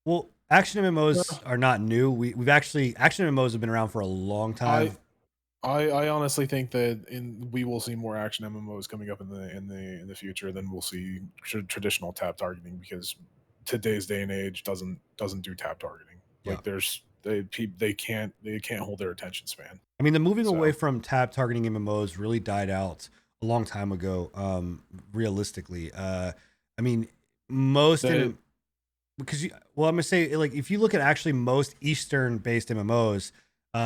Well, action MMOs are not new. We've actually action MMOs have been around for a long time. I honestly think that we will see more action MMOs coming up in the future than we'll see traditional tap targeting, because today's day and age doesn't do tap targeting. Like they can't hold their attention span. I mean, the moving away from tab targeting MMOs really died out a long time ago. Realistically, I mean, because I'm gonna say, like, if you look at actually most Eastern based MMOs,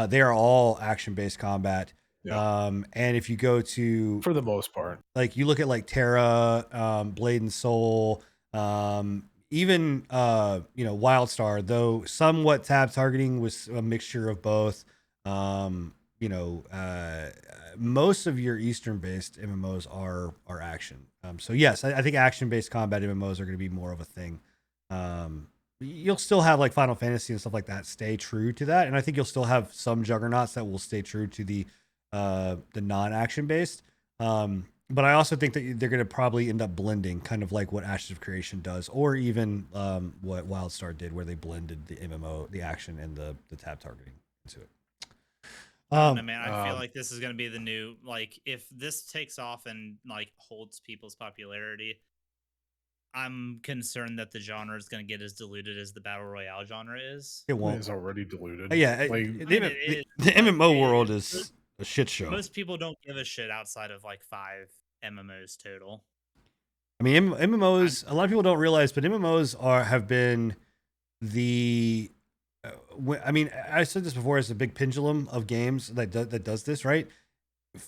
they are all action based combat. Yeah. And if you go to, for the most part, like you look at like Terra, Blade and Soul, even WildStar, though somewhat tab targeting was a mixture of both. Most of your Eastern based MMOs are action. So yes, I think action based combat MMOs are going to be more of a thing. You'll still have like Final Fantasy and stuff like that stay true to that, and I think you'll still have some juggernauts that will stay true to the non-action based. But I also think that they're going to probably end up blending, kind of like what Ashes of Creation does, or even what WildStar did, where they blended the MMO, the action, and the tab targeting into it. I feel like this is going to be the new, like, if this takes off and like holds people's popularity, I'm concerned that the genre is going to get as diluted as the battle royale genre is. It won't. It's already diluted. Yeah, the MMO world is a shit show. Most people don't give a shit outside of like 5 MMOs total. I mean, MMOs. A lot of people don't realize, but MMOs have been the. I mean, I said this before. It's a big pendulum of games that does this, right?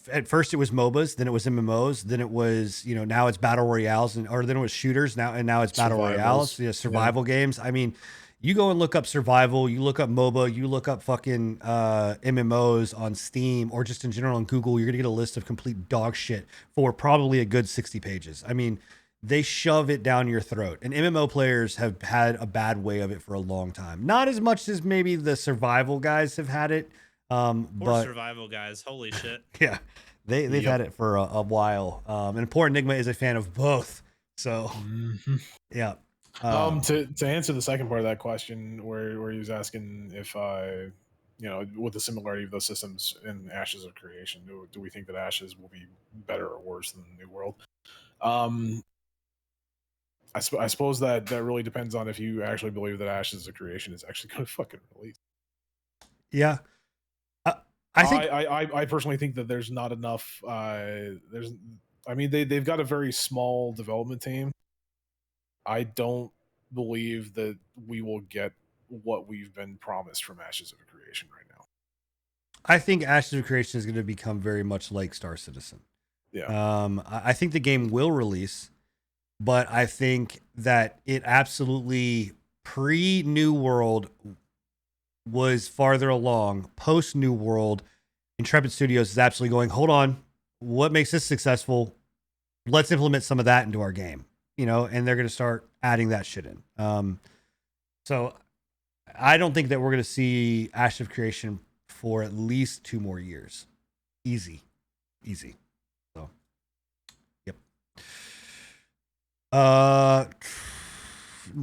At first it was MOBAs, then it was MMOs, then it was, now it's battle royales, or then it was shooters, now it's battle royales, survival games. I mean, you go and look up survival, you look up MOBA, you look up fucking MMOs on Steam, or just in general on Google, you're gonna get a list of complete dog shit for probably a good 60 pages. I mean, they shove it down your throat, and MMO players have had a bad way of it for a long time. Not as much as maybe the survival guys have had it. But survival guys, holy shit. Yeah, they've had it for a while. And poor Enigma is a fan of both. So yeah. To answer the second part of that question, where he was asking if with the similarity of those systems in Ashes of Creation, do we think that Ashes will be better or worse than New World? I suppose that really depends on if you actually believe that Ashes of Creation is actually going to fucking release. Yeah. I think I personally think that there's not enough. I mean, they've got a very small development team. I don't believe that we will get what we've been promised from Ashes of Creation right now. I think Ashes of Creation is going to become very much like Star Citizen. Yeah. I think the game will release, but I think that it absolutely pre-New World was farther along. Post-New World, Intrepid Studios is absolutely going, hold on, what makes this successful? Let's implement some of that into our game, and they're going to start adding that shit in. So I don't think that we're going to see Ashes of Creation for at least 2 more years. Easy. So, yep.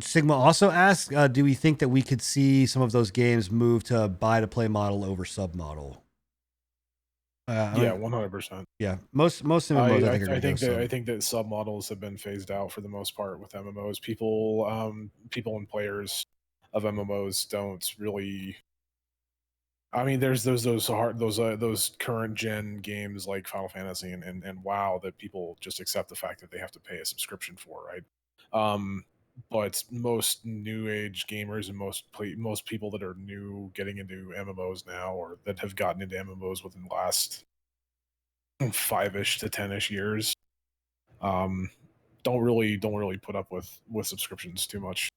Sigma also asked, do we think that we could see some of those games move to buy to play model over sub model? Yeah, 100%. Yeah, most MMOs I think are going to go sub. I think that sub models have been phased out for the most part with MMOs. People and players of MMOs don't really. I mean, there's those current gen games like Final Fantasy and WoW that people just accept the fact that they have to pay a subscription for, right? But most new age gamers and most people that are new getting into MMOs now, or that have gotten into MMOs within the last 5-ish to 10-ish years, don't really put up with subscriptions too much,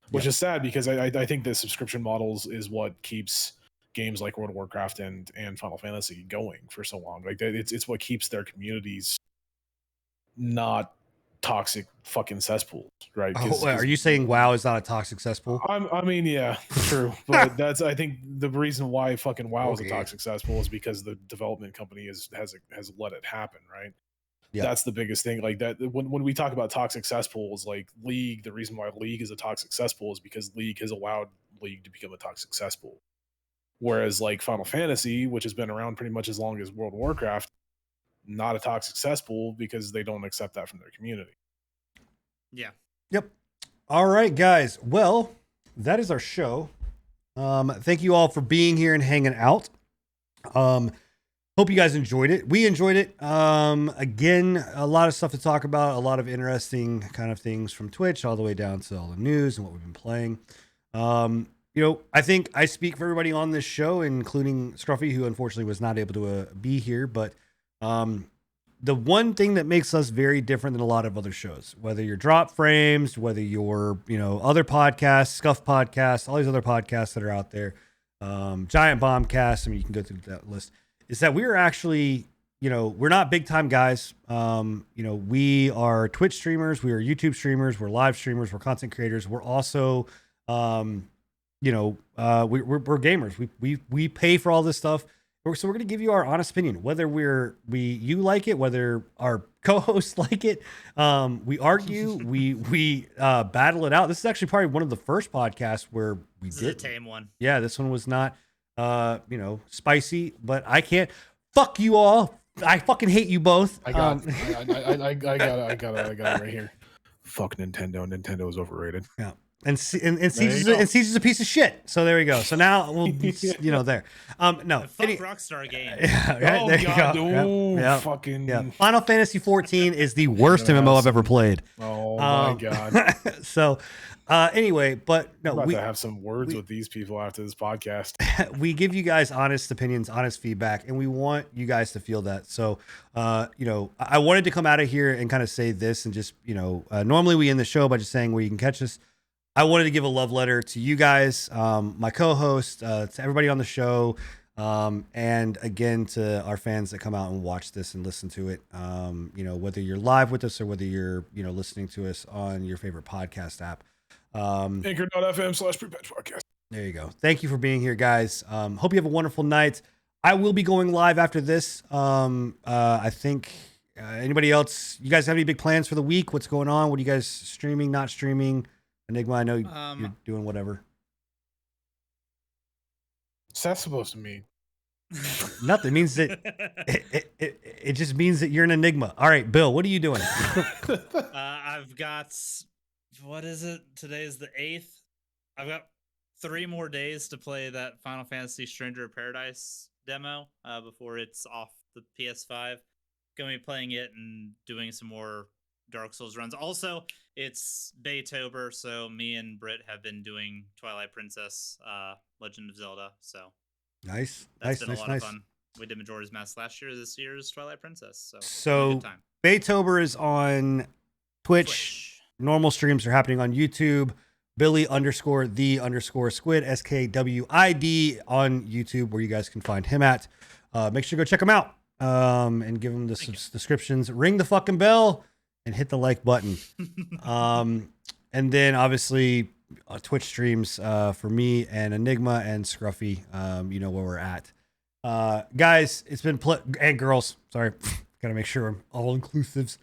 which is sad, because I think the subscription models is what keeps games like World of Warcraft and Final Fantasy going for so long. Like, it's what keeps their communities not toxic fucking cesspools, right? Are you saying WoW is not a toxic cesspool? I mean, yeah, true, but that's, I think the reason why fucking WoW is a Okay. toxic cesspool is because the development company has let it happen, right? Yeah. That's the biggest thing. Like, that when we talk about toxic cesspools, like League, the reason why League is a toxic cesspool is because League has allowed League to become a toxic cesspool. Whereas like Final Fantasy, which has been around pretty much as long as World of Warcraft, not a toxic cesspool because they don't accept that from their community. Yeah. Yep. All right, guys. Well, that is our show. Thank you all for being here and hanging out. Hope you guys enjoyed it. We enjoyed it. Again, a lot of stuff to talk about, a lot of interesting kind of things from Twitch all the way down to all the news and what we've been playing. I think I speak for everybody on this show, including Scruffy, who unfortunately was not able to be here. But the one thing that makes us very different than a lot of other shows, whether you're Drop Frames, whether you're, other podcasts, Scuff Podcasts, all these other podcasts that are out there, Giant Bombcast, I mean, you can go through that list, is that we're actually, we're not big time guys. We are Twitch streamers, we are YouTube streamers, we're live streamers, we're content creators. We're also, we're gamers. We pay for all this stuff. So we're going to give you our honest opinion, whether you like it, whether our co-hosts like it. We argue, we battle it out. This is actually probably one of the first podcasts where we This did. is a tame one. Yeah, this one was not, spicy, but I can't. Fuck you all. I fucking hate you both. I got it right here. Fuck Nintendo. Nintendo is overrated. Yeah. And Siege is a piece of shit. So there we go. So now we'll be, there. No. Fuck Rockstar Games. Yeah, right, Oh, there you God. go. Ooh, Yep. fucking. Yeah. Final Fantasy 14 is the worst MMO I've ever played. Oh, my God. So, anyway, but no, I'm about to have some words with these people after this podcast. We give you guys honest opinions, honest feedback, and we want you guys to feel that. So, I wanted to come out of here and kind of say this and just, normally we end the show by just saying where you can catch us. I wanted to give a love letter to you guys, my co-host, to everybody on the show, and again to our fans that come out and watch this and listen to it. Whether you're live with us or whether you're listening to us on your favorite podcast app. Anchor.fm/Prepatch Podcast. There you go. Thank you for being here, guys. Hope you have a wonderful night. I will be going live after this. I think anybody else, you guys have any big plans for the week? What's going on? What are you guys streaming, not streaming? Enigma, I know you're doing whatever. What's that supposed to mean? Nothing. It means that it just means that you're an Enigma. All right, Bill, what are you doing? I've got what is it? Today is the 8th. I've got 3 more days to play that Final Fantasy Stranger of Paradise demo before it's off the PS5. Gonna be playing it and doing some more Dark Souls runs. Also, it's Baytober, so me and Britt have been doing Twilight Princess, Legend of Zelda. So Nice. that's been a lot of fun. We did Majora's Mask last year. This year is Twilight Princess. So good time. Baytober is on Twitch. Normal streams are happening on YouTube. Billy_the_squid SKWID on YouTube, where you guys can find him at. Make sure to go check him out and give him the subscriptions. Ring the fucking bell and hit the like button. And then obviously Twitch streams for me and Enigma and Scruffy. You know where we're at. Guys, it's been and girls. Sorry, gotta make sure I'm all inclusives.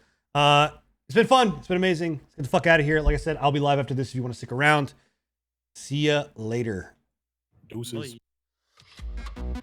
It's been fun. It's been amazing. Let's get the fuck out of here. Like I said, I'll be live after this if you want to stick around. See ya later. Deuces. Bye.